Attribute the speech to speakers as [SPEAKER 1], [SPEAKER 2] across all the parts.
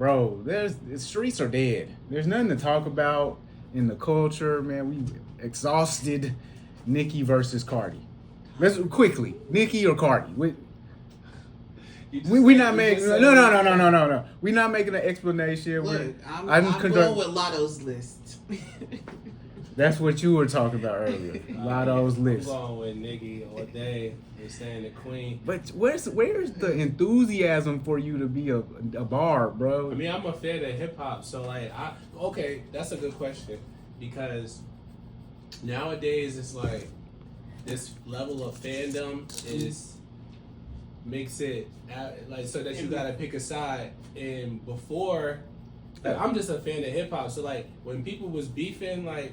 [SPEAKER 1] bro, the streets are dead. There's nothing to talk about in the culture, man. We exhausted Nicki versus Cardi. Let's quickly, Nicki or Cardi. We not making no. We're not making an explanation.
[SPEAKER 2] Look, I'm going with Lotto's list.
[SPEAKER 1] That's what you were talking about earlier. Lotto's list.
[SPEAKER 3] I'm going with Nicki all day. They're saying the queen.
[SPEAKER 1] But where's the enthusiasm for you to be a barb, bro?
[SPEAKER 3] I mean, I'm a fan of hip hop, so like, okay, that's a good question because nowadays it's like this level of fandom makes it like so that you gotta pick a side. And before, like, I'm just a fan of hip hop, so like when people was beefing, like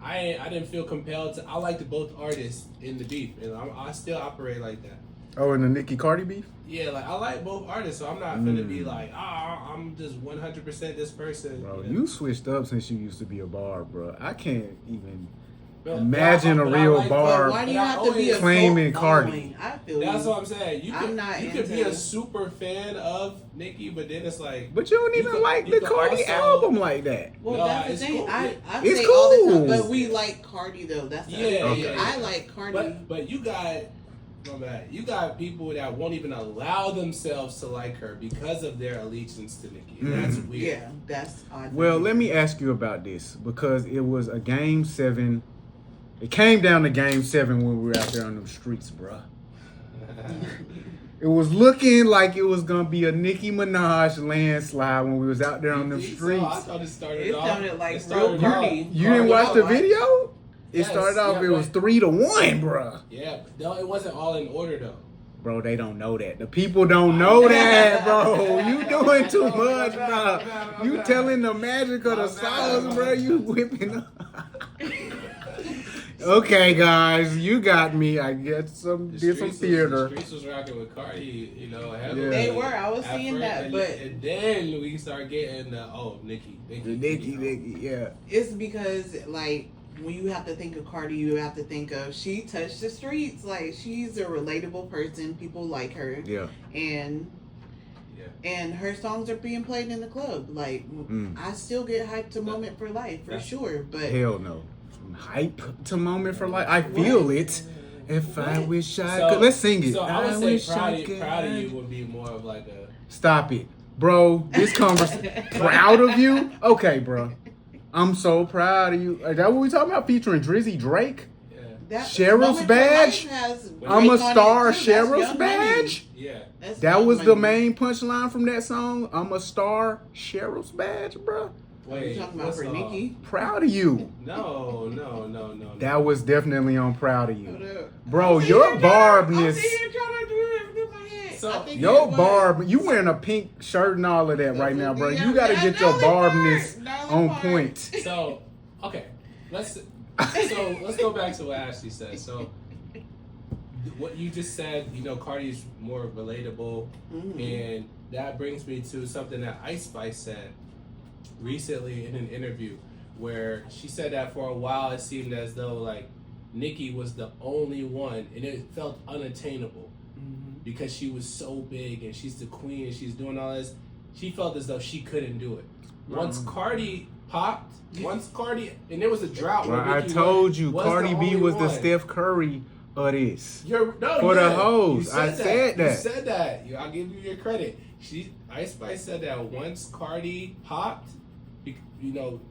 [SPEAKER 3] I didn't feel compelled to. I liked both artists in the beef, and I still operate like that.
[SPEAKER 1] Oh, in the Nicki Cardi beef?
[SPEAKER 3] Yeah, like I like both artists, so I'm not gonna be like, I'm just 100% this person.
[SPEAKER 1] Bro, you switched up since you used to be a barb, bro. I can't even
[SPEAKER 2] Imagine
[SPEAKER 1] a real bar
[SPEAKER 2] why do you have to be
[SPEAKER 1] claiming Cardi.
[SPEAKER 2] I feel
[SPEAKER 3] That's
[SPEAKER 2] you.
[SPEAKER 3] what I'm saying. You could be a super fan of Nicki, but then it's like.
[SPEAKER 1] But you don't even like the Cardi album like that.
[SPEAKER 2] Well,
[SPEAKER 3] No,
[SPEAKER 2] that's the
[SPEAKER 3] it's
[SPEAKER 2] thing.
[SPEAKER 3] cool.
[SPEAKER 2] I
[SPEAKER 1] It's
[SPEAKER 2] say all the
[SPEAKER 1] cool.
[SPEAKER 2] time, but we like Cardi though. That's the other thing.
[SPEAKER 3] Yeah.
[SPEAKER 2] I like Cardi.
[SPEAKER 3] But you got people that won't even allow themselves to like her because of their allegiance to Nicki. And that's weird.
[SPEAKER 2] Yeah, that's odd.
[SPEAKER 1] Well, let me ask you about this because it was a Game 7. It came down to Game 7 when we were out there on them streets, bruh. It was looking like it was gonna be a Nicki Minaj landslide when we was out there on them streets.
[SPEAKER 3] So I thought it started
[SPEAKER 2] It
[SPEAKER 3] off.
[SPEAKER 2] sounded like
[SPEAKER 3] it started
[SPEAKER 2] real Cardi.
[SPEAKER 3] off-
[SPEAKER 1] You didn't watch the
[SPEAKER 2] Cardi.
[SPEAKER 1] video? It
[SPEAKER 3] Yes,
[SPEAKER 1] started off.
[SPEAKER 3] yeah,
[SPEAKER 1] It was
[SPEAKER 3] but-
[SPEAKER 1] 3-1, bruh.
[SPEAKER 3] Yeah, no, it wasn't all in order though.
[SPEAKER 1] Bro, they don't know that. The people don't know that, bro. You doing too much, bro. You telling the magic of the sauce, bro. You whipping up. Okay, guys, you got me. I get some
[SPEAKER 3] The
[SPEAKER 1] did some
[SPEAKER 3] Streets
[SPEAKER 1] theater.
[SPEAKER 3] The Streets was rocking with Cardi, heavily.
[SPEAKER 1] Yeah.
[SPEAKER 2] They were. I was
[SPEAKER 3] At
[SPEAKER 2] seeing
[SPEAKER 3] first,
[SPEAKER 2] that,
[SPEAKER 3] and,
[SPEAKER 2] but
[SPEAKER 3] and then we start getting Nicki.
[SPEAKER 1] Nicki, yeah.
[SPEAKER 2] it's because like when you have to think of Cardi, you have to think of she touched the streets. Like she's a relatable person. People like her.
[SPEAKER 1] Yeah.
[SPEAKER 2] And her songs are being played in the club. Like I still get hyped to Moment for Life for sure. But
[SPEAKER 1] Hell no. Hype to Moment for Life. I feel it. If I wish I
[SPEAKER 3] So-
[SPEAKER 1] could. Let's sing it.
[SPEAKER 3] So I would
[SPEAKER 1] wish
[SPEAKER 3] say
[SPEAKER 1] I could.
[SPEAKER 3] proud of you would be more of like a.
[SPEAKER 1] Stop it. Bro, this conversation. Proud of you? Okay, bro. I'm so proud of you. Is that what we talking about? Featuring Drizzy Drake?
[SPEAKER 3] Yeah.
[SPEAKER 2] that
[SPEAKER 1] Sheriff's
[SPEAKER 2] Moment for
[SPEAKER 1] badge?
[SPEAKER 2] Life has
[SPEAKER 1] I'm
[SPEAKER 2] Drake
[SPEAKER 1] a
[SPEAKER 2] on it,
[SPEAKER 1] star
[SPEAKER 2] too. That's
[SPEAKER 1] sheriff's
[SPEAKER 2] Young Money.
[SPEAKER 1] badge?
[SPEAKER 3] Yeah.
[SPEAKER 2] That's
[SPEAKER 1] That
[SPEAKER 2] Young
[SPEAKER 1] was the
[SPEAKER 2] Money.
[SPEAKER 1] main punchline from that song. I'm a star sheriff's badge, bro.
[SPEAKER 2] What you talking about
[SPEAKER 3] what's
[SPEAKER 2] for
[SPEAKER 3] the-
[SPEAKER 2] Nicki?
[SPEAKER 1] Proud of you.
[SPEAKER 3] No.
[SPEAKER 1] That was definitely on proud of
[SPEAKER 2] Hold
[SPEAKER 1] you.
[SPEAKER 2] up.
[SPEAKER 1] Bro,
[SPEAKER 2] I'm
[SPEAKER 1] your
[SPEAKER 2] sitting here trying-
[SPEAKER 1] barbness.
[SPEAKER 2] I'm sitting here trying to do it with my head.
[SPEAKER 3] So-
[SPEAKER 2] I think
[SPEAKER 1] Your
[SPEAKER 2] it was.
[SPEAKER 1] barb, you wearing a pink shirt and all of that right now, bro. You gotta
[SPEAKER 2] Yeah,
[SPEAKER 1] get your
[SPEAKER 2] Dolly Parton,
[SPEAKER 1] barbness
[SPEAKER 2] Dolly
[SPEAKER 1] on
[SPEAKER 2] Parton.
[SPEAKER 1] point.
[SPEAKER 3] So, okay, let's go back to what Ashley said. So, what you just said, Cardi's more relatable, and that brings me to something that Ice Spice said recently in an interview, where she said that for a while it seemed as though like Nicki was the only one, and it felt unattainable because she was so big and she's the queen and she's doing all this. She felt as though she couldn't do it. Once Cardi popped, and there was a drought.
[SPEAKER 1] Well,
[SPEAKER 3] where
[SPEAKER 1] I
[SPEAKER 3] Nicki
[SPEAKER 1] told you,
[SPEAKER 3] was
[SPEAKER 1] Cardi
[SPEAKER 3] the
[SPEAKER 1] B
[SPEAKER 3] only
[SPEAKER 1] was the
[SPEAKER 3] one.
[SPEAKER 1] Steph Curry of this.
[SPEAKER 3] For
[SPEAKER 1] the hoes. I said that.
[SPEAKER 3] You said that. I'll give you your credit. Ice Spice said that once Cardi popped,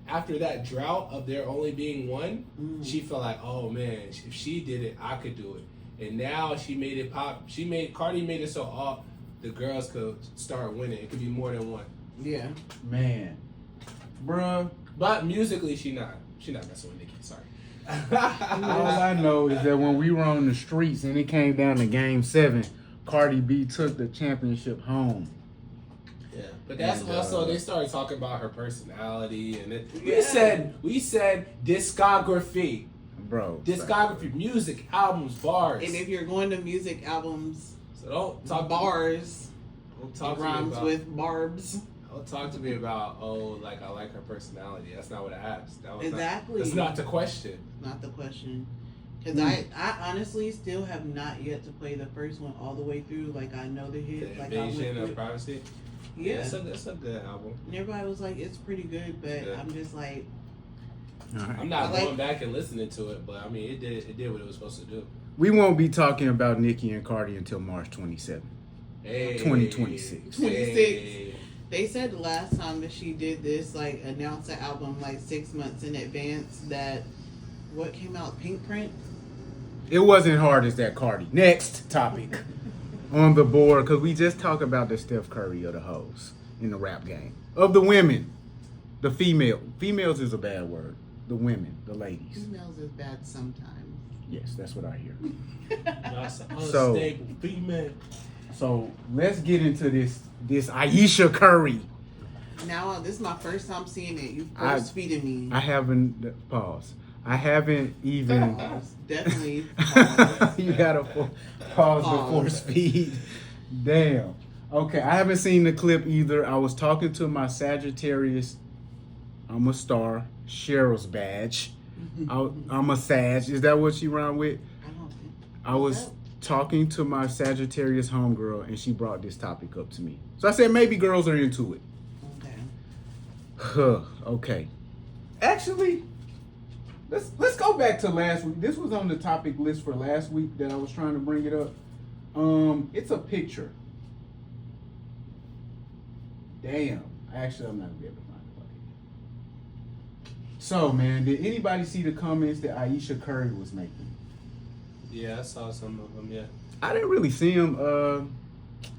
[SPEAKER 3] after that drought of there only being one, she felt like, oh man, if she did it, I could do it. And now she made it pop. Cardi made it so all the girls could start winning. It could be more than one.
[SPEAKER 2] Yeah.
[SPEAKER 1] Man. Bruh.
[SPEAKER 3] But musically, she not messing with Nicki. Sorry.
[SPEAKER 1] All I know is that when we were on the streets and it came down to Game 7, Cardi B took the championship home.
[SPEAKER 3] Yeah, but that's
[SPEAKER 1] And,
[SPEAKER 3] also they started talking about her personality, and
[SPEAKER 2] Yeah.
[SPEAKER 3] we said discography,
[SPEAKER 1] Bro.
[SPEAKER 3] music, albums, bars.
[SPEAKER 2] And if you're going to music albums,
[SPEAKER 3] So don't talk
[SPEAKER 2] bars,
[SPEAKER 3] Don't talk to me
[SPEAKER 2] rhymes
[SPEAKER 3] about.
[SPEAKER 2] with barbs.
[SPEAKER 3] Don't talk to me about. Like I like her personality. That's not what I asked. That was
[SPEAKER 2] Exactly.
[SPEAKER 3] That's not the question.
[SPEAKER 2] Not the question. Because I honestly still have not yet to play the first one all the way through. Like I know the hit.
[SPEAKER 3] The
[SPEAKER 2] Like I
[SPEAKER 3] invasion
[SPEAKER 2] went
[SPEAKER 3] of
[SPEAKER 2] through.
[SPEAKER 3] privacy.
[SPEAKER 2] Yeah.
[SPEAKER 3] That's a good album.
[SPEAKER 2] And everybody was like, it's pretty good, but
[SPEAKER 3] Yeah.
[SPEAKER 2] I'm just like,
[SPEAKER 1] Right.
[SPEAKER 3] I'm not going back and listening to it, but I mean, it did what it was supposed to do.
[SPEAKER 1] We won't be talking about Nicki and Cardi until March 27th.
[SPEAKER 3] Hey,
[SPEAKER 1] 2026.
[SPEAKER 2] 26.
[SPEAKER 3] Hey.
[SPEAKER 2] They said the last time that she did this, like, announced the album like 6 months in advance, that what came out, Pink Print?
[SPEAKER 1] It wasn't hard as that Cardi. Next topic on the board, because we just talked about the Steph Curry of the hoes in the rap game. Of the women, the female. Females is a bad word. The women, the ladies.
[SPEAKER 2] Females is bad sometimes.
[SPEAKER 1] Yes, that's what I hear.
[SPEAKER 3] That's an
[SPEAKER 1] So-
[SPEAKER 3] unstable female.
[SPEAKER 1] So let's get into this Ayesha Curry.
[SPEAKER 2] Now, this is my first time seeing it. You
[SPEAKER 1] I-
[SPEAKER 2] force feeding me.
[SPEAKER 1] I haven't pause. I haven't even.
[SPEAKER 2] Pause. Definitely. Pause.
[SPEAKER 1] You gotta pause before speed. Damn. Okay, I haven't seen the clip either. I was talking to my Sagittarius. I'm a star. Cheryl's badge. I'm a Sag. Is that what she rhymed with?
[SPEAKER 2] I don't think.
[SPEAKER 1] I was talking to my Sagittarius homegirl, and she brought this topic up to me. So I said maybe girls are into it.
[SPEAKER 2] Okay.
[SPEAKER 1] Okay. Actually, let's go back to last week. This was on the topic list for last week that I was trying to bring it up. It's a picture. Damn. Actually, I'm not gonna be able to find it. Okay. So, man, did anybody see the comments that Ayesha Curry was making?
[SPEAKER 3] Yeah, I saw some of them. Yeah.
[SPEAKER 1] I didn't really see them.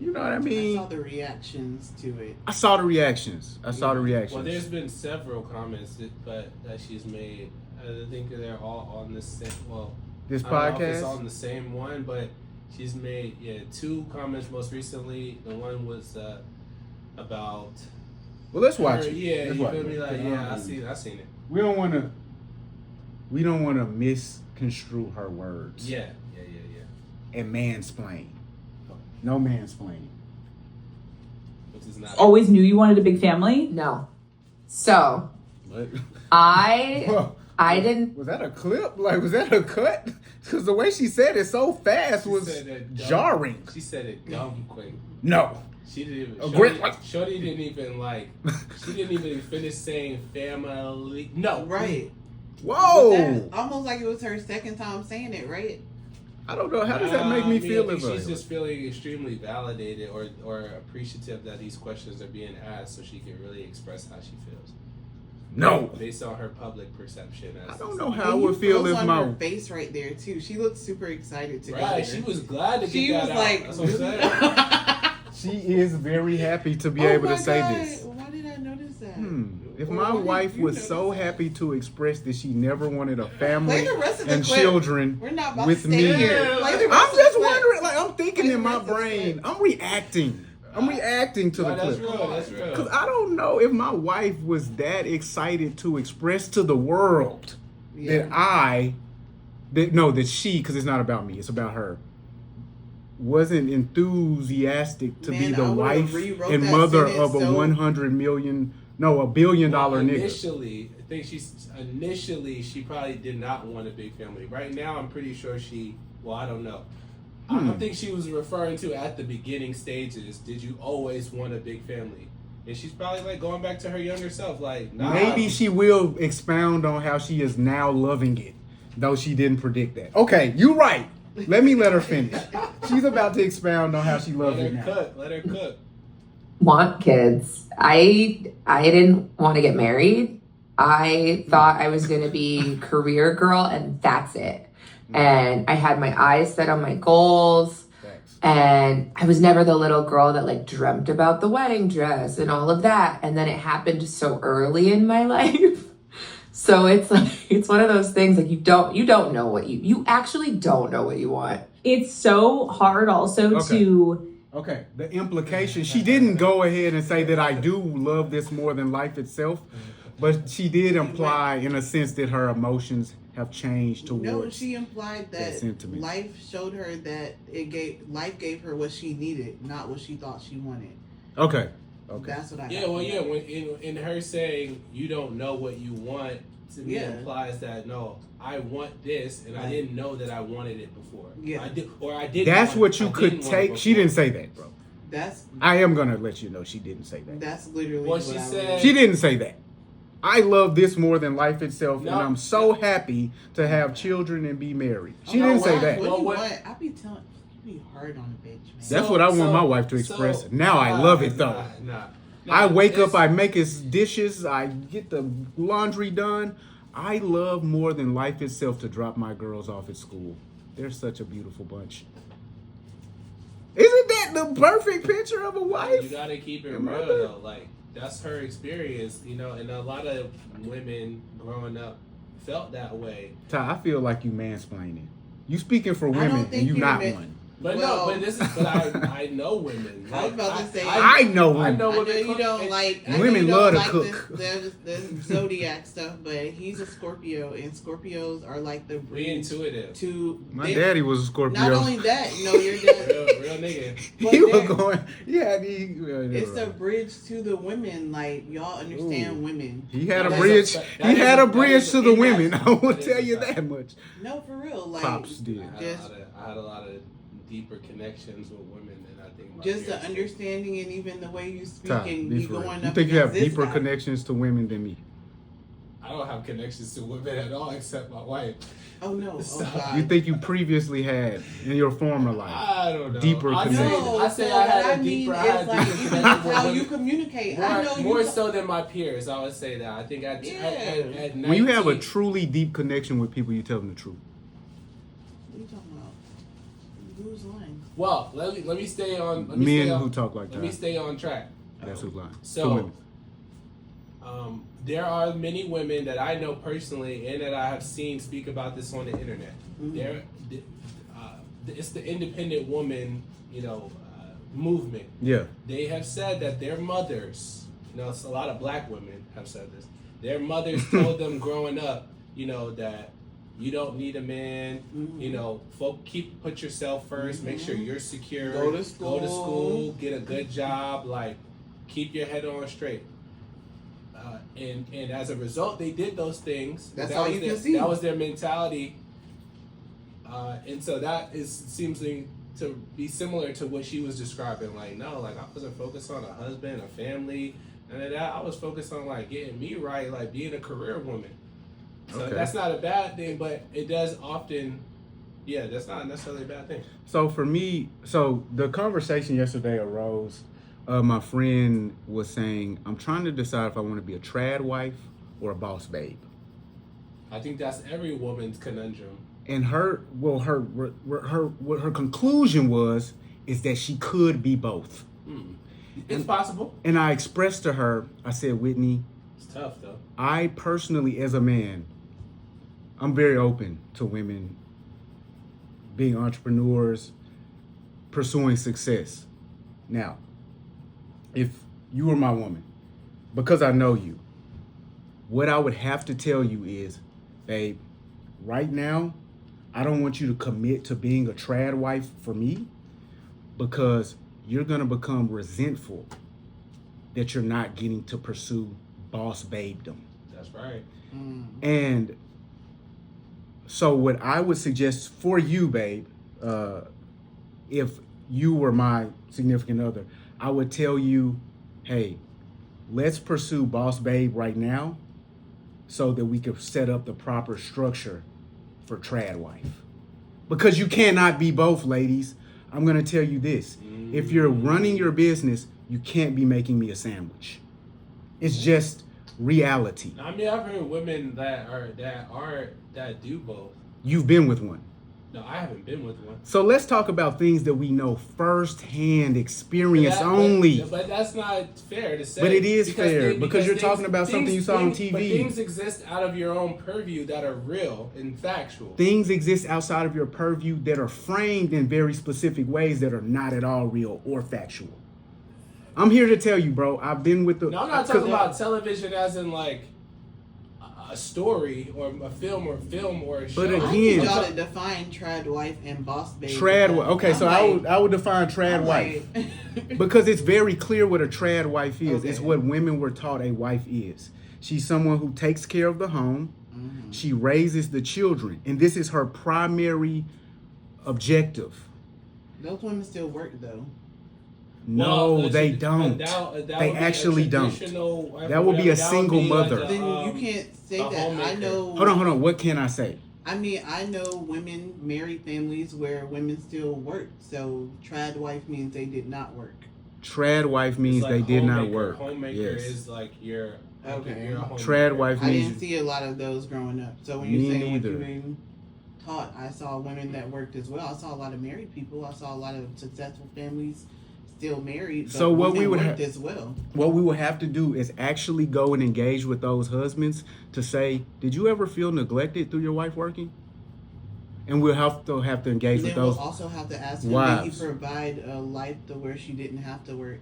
[SPEAKER 1] You know what I
[SPEAKER 2] I
[SPEAKER 1] mean?
[SPEAKER 2] saw the reactions to it.
[SPEAKER 1] I saw the reactions.
[SPEAKER 3] Well, there's been several comments that she's made. I think they're all on the same. Well,
[SPEAKER 1] This
[SPEAKER 3] I don't know if
[SPEAKER 1] podcast.
[SPEAKER 3] it's on the same one, but she's made 2 comments most recently. The one was about.
[SPEAKER 1] Well, let's watch
[SPEAKER 3] her,
[SPEAKER 1] it.
[SPEAKER 3] Yeah,
[SPEAKER 1] Let's
[SPEAKER 3] you
[SPEAKER 1] watch
[SPEAKER 3] feel
[SPEAKER 1] it.
[SPEAKER 3] me? Like, yeah, I seen it.
[SPEAKER 1] We don't want to misconstrue her words.
[SPEAKER 3] Yeah.
[SPEAKER 1] And mansplain. No mansplaining.
[SPEAKER 3] Which is not.
[SPEAKER 4] Always knew you wanted a big family?
[SPEAKER 5] No. So
[SPEAKER 1] What?
[SPEAKER 5] I didn't.
[SPEAKER 1] Was that a clip? Like, was that a cut? Because the way she said it so fast
[SPEAKER 3] She
[SPEAKER 1] was
[SPEAKER 3] said it dumb.
[SPEAKER 1] jarring.
[SPEAKER 3] She said it dumb quick.
[SPEAKER 1] No.
[SPEAKER 3] She didn't even.
[SPEAKER 1] A great-
[SPEAKER 3] Shorty didn't even like. She didn't even finish saying family. No.
[SPEAKER 2] Right.
[SPEAKER 1] Whoa.
[SPEAKER 2] That, almost like it was her second time saying it, right?
[SPEAKER 1] I don't know. How does that make me
[SPEAKER 3] I mean,
[SPEAKER 1] feel?
[SPEAKER 3] I think
[SPEAKER 1] If
[SPEAKER 3] she's just feeling extremely validated or appreciative that these questions are being asked, so she can really express how she feels.
[SPEAKER 1] No.
[SPEAKER 3] Based on her public perception.
[SPEAKER 1] I don't know how I
[SPEAKER 2] And
[SPEAKER 1] would
[SPEAKER 2] you
[SPEAKER 1] feel
[SPEAKER 2] froze
[SPEAKER 1] if
[SPEAKER 2] on
[SPEAKER 1] my
[SPEAKER 2] her face right there too. She looked super excited to
[SPEAKER 3] Right,
[SPEAKER 2] be
[SPEAKER 3] she
[SPEAKER 2] there.
[SPEAKER 3] was glad to get
[SPEAKER 2] She
[SPEAKER 3] that
[SPEAKER 2] was
[SPEAKER 3] out.
[SPEAKER 2] like,
[SPEAKER 3] That's what I'm saying.
[SPEAKER 1] she is very happy to be
[SPEAKER 2] Oh
[SPEAKER 1] able
[SPEAKER 2] my
[SPEAKER 1] to say
[SPEAKER 2] God,
[SPEAKER 1] this.
[SPEAKER 2] Why did I notice that?
[SPEAKER 1] If
[SPEAKER 2] Well,
[SPEAKER 1] my
[SPEAKER 2] why did
[SPEAKER 1] wife
[SPEAKER 2] you
[SPEAKER 1] was
[SPEAKER 2] notice
[SPEAKER 1] so
[SPEAKER 2] that?
[SPEAKER 1] happy to express that she never wanted a family
[SPEAKER 2] Play the rest of the
[SPEAKER 1] and
[SPEAKER 2] clip.
[SPEAKER 1] children
[SPEAKER 2] We're not about
[SPEAKER 1] with
[SPEAKER 2] to stay
[SPEAKER 1] me.
[SPEAKER 2] here. Play the rest
[SPEAKER 1] I'm
[SPEAKER 2] of the
[SPEAKER 1] just
[SPEAKER 2] clip.
[SPEAKER 1] wondering, like, I'm thinking
[SPEAKER 2] Play
[SPEAKER 1] in
[SPEAKER 2] the
[SPEAKER 1] my
[SPEAKER 2] rest of the
[SPEAKER 1] brain.
[SPEAKER 2] clip.
[SPEAKER 1] I'm reacting. I'm reacting to the
[SPEAKER 3] No, that's
[SPEAKER 1] clip.
[SPEAKER 3] real. That's real.
[SPEAKER 1] Because I don't know if my wife was that excited to express to the world that she, because it's not about me, it's about her, wasn't enthusiastic to be
[SPEAKER 2] Man,
[SPEAKER 1] the
[SPEAKER 2] I would've
[SPEAKER 1] wife
[SPEAKER 2] rewrote
[SPEAKER 1] and
[SPEAKER 2] that
[SPEAKER 1] mother
[SPEAKER 2] sentence
[SPEAKER 1] of a
[SPEAKER 2] so-
[SPEAKER 1] $1 billion nigga.
[SPEAKER 3] Initially, I think she probably did not want a big family. Right now, I'm pretty sure I don't know. I don't think she was referring to at the beginning stages, did you always want a big family? And she's probably like going back to her younger self, like, nah.
[SPEAKER 1] Maybe she will expound on how she is now loving it, though she didn't predict that. Okay, you're right. Let me let her finish. She's about to expound on how she loves it now.
[SPEAKER 3] Let her cook.
[SPEAKER 5] Want kids. I didn't want to get married. I thought I was going to be career girl and that's it. And I had my eyes set on my goals.
[SPEAKER 1] Thanks.
[SPEAKER 5] And I was never the little girl that like dreamt about the wedding dress and all of that. And then it happened so early in my life. So it's like, it's one of those things like you don't know what you actually don't know what you want.
[SPEAKER 4] It's so hard also
[SPEAKER 1] Okay.
[SPEAKER 4] to
[SPEAKER 1] Okay, the implication, she didn't go ahead and say that I do love this more than life itself, but she did imply in a sense that her emotions have changed towards.
[SPEAKER 2] No, she implied that
[SPEAKER 1] sentiment.
[SPEAKER 2] life showed her that life gave her what she needed, not what she thought she wanted.
[SPEAKER 1] Okay.
[SPEAKER 2] That's what I.
[SPEAKER 3] Yeah,
[SPEAKER 2] got
[SPEAKER 3] well,
[SPEAKER 2] from
[SPEAKER 3] yeah.
[SPEAKER 2] that.
[SPEAKER 3] When in her saying you don't know what you want, to me
[SPEAKER 2] Yeah.
[SPEAKER 3] implies that no, I want this, and I didn't know that I wanted it before.
[SPEAKER 2] Yeah.
[SPEAKER 3] I did, or I did.
[SPEAKER 1] That's what you could take. She didn't say that, bro. I am gonna let you know she didn't say that.
[SPEAKER 2] That's literally
[SPEAKER 3] Well,
[SPEAKER 2] what
[SPEAKER 3] she
[SPEAKER 2] I
[SPEAKER 3] said-
[SPEAKER 2] was-
[SPEAKER 1] She didn't say that. I love this more than life itself,
[SPEAKER 3] No.
[SPEAKER 1] and I'm so happy to have children and be married. She
[SPEAKER 2] Oh,
[SPEAKER 1] didn't say
[SPEAKER 2] what?
[SPEAKER 1] that.
[SPEAKER 2] What do
[SPEAKER 3] Well,
[SPEAKER 2] you
[SPEAKER 3] what-
[SPEAKER 2] want? I be telling you be hard on a bitch, man.
[SPEAKER 1] That's what I want my wife to express. Now I love it, though. I wake up, I make his dishes, I get the laundry done. I love more than life itself to drop my girls off at school. They're such a beautiful bunch. Isn't that the perfect picture of a
[SPEAKER 3] You
[SPEAKER 1] wife?
[SPEAKER 3] gotta keep it
[SPEAKER 1] Am I
[SPEAKER 3] real
[SPEAKER 1] right?
[SPEAKER 3] though. Like that's her experience, you know. And a lot of women growing up felt that way.
[SPEAKER 1] Ty, I feel like you mansplaining. You speaking for
[SPEAKER 2] I don't
[SPEAKER 1] women
[SPEAKER 2] think
[SPEAKER 1] and you
[SPEAKER 2] you're
[SPEAKER 1] not
[SPEAKER 2] man-
[SPEAKER 1] one.
[SPEAKER 3] But
[SPEAKER 2] Well-
[SPEAKER 3] no, but this is. But I know women.
[SPEAKER 2] I was about to say-
[SPEAKER 1] I know
[SPEAKER 3] I
[SPEAKER 1] women.
[SPEAKER 3] know
[SPEAKER 2] I know
[SPEAKER 3] women.
[SPEAKER 2] you don't like. I know
[SPEAKER 1] Women
[SPEAKER 2] you
[SPEAKER 1] love
[SPEAKER 2] don't
[SPEAKER 1] to
[SPEAKER 2] like
[SPEAKER 1] cook.
[SPEAKER 2] The zodiac stuff, but he's a Scorpio, and Scorpios are like the
[SPEAKER 3] We
[SPEAKER 2] bridge
[SPEAKER 3] intuitive.
[SPEAKER 2] to.
[SPEAKER 1] My daddy was a Scorpio.
[SPEAKER 2] Not only that, you know, your dad.
[SPEAKER 3] Real nigga.
[SPEAKER 2] but
[SPEAKER 1] he was
[SPEAKER 2] they're-
[SPEAKER 1] going. Yeah,
[SPEAKER 2] It's the bridge to the women. Like y'all understand women.
[SPEAKER 1] He had a
[SPEAKER 3] That is
[SPEAKER 1] bridge.
[SPEAKER 3] a-
[SPEAKER 1] He
[SPEAKER 3] that
[SPEAKER 1] had
[SPEAKER 3] is-
[SPEAKER 1] a
[SPEAKER 3] that
[SPEAKER 1] bridge
[SPEAKER 3] is-
[SPEAKER 1] to the
[SPEAKER 2] and
[SPEAKER 1] women.
[SPEAKER 2] that's-
[SPEAKER 1] I will
[SPEAKER 3] that is
[SPEAKER 1] tell
[SPEAKER 3] a
[SPEAKER 1] you
[SPEAKER 3] fact.
[SPEAKER 1] that much.
[SPEAKER 2] No, for real. Like
[SPEAKER 1] Pops did.
[SPEAKER 3] I had a lot of deeper connections with women than I think. My
[SPEAKER 2] just the
[SPEAKER 3] peers did.
[SPEAKER 2] understanding and even the way you speak
[SPEAKER 1] Ty,
[SPEAKER 2] and
[SPEAKER 1] be
[SPEAKER 2] you
[SPEAKER 1] for real.
[SPEAKER 2] going
[SPEAKER 1] You
[SPEAKER 2] up.
[SPEAKER 1] think you have
[SPEAKER 2] against this
[SPEAKER 1] deeper
[SPEAKER 2] guy.
[SPEAKER 1] connections to women than me?
[SPEAKER 3] I don't have connections to women at all except my wife.
[SPEAKER 2] Oh no!
[SPEAKER 3] So,
[SPEAKER 2] Oh god!
[SPEAKER 1] You think you previously had in your former life?
[SPEAKER 3] I don't know.
[SPEAKER 1] Deeper
[SPEAKER 3] I
[SPEAKER 1] connection.
[SPEAKER 3] say,
[SPEAKER 2] No,
[SPEAKER 3] I say
[SPEAKER 2] so
[SPEAKER 3] I had
[SPEAKER 2] what
[SPEAKER 3] a
[SPEAKER 2] I mean
[SPEAKER 3] deeper. I
[SPEAKER 2] is
[SPEAKER 3] had
[SPEAKER 2] like
[SPEAKER 3] deeper
[SPEAKER 2] even
[SPEAKER 3] connection with
[SPEAKER 2] how
[SPEAKER 3] women.
[SPEAKER 2] you communicate. I know
[SPEAKER 3] More
[SPEAKER 2] you.
[SPEAKER 3] so than my peers, I would say that. I think at 19,
[SPEAKER 1] When you have a truly deep connection with people, you tell them the truth.
[SPEAKER 2] What are you talking about? Who's lying?
[SPEAKER 3] well, let me stay on. Let me
[SPEAKER 1] Men
[SPEAKER 3] stay on,
[SPEAKER 1] who talk like
[SPEAKER 3] Let me
[SPEAKER 1] that.
[SPEAKER 3] stay on track.
[SPEAKER 1] That's who's lying. To
[SPEAKER 3] So,
[SPEAKER 1] women.
[SPEAKER 3] there are many women that I know personally and that I have seen speak about this on the internet. It's the independent woman, movement.
[SPEAKER 1] Yeah.
[SPEAKER 3] They have said that their mothers, it's a lot of black women have said this. Their mothers told them growing up, that you don't need a man. Put yourself 1st. Make sure you're secure.
[SPEAKER 2] Go to school.
[SPEAKER 3] Get a good job. Like, keep your head on straight. And as a result, they did those things.
[SPEAKER 2] That's
[SPEAKER 3] That
[SPEAKER 2] all
[SPEAKER 3] was
[SPEAKER 2] you
[SPEAKER 3] their,
[SPEAKER 2] can see.
[SPEAKER 3] That was their mentality. And so that seems to be similar to what she was describing. Like, no, like I wasn't focused on a husband, a family, none of that. I was focused on like getting me right, like being a career woman. So
[SPEAKER 1] Okay.
[SPEAKER 3] that's not a bad thing, but it does often. Yeah, that's not necessarily a bad thing.
[SPEAKER 1] So for me, the conversation yesterday arose. My friend was saying, I'm trying to decide if I want to be a trad wife or a boss babe.
[SPEAKER 3] I think that's every woman's conundrum.
[SPEAKER 1] And her conclusion is that she could be both.
[SPEAKER 3] It's possible.
[SPEAKER 1] And I expressed to her, I said, Whitney,
[SPEAKER 3] It's tough though.
[SPEAKER 1] I personally, as a man, I'm very open to women being entrepreneurs, pursuing success. Now, if you were my woman, because I know you, what I would have to tell you is, babe, right now, I don't want you to commit to being a trad wife for me because you're going to become resentful that you're not getting to pursue boss babedom.
[SPEAKER 3] That's right.
[SPEAKER 1] And so what I would suggest for you, babe, if you were my significant other, I would tell you, hey, let's pursue boss babe right now so that we could set up the proper structure for trad wife. Because you cannot be both, ladies. I'm going to tell you this. If you're running your business, you can't be making me a sandwich. It's just reality.
[SPEAKER 3] I mean, I've heard women that do both.
[SPEAKER 1] You've been with one.
[SPEAKER 3] No, I haven't been with one.
[SPEAKER 1] So let's talk about things that we know firsthand, experience
[SPEAKER 3] But
[SPEAKER 1] only.
[SPEAKER 3] But that's not fair to say.
[SPEAKER 1] But it is fair, because you're talking about something
[SPEAKER 3] things-
[SPEAKER 1] you saw on
[SPEAKER 3] things- But
[SPEAKER 1] TV.
[SPEAKER 3] things exist out of your own purview that are real and factual.
[SPEAKER 1] Things exist outside of your purview that are framed in very specific ways that are not at all real or factual. I'm here to tell you, bro. I've been with the.
[SPEAKER 3] No, I'm not talking about television as in like a story or a film or a show.
[SPEAKER 1] But
[SPEAKER 2] I
[SPEAKER 1] again-
[SPEAKER 2] need y'all to define trad wife and boss babe.
[SPEAKER 1] Trad wife. Okay, so
[SPEAKER 2] I'm
[SPEAKER 1] I would define trad wife because it's very clear what a trad wife is.
[SPEAKER 2] Okay.
[SPEAKER 1] It's what women were taught a wife is. She's someone who takes care of the home. She raises the children, and this is her primary objective.
[SPEAKER 2] Those women still work though.
[SPEAKER 1] No,
[SPEAKER 3] Well,
[SPEAKER 1] they don't. They actually don't. That would be a single mother.
[SPEAKER 2] Then you can't say that. I
[SPEAKER 3] homemaker.
[SPEAKER 2] know.
[SPEAKER 1] Hold on. What can I say?
[SPEAKER 2] I mean, I know women married families where women still work. So trad wife means they did not work.
[SPEAKER 1] Trad wife means they did not work.
[SPEAKER 3] Homemaker
[SPEAKER 1] Yes.
[SPEAKER 3] is like you're a homemaker.
[SPEAKER 1] Trad wife
[SPEAKER 2] I
[SPEAKER 1] means
[SPEAKER 2] didn't see a lot of those growing up. So when
[SPEAKER 1] Me
[SPEAKER 2] you're saying what
[SPEAKER 1] neither.
[SPEAKER 2] you been taught, I saw women that worked as well. I saw a lot of married people. I saw a lot of successful families still married. But
[SPEAKER 1] So what we
[SPEAKER 2] women
[SPEAKER 1] would
[SPEAKER 2] worked
[SPEAKER 1] have-
[SPEAKER 2] as well.
[SPEAKER 1] what we would have to do is actually go and engage with those husbands to say, did you ever feel neglected through your wife working? And we'll have to engage with
[SPEAKER 2] Then we'll
[SPEAKER 1] those.
[SPEAKER 2] also have to ask him, did
[SPEAKER 1] wives.
[SPEAKER 2] he provide a life to where she didn't have to work?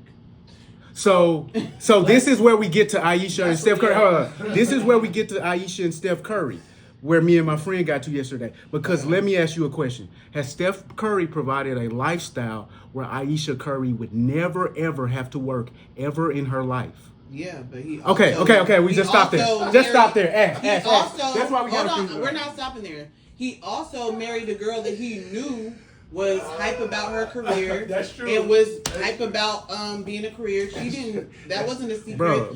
[SPEAKER 1] So this is where we get to Ayesha and
[SPEAKER 3] That's
[SPEAKER 1] Steph
[SPEAKER 3] what
[SPEAKER 1] Curry. Hold on. This is where we get to Ayesha and Steph Curry, where me and my friend got to yesterday. Because let me ask you a question. Has Steph Curry provided a lifestyle where Ayesha Curry would never, ever have to work ever in her life?
[SPEAKER 2] Yeah, but he
[SPEAKER 1] Okay. We
[SPEAKER 2] he
[SPEAKER 1] just stop there.
[SPEAKER 2] also
[SPEAKER 1] Just stop
[SPEAKER 2] married-
[SPEAKER 1] there.
[SPEAKER 2] he
[SPEAKER 1] Ask.
[SPEAKER 2] also-
[SPEAKER 1] That's why we
[SPEAKER 2] hold
[SPEAKER 1] got
[SPEAKER 2] on,
[SPEAKER 1] to
[SPEAKER 2] we're not stopping there. He also married a girl that he knew was hype about her career.
[SPEAKER 3] That's true.
[SPEAKER 2] And was hype about being a career. She didn't. That wasn't a secret.
[SPEAKER 1] Bro.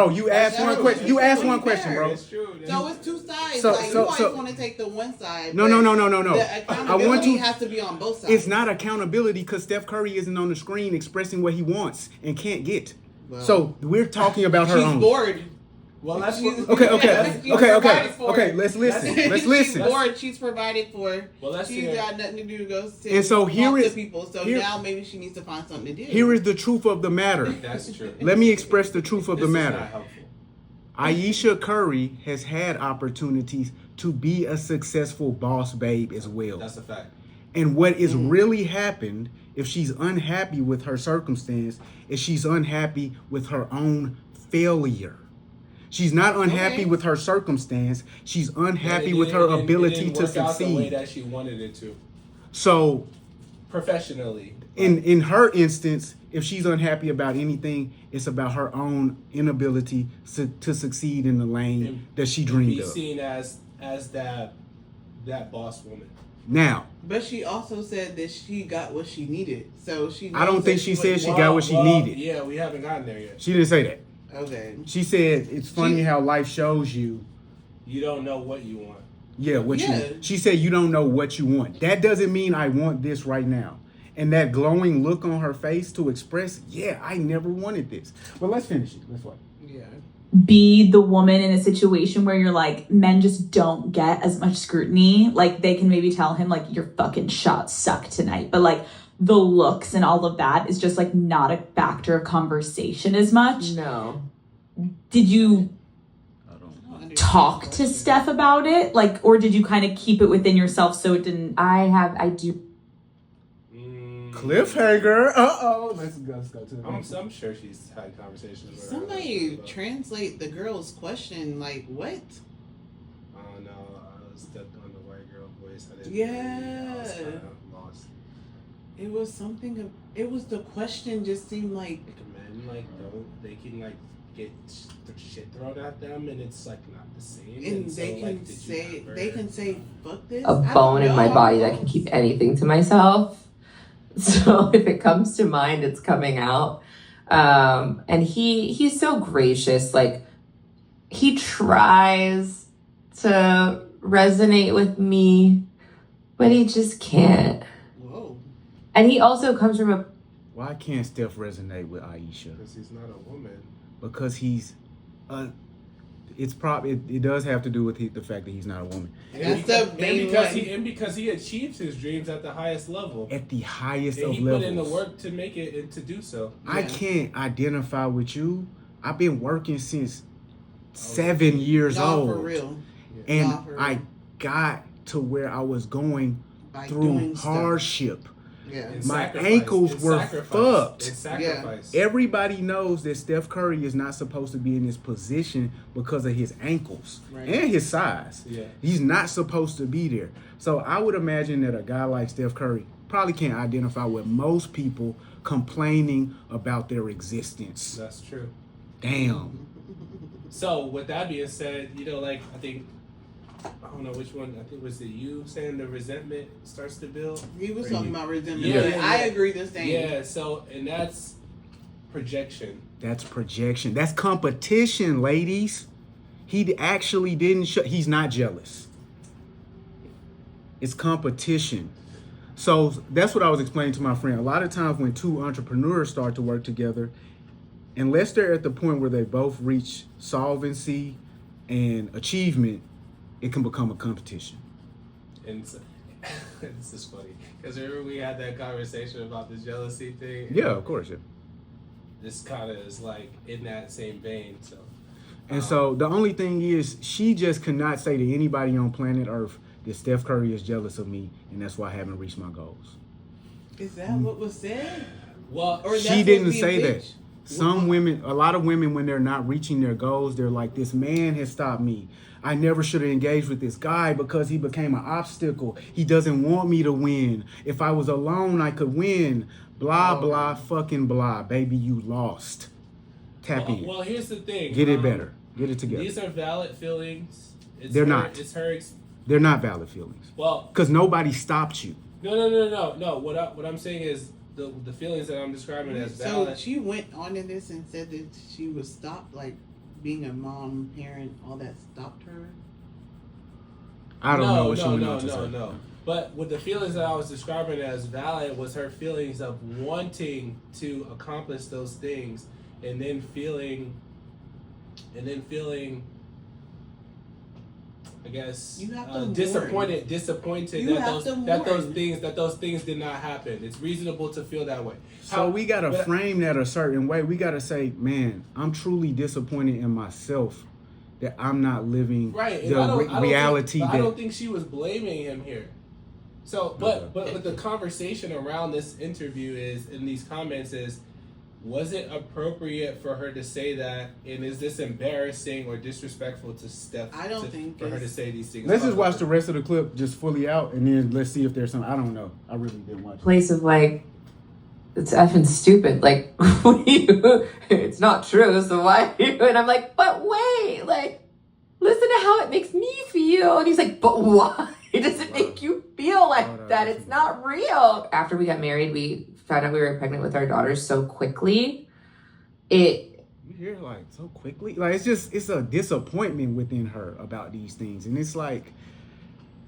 [SPEAKER 1] You asked
[SPEAKER 2] That's
[SPEAKER 1] one
[SPEAKER 2] true.
[SPEAKER 1] question. You asked
[SPEAKER 2] That's
[SPEAKER 1] one
[SPEAKER 2] true.
[SPEAKER 1] question, bro.
[SPEAKER 3] It's true.
[SPEAKER 2] So it's two sides.
[SPEAKER 1] So-
[SPEAKER 2] like
[SPEAKER 1] so-
[SPEAKER 2] you always
[SPEAKER 1] so-
[SPEAKER 2] want to take the one side.
[SPEAKER 1] No.
[SPEAKER 2] but
[SPEAKER 1] The
[SPEAKER 2] The accountability has to be on both sides.
[SPEAKER 1] It's not accountability because Steph Curry isn't on the screen expressing what he wants and can't get.
[SPEAKER 2] Well,
[SPEAKER 1] So we're talking about her
[SPEAKER 2] she's
[SPEAKER 1] own.
[SPEAKER 2] bored.
[SPEAKER 3] Well, that's
[SPEAKER 2] She's-
[SPEAKER 3] what,
[SPEAKER 1] Okay.
[SPEAKER 2] She's provided for.
[SPEAKER 1] Let's listen. Let's
[SPEAKER 2] She's
[SPEAKER 1] listen.
[SPEAKER 2] bored. She's provided for.
[SPEAKER 3] Well, let's
[SPEAKER 2] She's
[SPEAKER 3] hear.
[SPEAKER 2] got nothing to do to go sit
[SPEAKER 1] And so
[SPEAKER 2] talk
[SPEAKER 1] here
[SPEAKER 2] to
[SPEAKER 1] is-
[SPEAKER 2] people. So
[SPEAKER 1] here-
[SPEAKER 2] now maybe she needs to find something to do.
[SPEAKER 1] Here is the truth of the matter.
[SPEAKER 3] That's true.
[SPEAKER 1] Let me express the truth of
[SPEAKER 3] This
[SPEAKER 1] the
[SPEAKER 3] is
[SPEAKER 1] matter.
[SPEAKER 3] not helpful.
[SPEAKER 1] Ayesha Curry has had opportunities to be a successful boss babe as well.
[SPEAKER 3] That's a fact.
[SPEAKER 1] And what is really happened, if she's unhappy with her circumstance, is she's unhappy with her own failure. She's not unhappy
[SPEAKER 2] Okay.
[SPEAKER 1] with her circumstance. She's unhappy
[SPEAKER 3] It
[SPEAKER 1] with her
[SPEAKER 3] didn't- it
[SPEAKER 1] ability
[SPEAKER 3] didn't
[SPEAKER 1] to
[SPEAKER 3] work out the way
[SPEAKER 1] succeed.
[SPEAKER 3] that she wanted it to,
[SPEAKER 1] So
[SPEAKER 3] professionally.
[SPEAKER 1] in her instance, if she's unhappy about anything, it's about her own inability to succeed in the lane that she dreamed
[SPEAKER 3] Be
[SPEAKER 1] of.
[SPEAKER 3] seen as that boss woman.
[SPEAKER 1] Now,
[SPEAKER 2] But she also said that she got what she needed. So she.
[SPEAKER 1] I don't
[SPEAKER 2] knows
[SPEAKER 1] think
[SPEAKER 2] that
[SPEAKER 1] she said
[SPEAKER 2] was-
[SPEAKER 1] she got what she needed.
[SPEAKER 3] Yeah, we haven't gotten there yet.
[SPEAKER 1] she didn't say that.
[SPEAKER 2] Okay.
[SPEAKER 1] She said it's funny
[SPEAKER 2] She-
[SPEAKER 1] how life shows you.
[SPEAKER 3] You don't know what you want.
[SPEAKER 1] Yeah, what you
[SPEAKER 2] Yeah.
[SPEAKER 1] want. She said you don't know what you want. That doesn't mean I want this right now. And that glowing look on her face to express, yeah, I never wanted this. But let's finish it. Let's watch.
[SPEAKER 2] Yeah.
[SPEAKER 4] Be the woman in a situation where you're like, men just don't get as much scrutiny. Like, they can maybe tell him, like, your fucking shots suck tonight. But, like, the looks and all of that is just, like, not a factor of conversation as much.
[SPEAKER 5] No.
[SPEAKER 4] Did you
[SPEAKER 1] I don't
[SPEAKER 2] I don't understand
[SPEAKER 4] talk
[SPEAKER 2] the
[SPEAKER 4] to
[SPEAKER 2] question.
[SPEAKER 4] Steph about it? Like, or did you kind of keep it within yourself so it didn't...
[SPEAKER 5] I do.
[SPEAKER 1] Cliffhanger. Let's go to the next one.
[SPEAKER 3] I'm sure she's had conversations with her.
[SPEAKER 2] Somebody translate the girl's question. Like what?
[SPEAKER 3] I don't know. I was stuck on the white girl voice. I didn't
[SPEAKER 2] Yeah.
[SPEAKER 3] I was kind of lost.
[SPEAKER 2] It was something. It was the question. Just seemed like.
[SPEAKER 3] Like, men, like, don't, they can, like, get shit thrown at them, and it's, like, not the same.
[SPEAKER 2] And
[SPEAKER 3] so,
[SPEAKER 2] they
[SPEAKER 3] like,
[SPEAKER 2] can
[SPEAKER 3] did you
[SPEAKER 2] say
[SPEAKER 3] ever-
[SPEAKER 2] they can say fuck this.
[SPEAKER 5] A
[SPEAKER 2] I don't
[SPEAKER 5] bone in my
[SPEAKER 2] know.
[SPEAKER 5] body that can keep anything to myself. So if it comes to mind, it's coming out. And he's so gracious. Like, he tries to resonate with me, but he just can't.
[SPEAKER 2] Whoa.
[SPEAKER 5] And he also comes from a
[SPEAKER 1] Why can't Steph resonate with Ayesha?
[SPEAKER 3] Because he's not a woman.
[SPEAKER 1] Because he's, it's probably it does have to do with the fact that he's not a woman.
[SPEAKER 2] That's the main one.
[SPEAKER 3] Because he achieves his dreams at the highest level.
[SPEAKER 1] At the highest
[SPEAKER 3] And
[SPEAKER 1] of
[SPEAKER 3] he
[SPEAKER 1] levels.
[SPEAKER 3] put in the work to make it and to do so.
[SPEAKER 1] I
[SPEAKER 2] Yeah.
[SPEAKER 1] can't identify with you. I've been working since 7 years
[SPEAKER 2] No,
[SPEAKER 1] old.
[SPEAKER 2] for real.
[SPEAKER 1] And
[SPEAKER 2] Nah, for real.
[SPEAKER 1] I got to where I was going
[SPEAKER 2] By
[SPEAKER 1] through
[SPEAKER 2] doing stuff.
[SPEAKER 1] hardship.
[SPEAKER 2] Yeah.
[SPEAKER 3] And
[SPEAKER 1] My
[SPEAKER 3] sacrifice.
[SPEAKER 1] ankles
[SPEAKER 3] And
[SPEAKER 1] were
[SPEAKER 3] sacrifice.
[SPEAKER 1] fucked.
[SPEAKER 3] And sacrifice.
[SPEAKER 1] Everybody knows that Steph Curry is not supposed to be in this position because of his ankles
[SPEAKER 2] Right.
[SPEAKER 1] and his size.
[SPEAKER 3] Yeah.
[SPEAKER 1] He's not supposed to be there. So I would imagine that a guy like Steph Curry probably can't identify with most people complaining about their existence.
[SPEAKER 3] That's true.
[SPEAKER 1] Damn.
[SPEAKER 3] So with that being said, like, I think I don't know which one. I think was it you saying the resentment starts to build.
[SPEAKER 2] He was
[SPEAKER 3] Or
[SPEAKER 2] talking
[SPEAKER 3] you-
[SPEAKER 2] about resentment.
[SPEAKER 3] Yeah,
[SPEAKER 2] but
[SPEAKER 3] yeah,
[SPEAKER 2] I
[SPEAKER 3] yeah.
[SPEAKER 2] agree the same.
[SPEAKER 3] Yeah. So and that's projection.
[SPEAKER 1] That's projection. That's competition, ladies. He actually didn't show. He's not jealous. It's competition. So that's what I was explaining to my friend. A lot of times when two entrepreneurs start to work together, unless they're at the point where they both reach solvency and achievement, it can become a competition.
[SPEAKER 3] And so, this is funny because remember we had that conversation about the jealousy thing.
[SPEAKER 1] Yeah, of course. Yeah.
[SPEAKER 3] This kind of is like in that same vein. So.
[SPEAKER 1] And so the only thing is, she just cannot say to anybody on planet Earth that Steph Curry is jealous of me, and that's why I haven't reached my goals.
[SPEAKER 2] Is that what was said?
[SPEAKER 3] Well,
[SPEAKER 2] Or
[SPEAKER 1] She
[SPEAKER 2] that's
[SPEAKER 1] didn't
[SPEAKER 2] what's
[SPEAKER 1] say
[SPEAKER 2] being
[SPEAKER 1] that.
[SPEAKER 2] pitched?
[SPEAKER 1] Some women, a lot of women, when they're not reaching their goals, they're like, this man has stopped me. I never should have engaged with this guy because he became an obstacle. He doesn't want me to win. If I was alone, I could win. Blah, blah, fucking blah. Baby, you lost. Tap in.
[SPEAKER 3] Well, here's the thing.
[SPEAKER 1] Get it better. Get it together.
[SPEAKER 3] These are valid feelings.
[SPEAKER 1] They're not.
[SPEAKER 3] It's her.
[SPEAKER 1] They're not valid feelings.
[SPEAKER 3] Well,
[SPEAKER 1] Because nobody stopped you.
[SPEAKER 3] no. What I'm saying is the feelings that I'm describing as
[SPEAKER 2] So
[SPEAKER 3] valid.
[SPEAKER 2] she went on in this and said that she was stopped, like being a mom, parent, all that stopped her.
[SPEAKER 1] I don't know what she went on to say.
[SPEAKER 3] No. But with the feelings that I was describing as valid was her feelings of wanting to accomplish those things, and then feeling, I guess,
[SPEAKER 2] You have to
[SPEAKER 3] disappointed
[SPEAKER 2] You have to
[SPEAKER 3] that
[SPEAKER 2] mourn.
[SPEAKER 3] those things did not happen. It's reasonable to feel that way.
[SPEAKER 1] So we got to frame that a certain way. We got to say, man, I'm truly disappointed in myself that I'm not living
[SPEAKER 3] right. And
[SPEAKER 1] the
[SPEAKER 3] I don't
[SPEAKER 1] reality
[SPEAKER 3] think,
[SPEAKER 1] that...
[SPEAKER 3] I don't think she was blaming him here. So, but the conversation around this interview is, in these comments is, was it appropriate for her to say that, and is this embarrassing or disrespectful to Steph?
[SPEAKER 2] I don't think
[SPEAKER 3] for her to
[SPEAKER 2] it's-
[SPEAKER 3] say these things.
[SPEAKER 1] Let's just
[SPEAKER 3] about
[SPEAKER 1] watch
[SPEAKER 3] her.
[SPEAKER 1] the rest of the clip just fully out, and then let's see if there's some... I don't know. I really didn't watch it.
[SPEAKER 5] Place of like, it's effing stupid. Like, what do you? It's not true. So why? And I'm like, but wait, like, listen to how it makes me feel. And he's like, but why does it make you feel like that? It's not real. After we got married, we found out we were pregnant with our daughter so quickly.
[SPEAKER 1] You hear like so quickly? Like it's a disappointment within her about these things. And it's like,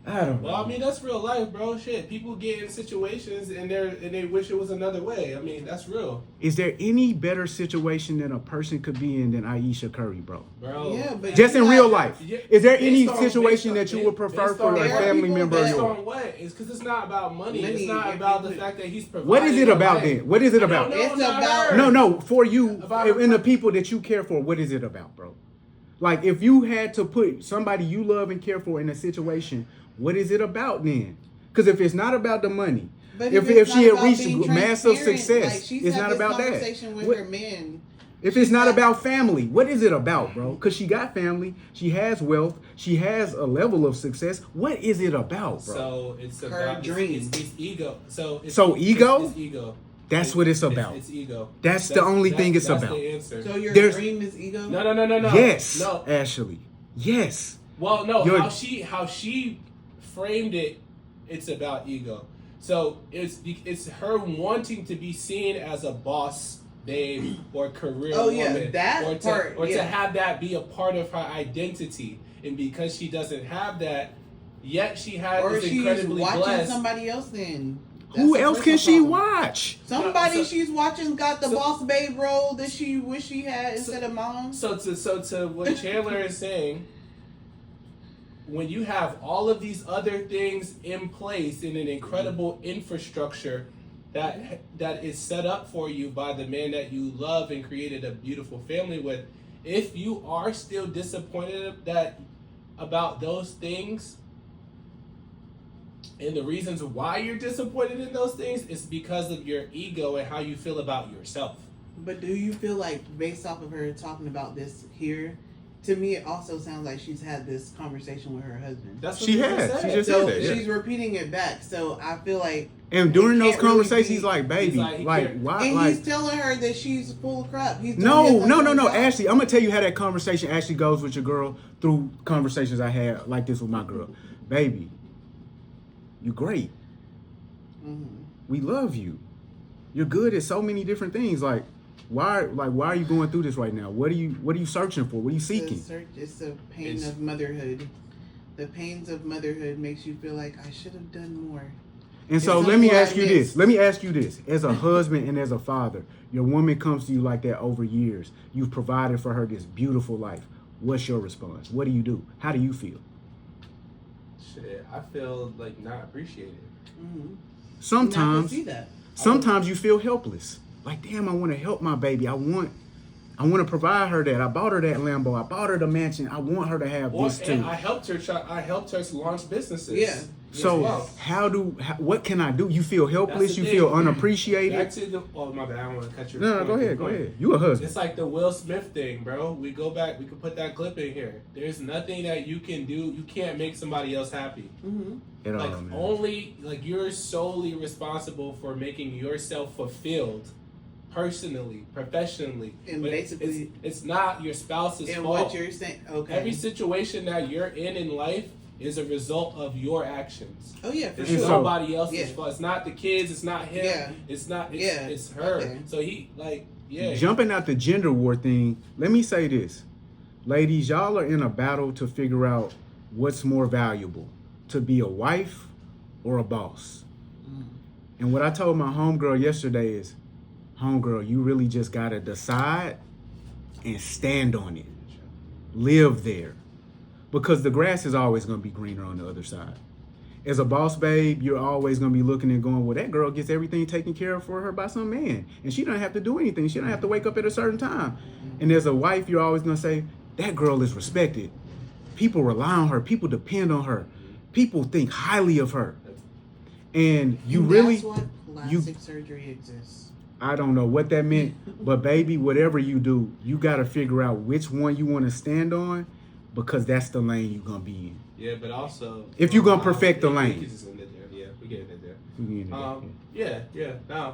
[SPEAKER 1] I don't know.
[SPEAKER 3] Well, I mean, that's real life, bro. Shit, people get in situations and they wish it was another way. I mean, that's real,
[SPEAKER 1] Is there any better situation that a person could be in than Ayesha Curry, bro?
[SPEAKER 3] bro.
[SPEAKER 2] Yeah, but
[SPEAKER 1] Just
[SPEAKER 2] you
[SPEAKER 1] in
[SPEAKER 2] got-
[SPEAKER 1] real life.
[SPEAKER 3] Yeah,
[SPEAKER 1] Is there
[SPEAKER 3] based
[SPEAKER 1] any
[SPEAKER 3] on-
[SPEAKER 1] situation
[SPEAKER 3] based
[SPEAKER 1] that you
[SPEAKER 3] on-
[SPEAKER 1] would prefer
[SPEAKER 3] based
[SPEAKER 1] for
[SPEAKER 3] on-
[SPEAKER 1] a
[SPEAKER 2] there are
[SPEAKER 1] family
[SPEAKER 2] people
[SPEAKER 1] member of
[SPEAKER 3] Based
[SPEAKER 1] yours?
[SPEAKER 3] on what? It's because it's not about money.
[SPEAKER 2] Money.
[SPEAKER 3] It's not about the fact that he's providing.
[SPEAKER 1] What is it
[SPEAKER 3] your
[SPEAKER 1] about
[SPEAKER 3] life.
[SPEAKER 1] then? What is it
[SPEAKER 3] I don't
[SPEAKER 1] about?
[SPEAKER 3] know,
[SPEAKER 2] It's
[SPEAKER 3] not
[SPEAKER 2] about-
[SPEAKER 3] her.
[SPEAKER 1] No, for you
[SPEAKER 3] About
[SPEAKER 1] and the people that you care for, what is it about, bro? Like, if you had to put somebody you love and care for in a situation, what is it about then? Because if it's not about the money,
[SPEAKER 2] But
[SPEAKER 1] if
[SPEAKER 2] it's
[SPEAKER 1] she
[SPEAKER 2] not
[SPEAKER 1] had
[SPEAKER 2] about
[SPEAKER 1] reached
[SPEAKER 2] being
[SPEAKER 1] massive
[SPEAKER 2] transparent.
[SPEAKER 1] success,
[SPEAKER 2] Like, she's
[SPEAKER 1] it's
[SPEAKER 2] had
[SPEAKER 1] not
[SPEAKER 2] this
[SPEAKER 1] about that.
[SPEAKER 2] conversation with
[SPEAKER 1] What-
[SPEAKER 2] her men.
[SPEAKER 1] If it's not about family, what is it about, bro? Because she got family, she has wealth, she has a level of success. What is it about, bro?
[SPEAKER 3] So it's
[SPEAKER 2] Her
[SPEAKER 3] about
[SPEAKER 2] dream.
[SPEAKER 3] It's ego. So
[SPEAKER 1] ego?
[SPEAKER 3] It's ego.
[SPEAKER 1] That's what it's about.
[SPEAKER 3] It's ego.
[SPEAKER 1] That's the only thing it's
[SPEAKER 3] that's
[SPEAKER 1] about.
[SPEAKER 3] The answer.
[SPEAKER 2] So your
[SPEAKER 1] There's-
[SPEAKER 2] dream is ego?
[SPEAKER 3] No.
[SPEAKER 1] Yes,
[SPEAKER 3] No.
[SPEAKER 1] Ashley. Yes.
[SPEAKER 3] Well, no.
[SPEAKER 1] You're-
[SPEAKER 3] How she framed it, it's about ego. So it's her wanting to be seen as a boss babe or career
[SPEAKER 2] Oh, yeah,
[SPEAKER 3] woman,
[SPEAKER 2] that
[SPEAKER 3] or
[SPEAKER 2] part,
[SPEAKER 3] to
[SPEAKER 2] yeah.
[SPEAKER 3] have that be a part of her identity, and because she doesn't have that, yet she has
[SPEAKER 2] Or
[SPEAKER 3] this
[SPEAKER 2] she's
[SPEAKER 3] incredibly
[SPEAKER 2] watching
[SPEAKER 3] blessed.
[SPEAKER 2] somebody else then.
[SPEAKER 1] Who
[SPEAKER 2] That's the
[SPEAKER 1] else can
[SPEAKER 2] personal
[SPEAKER 1] she
[SPEAKER 2] problem.
[SPEAKER 1] watch?
[SPEAKER 2] Somebody
[SPEAKER 3] So-
[SPEAKER 2] she's watching got the
[SPEAKER 3] so-
[SPEAKER 2] boss babe role that she wish she had instead of mom.
[SPEAKER 3] So to what Chandler is saying, when you have all of these other things in place in an incredible infrastructure that is set up for you by the man that you love and created a beautiful family with, if you are still disappointed about those things, and the reasons why you're disappointed in those things is because of your ego and how you feel about yourself.
[SPEAKER 2] But do you feel like, based off of her talking about this here, to me it also sounds like she's had this conversation with her husband.
[SPEAKER 3] That's what
[SPEAKER 1] She
[SPEAKER 3] you
[SPEAKER 1] has.
[SPEAKER 3] said.
[SPEAKER 1] She just
[SPEAKER 2] So
[SPEAKER 1] said that. Yeah.
[SPEAKER 2] she's repeating it back. So I feel like
[SPEAKER 1] And during those
[SPEAKER 2] can't really
[SPEAKER 1] conversations,
[SPEAKER 2] be-
[SPEAKER 1] he's like, baby,
[SPEAKER 3] He's like, he
[SPEAKER 1] like,
[SPEAKER 3] can't-
[SPEAKER 1] why?
[SPEAKER 2] And
[SPEAKER 1] Like,
[SPEAKER 2] he's telling her that she's full of crap. He's
[SPEAKER 1] no,
[SPEAKER 2] doing his
[SPEAKER 1] no, no,
[SPEAKER 2] own
[SPEAKER 1] no.
[SPEAKER 2] job.
[SPEAKER 1] Ashley, I'm gonna tell you how that conversation actually goes with your girl through conversations I had like this with my girl. Baby, you great.
[SPEAKER 2] Mhm.
[SPEAKER 1] We love you. You're good at so many different things. Like, why are you going through this right now? What are you searching for? What are you seeking?
[SPEAKER 2] It's the pain
[SPEAKER 3] It's-
[SPEAKER 2] of motherhood. The pains of motherhood makes you feel like I should have done more.
[SPEAKER 1] And so
[SPEAKER 2] It's
[SPEAKER 1] let me
[SPEAKER 2] something
[SPEAKER 1] ask
[SPEAKER 2] I
[SPEAKER 1] you
[SPEAKER 2] missed.
[SPEAKER 1] this. Let me ask you this. As a husband and as a father, your woman comes to you like that over years. You've provided for her this beautiful life. What's your response? What do you do? How do you feel?
[SPEAKER 3] Shit, I feel like not appreciated.
[SPEAKER 2] Mm-hmm.
[SPEAKER 1] Sometimes
[SPEAKER 2] see that.
[SPEAKER 1] Sometimes you feel helpless. Like, damn, I want to help my baby. I want to provide her that. I bought her that Lambo. I bought her the mansion. I want her to have this too.
[SPEAKER 3] And I helped her launch businesses.
[SPEAKER 2] Yeah.
[SPEAKER 1] So what can I do? You feel helpless.
[SPEAKER 3] That's
[SPEAKER 1] You
[SPEAKER 3] the
[SPEAKER 1] feel
[SPEAKER 3] thing.
[SPEAKER 1] unappreciated.
[SPEAKER 3] Back to the, oh my bad, I don't want to cut your.
[SPEAKER 1] No, go ahead. You a husband.
[SPEAKER 3] It's like the Will Smith thing, bro. We go back. We could put that clip in here. There's nothing that you can do. You can't make somebody else happy.
[SPEAKER 2] Mm-hmm.
[SPEAKER 1] At all,
[SPEAKER 3] Like
[SPEAKER 1] man.
[SPEAKER 3] only like you're solely responsible for making yourself fulfilled, personally, professionally.
[SPEAKER 2] And
[SPEAKER 3] But
[SPEAKER 2] basically-
[SPEAKER 3] it's not your spouse's
[SPEAKER 2] And
[SPEAKER 3] fault.
[SPEAKER 2] what you're saying, okay.
[SPEAKER 3] Every situation that you're in life is a result of your actions.
[SPEAKER 2] Oh yeah, for
[SPEAKER 3] It's
[SPEAKER 2] sure.
[SPEAKER 1] so-
[SPEAKER 3] nobody else's
[SPEAKER 2] Yeah.
[SPEAKER 3] fault. It's not the kids. It's not him.
[SPEAKER 2] Yeah.
[SPEAKER 3] It's not. It's,
[SPEAKER 2] Yeah.
[SPEAKER 3] it's her.
[SPEAKER 2] Okay.
[SPEAKER 3] So he like yeah.
[SPEAKER 1] Jumping out the gender war thing, let me say this. Ladies, y'all are in a battle to figure out what's more valuable, to be a wife or a boss. And what I told my homegirl yesterday is, homegirl, you really just gotta decide and stand on it. Live there. Because the grass is always gonna be greener on the other side. As a boss babe, you're always gonna be looking and going, well, that girl gets everything taken care of for her by some man. And she don't have to do anything. She don't have to wake up at a certain time. And as a wife, you're always gonna say, that girl is respected. People rely on her. People depend on her. People think highly of her. And you
[SPEAKER 2] And
[SPEAKER 1] really,
[SPEAKER 2] that's why plastic surgery exists.
[SPEAKER 1] I don't know what that meant, but baby, whatever you do, you got to figure out which one you want to stand on, because that's the lane you're going to be in.
[SPEAKER 3] Yeah, but also
[SPEAKER 1] If you gonna perfect the lane.
[SPEAKER 3] we can just end it there. Yeah, we get it there.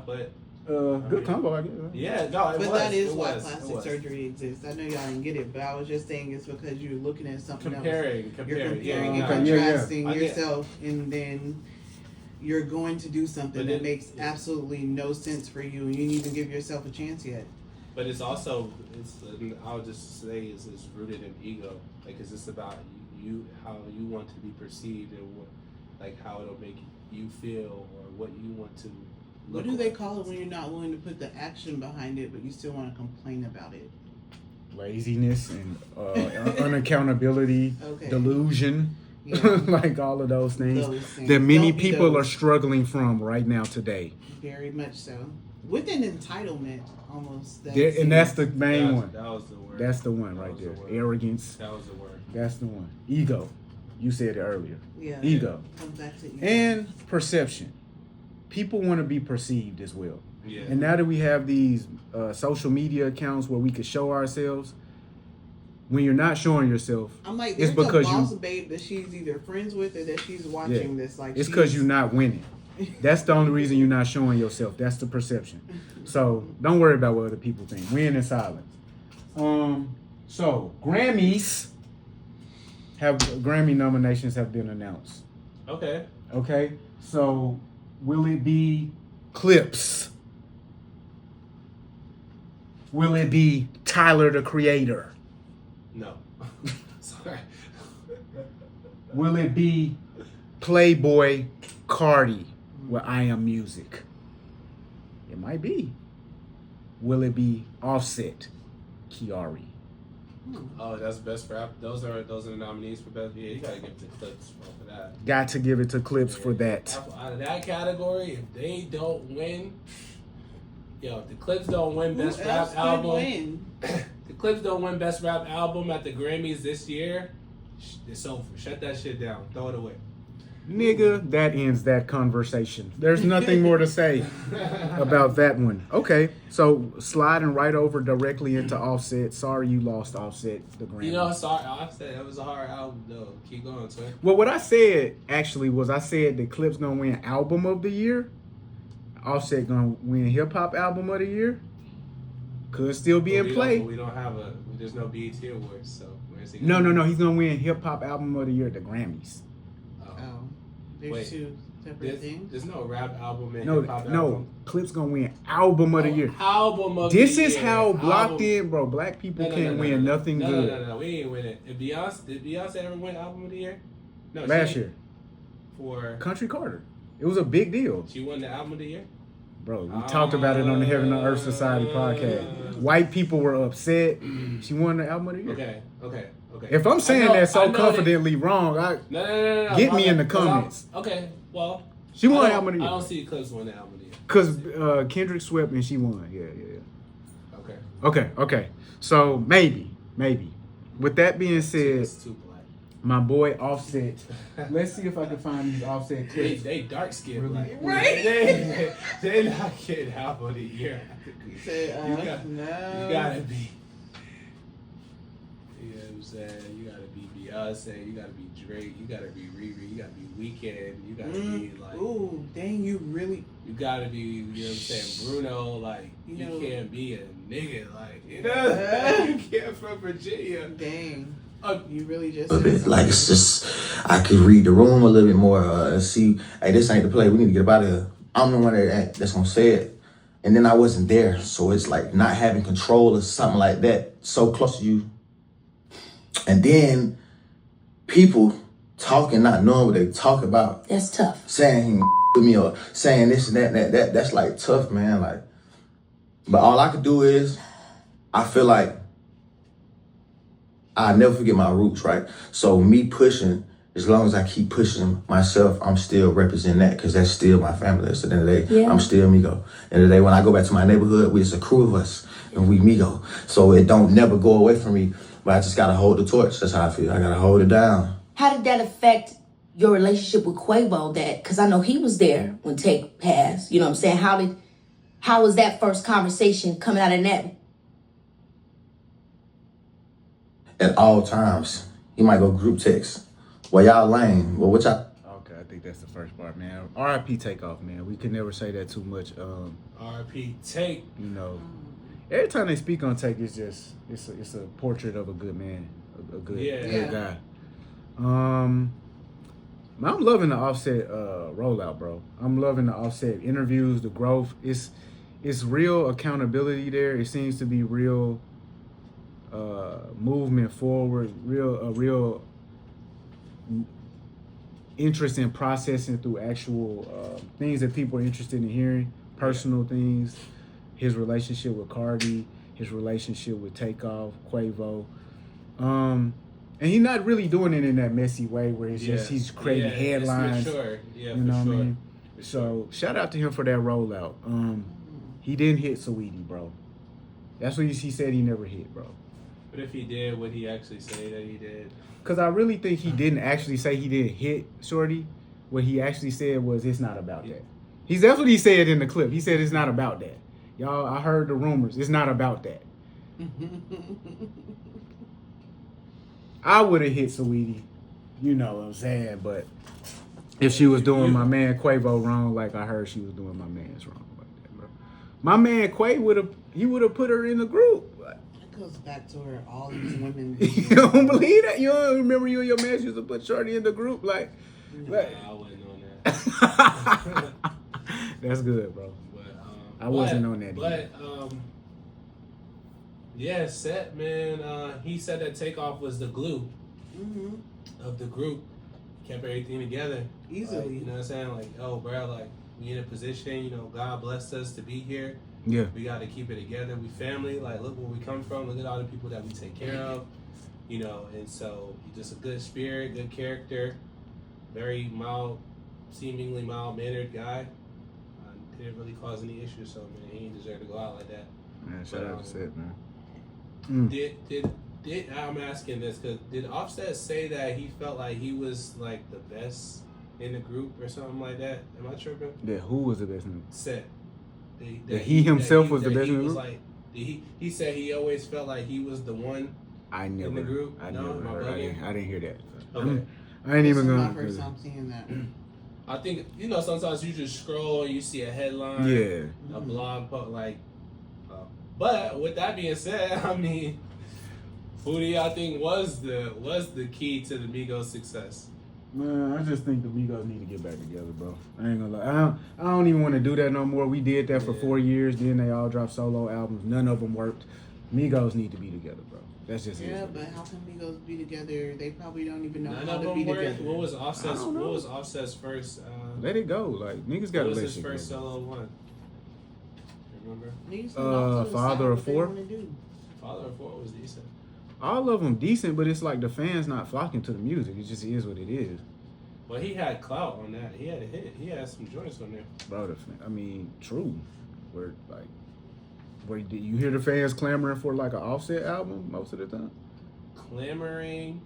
[SPEAKER 3] But
[SPEAKER 1] Good combo, I guess.
[SPEAKER 3] yeah, no, it
[SPEAKER 2] But
[SPEAKER 3] was.
[SPEAKER 2] that is
[SPEAKER 3] it
[SPEAKER 2] why
[SPEAKER 3] was, it
[SPEAKER 2] plastic
[SPEAKER 3] was.
[SPEAKER 2] surgery exists. I know y'all didn't get it, but I was just saying it's because you're looking at something else.
[SPEAKER 3] Comparing,
[SPEAKER 2] You're
[SPEAKER 3] comparing,
[SPEAKER 2] comparing
[SPEAKER 3] yeah,
[SPEAKER 2] and
[SPEAKER 3] no,
[SPEAKER 2] contrasting
[SPEAKER 3] I get-
[SPEAKER 2] yourself, and then you're going to do something
[SPEAKER 3] But
[SPEAKER 2] that
[SPEAKER 3] it-
[SPEAKER 2] makes absolutely no sense for you, and you didn't even give yourself a chance yet.
[SPEAKER 3] But it's also, I would just say, it's rooted in ego. Like, it's just about you, how you want to be perceived, and what, like, how it'll make you feel, or what you want to.
[SPEAKER 2] What do they call it when you're not willing to put the action behind it, but you still want to complain about it?
[SPEAKER 1] Laziness and unaccountability,
[SPEAKER 2] Okay.
[SPEAKER 1] delusion,
[SPEAKER 2] Yeah.
[SPEAKER 1] like all of those things
[SPEAKER 2] Those things.
[SPEAKER 1] that many
[SPEAKER 2] Don't be
[SPEAKER 1] people
[SPEAKER 2] those.
[SPEAKER 1] are struggling from right now today.
[SPEAKER 2] Very much so. With an entitlement, almost.
[SPEAKER 1] And that's the main one.
[SPEAKER 3] That was the word.
[SPEAKER 1] That's the one
[SPEAKER 3] That
[SPEAKER 1] right
[SPEAKER 3] was the
[SPEAKER 1] there.
[SPEAKER 3] word.
[SPEAKER 1] Arrogance.
[SPEAKER 3] That was the word.
[SPEAKER 1] That's the one. Ego. You said it earlier.
[SPEAKER 2] Yeah.
[SPEAKER 1] Ego.
[SPEAKER 2] Comes back to ego.
[SPEAKER 1] And perception. People want to be perceived as well.
[SPEAKER 3] Yeah.
[SPEAKER 1] And now that we have these social media accounts where we can show ourselves, when you're not showing yourself,
[SPEAKER 2] I'm like,
[SPEAKER 1] it's
[SPEAKER 2] there's a
[SPEAKER 1] because
[SPEAKER 2] boss
[SPEAKER 1] you-
[SPEAKER 2] babe that she's either friends with or that she's watching this. Like,
[SPEAKER 1] it's because you're not winning. That's the only reason you're not showing yourself. That's the perception. So don't worry about what other people think. Win in silence. So Grammy nominations have been announced.
[SPEAKER 3] Okay.
[SPEAKER 1] Okay, so will it be Clips? Will it be Tyler the Creator?
[SPEAKER 3] No. Sorry.
[SPEAKER 1] Will it be Playboy Cardi with I Am Music? It might be. Will it be Offset Kiari?
[SPEAKER 3] Oh, that's best rap. Those are the nominees for best. Yeah, you gotta give the Clips for that.
[SPEAKER 1] Got to give it to Clips for that.
[SPEAKER 3] Out of that category, if they don't win, if the Clips don't win
[SPEAKER 2] Who
[SPEAKER 3] best
[SPEAKER 2] else
[SPEAKER 3] rap
[SPEAKER 2] could
[SPEAKER 3] album,
[SPEAKER 2] win?
[SPEAKER 3] the Clips don't win best rap album at the Grammys this year, it's over. Shut that shit down. Throw it away.
[SPEAKER 1] Nigga, that ends that conversation. There's nothing more to say about that one. Okay, so sliding right over directly into Offset. Sorry you lost Offset, the Grammy.
[SPEAKER 3] Sorry, I said that was a hard album though. Keep going, sir.
[SPEAKER 1] Well, what I said actually was I said the Clips gonna win Album of the Year, Offset gonna win hip hop album of the year. Could still be in play.
[SPEAKER 3] We don't have there's no BET Awards, so where's he
[SPEAKER 1] No. He's gonna win hip hop album of the year at the Grammys.
[SPEAKER 2] Oh, there's
[SPEAKER 3] Wait.
[SPEAKER 2] two separate things.
[SPEAKER 3] There's no rap album and
[SPEAKER 1] No,
[SPEAKER 3] hip hop
[SPEAKER 1] no.
[SPEAKER 3] album.
[SPEAKER 1] Clip's gonna win album of the year.
[SPEAKER 3] Album of
[SPEAKER 1] This
[SPEAKER 3] the
[SPEAKER 1] is
[SPEAKER 3] year.
[SPEAKER 1] how blocked
[SPEAKER 3] Album.
[SPEAKER 1] in, bro. Black people can't win nothing
[SPEAKER 3] No,
[SPEAKER 1] good.
[SPEAKER 3] No, we ain't win it. Did Beyonce ever win album of the year? No,
[SPEAKER 1] Last year,
[SPEAKER 3] for
[SPEAKER 1] Country Carter. It was a big deal,
[SPEAKER 3] she won the album of the year.
[SPEAKER 1] bro. We talked about it on the Heaven and Earth Society podcast. White people were upset. She won the album of the year.
[SPEAKER 3] Okay.
[SPEAKER 1] If I'm saying that so confidently wrong,
[SPEAKER 3] No.
[SPEAKER 1] get me in the comments.
[SPEAKER 3] Okay, well,
[SPEAKER 1] She won the album of the
[SPEAKER 3] I
[SPEAKER 1] year.
[SPEAKER 3] don't see Clips win the album of the year.
[SPEAKER 1] Cause Kendrick swept and she won. Yeah.
[SPEAKER 3] Okay.
[SPEAKER 1] Okay. So maybe. With that being said,
[SPEAKER 3] It's too black.
[SPEAKER 1] my boy Offset. Let's see if I can find these Offset clips.
[SPEAKER 3] They dark skinned
[SPEAKER 1] Really?
[SPEAKER 3] black.
[SPEAKER 2] Right?
[SPEAKER 3] They not getting album of the year.
[SPEAKER 2] You said,
[SPEAKER 3] You
[SPEAKER 2] no.
[SPEAKER 3] gotta be. You know what I'm saying? You gotta be Beyonce. You gotta be Drake. You gotta be Riri. You gotta be Weeknd. You gotta be like.
[SPEAKER 2] Ooh, dang, you really.
[SPEAKER 3] You gotta be. You know what I'm saying? Bruno. Like
[SPEAKER 2] You
[SPEAKER 3] you
[SPEAKER 2] know-
[SPEAKER 3] can't be a nigga. Like you know. You can't from Virginia.
[SPEAKER 2] Dang.
[SPEAKER 3] Uh,
[SPEAKER 2] You really just.
[SPEAKER 6] A bit. Like it's just, I could read the room a little bit more. See, hey, this ain't the play. We need to get up out of here. I'm the one that's gonna say it, and then I wasn't there, so it's like not having control or something like that. So close to you, and then people talking, not knowing what they talk about,
[SPEAKER 7] That's tough.
[SPEAKER 6] saying he with me or saying this and that. That's like tough, man. Like, but all I could do is, I feel like I never forget my roots, right? So me pushing, as long as I keep pushing myself, I'm still representing that because that's still my family. At the end of the day,
[SPEAKER 7] Yeah.
[SPEAKER 6] I'm still Migo. And the day when I go back to my neighborhood, it's a crew of us and we Migo. So it don't never go away from me, but I just gotta hold the torch. That's how I feel. I gotta hold it down.
[SPEAKER 7] How did that affect your relationship with Quavo? That because I know he was there when Take passed. You know what I'm saying? How was that first conversation coming out of that?
[SPEAKER 6] At all times, he might go group text. Well, y'all lame. Well, what y'all?
[SPEAKER 1] Okay, I think that's the first part, man. R.I.P. Takeoff, man. We could never say that too much.
[SPEAKER 3] R.P. Take.
[SPEAKER 1] You know, every time they speak on Take, it's just it's a portrait of a good man, a good
[SPEAKER 3] Yeah.
[SPEAKER 1] guy. I'm loving the Offset rollout, bro. I'm loving the Offset interviews, the growth. It's real accountability there. It seems to be real movement forward, real interest in processing through actual things that people are interested in hearing, personal things. His relationship with Cardi, his relationship with Takeoff, Quavo. And he's not really doing it in that messy way where it's just he's creating headlines.
[SPEAKER 3] It's mature. Yeah,
[SPEAKER 1] You know
[SPEAKER 3] for
[SPEAKER 1] what I
[SPEAKER 3] sure.
[SPEAKER 1] mean? So shout out to him for that rollout. He didn't hit Saweetie, bro. That's what he said he never hit, bro.
[SPEAKER 3] But if he did, would he actually say that he did?
[SPEAKER 1] Because I really think he didn't actually say he didn't hit Shorty. What he actually said was, it's not about that. That's what he said in the clip. He said, it's not about that. Y'all, I heard the rumors. It's not about that. I would have hit Saweetie. You know what I'm saying? But if she was doing my man Quavo wrong, like I heard she was doing my man's wrong. Like that, bro. My man Quay would have put her in the group.
[SPEAKER 2] It goes back to where all these women.
[SPEAKER 1] You don't believe that? You don't remember you and your man used to put Shorty in the group? Like
[SPEAKER 3] I wasn't on that.
[SPEAKER 1] that's good, bro.
[SPEAKER 3] But,
[SPEAKER 1] I wasn't on that
[SPEAKER 3] But yeah, Set, man. He said that Takeoff was the glue of the group. Kept everything together
[SPEAKER 2] Easily.
[SPEAKER 3] Like, you know what I'm saying? Like, oh, bro, like we in a position. You know, God blessed us to be here.
[SPEAKER 1] Yeah.
[SPEAKER 3] We got to keep it together. We family. Like, look where we come from. Look at all the people that we take care of. You know, and so he's just a good spirit, good character, very mild, seemingly mild-mannered guy. Didn't really cause any issues, so man, he didn't deserve to go out like that.
[SPEAKER 1] Man, shout out to Seth, man.
[SPEAKER 3] Did I'm asking this because did Offset say that he felt like he was like the best in the group or something like that? Am I tripping?
[SPEAKER 1] That who was the best in
[SPEAKER 3] Set.
[SPEAKER 1] That he himself was the best in the group?
[SPEAKER 3] Like, he said he always felt like he was the one.
[SPEAKER 1] I never.
[SPEAKER 3] In the group?
[SPEAKER 1] I
[SPEAKER 3] No,
[SPEAKER 1] never
[SPEAKER 3] my
[SPEAKER 1] heard.
[SPEAKER 3] brother?
[SPEAKER 1] I didn't hear that.
[SPEAKER 3] Okay.
[SPEAKER 1] I ain't
[SPEAKER 2] This
[SPEAKER 1] even
[SPEAKER 2] is
[SPEAKER 1] gonna.
[SPEAKER 2] my first time seeing that.
[SPEAKER 3] I think, sometimes you just scroll and you see a headline,
[SPEAKER 1] Yeah.
[SPEAKER 3] a blog post, but with that being said, I mean, who do y'all think was the key to the Migos' success?
[SPEAKER 1] Man, I just think the Migos need to get back together, bro. I ain't gonna lie. I don't even want to do that no more. We did that for 4 years. Then they all dropped solo albums. None of them worked. Migos need to be together, bro. That's just
[SPEAKER 2] Yeah,
[SPEAKER 1] it.
[SPEAKER 2] but how can Migos be together? They probably don't even know
[SPEAKER 3] None
[SPEAKER 2] how
[SPEAKER 3] of
[SPEAKER 2] to
[SPEAKER 3] them
[SPEAKER 2] be
[SPEAKER 3] were.
[SPEAKER 2] together.
[SPEAKER 3] What was Offset's?
[SPEAKER 1] I don't know.
[SPEAKER 3] What was Offset's first?
[SPEAKER 1] Let it go. Like niggas got to
[SPEAKER 3] What was
[SPEAKER 1] let
[SPEAKER 3] his
[SPEAKER 1] shit
[SPEAKER 3] first
[SPEAKER 1] go.
[SPEAKER 3] solo one? Remember?
[SPEAKER 2] Niggas don't know
[SPEAKER 1] Father of
[SPEAKER 2] what they
[SPEAKER 1] Four?
[SPEAKER 2] wanna do.
[SPEAKER 3] Father of Four was decent.
[SPEAKER 1] All of them decent, but it's like the fans not flocking to the music. It just is what it is,
[SPEAKER 3] Well, he had clout on that. He had a hit. He had some joints on there.
[SPEAKER 1] bro. True. Where you hear the fans clamoring for like an Offset album most of the time,
[SPEAKER 3] Clamoring.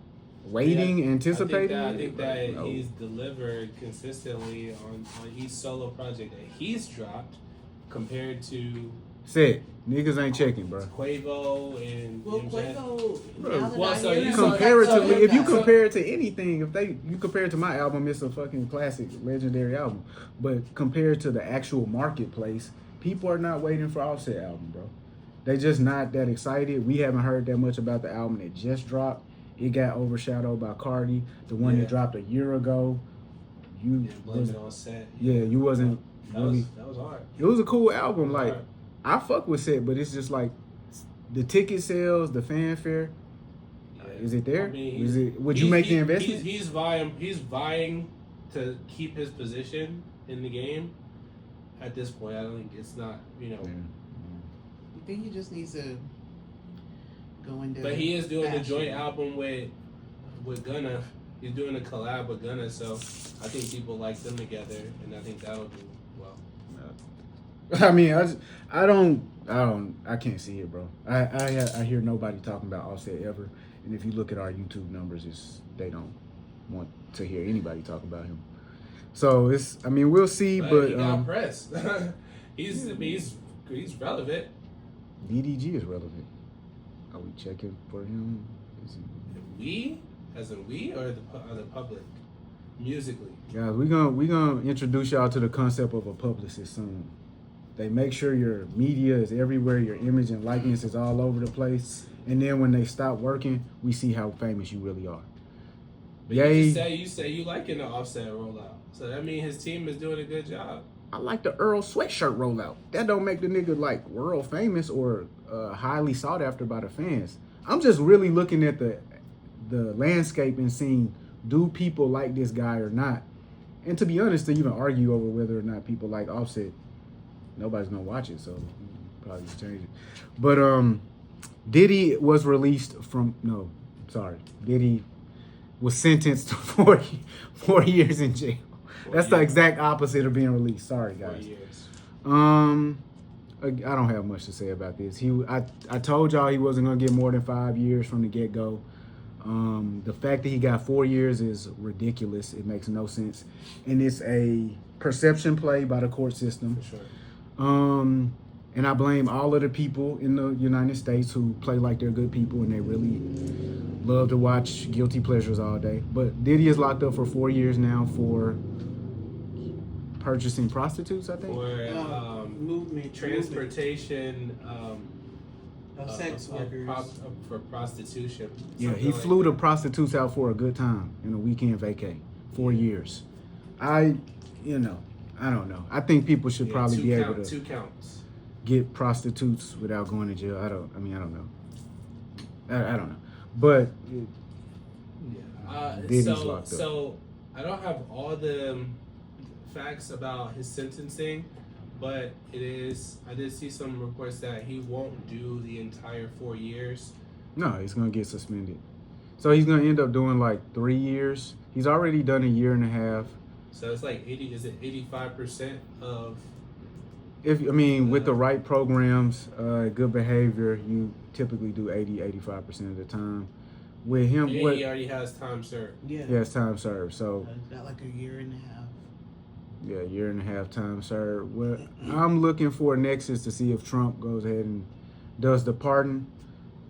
[SPEAKER 1] waiting, anticipating.
[SPEAKER 3] I think that
[SPEAKER 1] No.
[SPEAKER 3] he's delivered consistently on each solo project that he's dropped compared to
[SPEAKER 1] Said niggas ain't checking, bro.
[SPEAKER 3] Quavo and
[SPEAKER 2] Well,
[SPEAKER 3] MJ.
[SPEAKER 2] Quavo,
[SPEAKER 1] Bro,
[SPEAKER 2] now that
[SPEAKER 3] well,
[SPEAKER 2] I
[SPEAKER 3] so
[SPEAKER 2] hear
[SPEAKER 3] you
[SPEAKER 2] him,
[SPEAKER 1] Comparatively,
[SPEAKER 2] like,
[SPEAKER 1] if you
[SPEAKER 2] so-
[SPEAKER 1] compare it to anything, you compare it to my album, it's a fucking classic, legendary album. But compared to the actual marketplace, people are not waiting for Offset album, bro. They just not that excited. We haven't heard that much about the album that just dropped. It got overshadowed by Cardi, the one
[SPEAKER 3] Yeah.
[SPEAKER 1] that dropped a year ago. You
[SPEAKER 3] Yeah, blame
[SPEAKER 1] was,
[SPEAKER 3] it on set.
[SPEAKER 1] yeah, you wasn't
[SPEAKER 3] That
[SPEAKER 1] really.
[SPEAKER 3] was hard.
[SPEAKER 1] It was a cool album. Like
[SPEAKER 3] Hard.
[SPEAKER 1] I fuck with Set, but it's just like the ticket sales, the fanfare. Is it there?
[SPEAKER 3] I mean,
[SPEAKER 1] Is it? Would you make the investment?
[SPEAKER 3] He's vying to keep his position in the game. At this point, I don't think it's not.
[SPEAKER 2] I think he just needs to go into.
[SPEAKER 3] But he is doing the
[SPEAKER 2] fashion.
[SPEAKER 3] joint album with Gunna. He's doing a collab with Gunna, so I think people like them together, and I think that'll do well.
[SPEAKER 1] I mean, I can't see it, bro. I hear nobody talking about Offset ever, and if you look at our YouTube numbers, they don't want to hear anybody talk about him. So we'll see, but
[SPEAKER 3] he got press. He's relevant.
[SPEAKER 1] DDG is relevant. Are we checking for him?
[SPEAKER 3] We, as in we, or the public, musically.
[SPEAKER 1] Guys, we gonna introduce y'all to the concept of a publicist soon. They make sure your media is everywhere, your image and likeness is all over the place, and then when they stop working, we see how famous you really are.
[SPEAKER 3] But you say you liking the Offset rollout, so that means his team is doing a good job.
[SPEAKER 1] I like the Earl sweatshirt rollout. That don't make the nigga like world famous or highly sought after by the fans. I'm just really looking at the landscape and seeing, do people like this guy or not? And to be honest, to even argue over whether or not people like Offset, nobody's gonna watch it, so probably just change it. But Diddy was released from Diddy was sentenced to 4 years in jail. That's the exact opposite of being released. Sorry,
[SPEAKER 3] 4
[SPEAKER 1] guys.
[SPEAKER 3] years.
[SPEAKER 1] I don't have much to say about this. I told y'all he wasn't gonna get more than 5 years from the get go. The fact that he got 4 years is ridiculous. It makes no sense, and it's a perception play by the court system.
[SPEAKER 3] For sure.
[SPEAKER 1] And I blame all of the people in the United States who play like they're good people and they really love to watch guilty pleasures all day. But Diddy is locked up for 4 years now for purchasing prostitutes, I think.
[SPEAKER 3] Or
[SPEAKER 2] movement,
[SPEAKER 3] transportation
[SPEAKER 2] of sex workers.
[SPEAKER 3] For prostitution.
[SPEAKER 1] Yeah,
[SPEAKER 3] Something
[SPEAKER 1] he
[SPEAKER 3] like
[SPEAKER 1] flew
[SPEAKER 3] that.
[SPEAKER 1] the prostitutes out for a good time in a weekend vacay. 4 years. I don't know. I think people should probably be able to
[SPEAKER 3] two counts.
[SPEAKER 1] get prostitutes without going to jail. I don't know. I don't know. But Diddy's locked up.
[SPEAKER 3] So I don't have all the facts about his sentencing, but I did see some reports that he won't do the entire 4 years.
[SPEAKER 1] no, he's going to get suspended. So he's going to end up doing like 3 years. He's already done a year and a half.
[SPEAKER 3] So it's like 85% of
[SPEAKER 1] With the right programs, good behavior, you typically do 85% of the time. With him,
[SPEAKER 3] and he already has time served.
[SPEAKER 2] Yeah.
[SPEAKER 1] it's time served. So
[SPEAKER 2] Got like a year and a half.
[SPEAKER 1] yeah, year and a half time served. What I'm looking for next is to see if Trump goes ahead and does the pardon.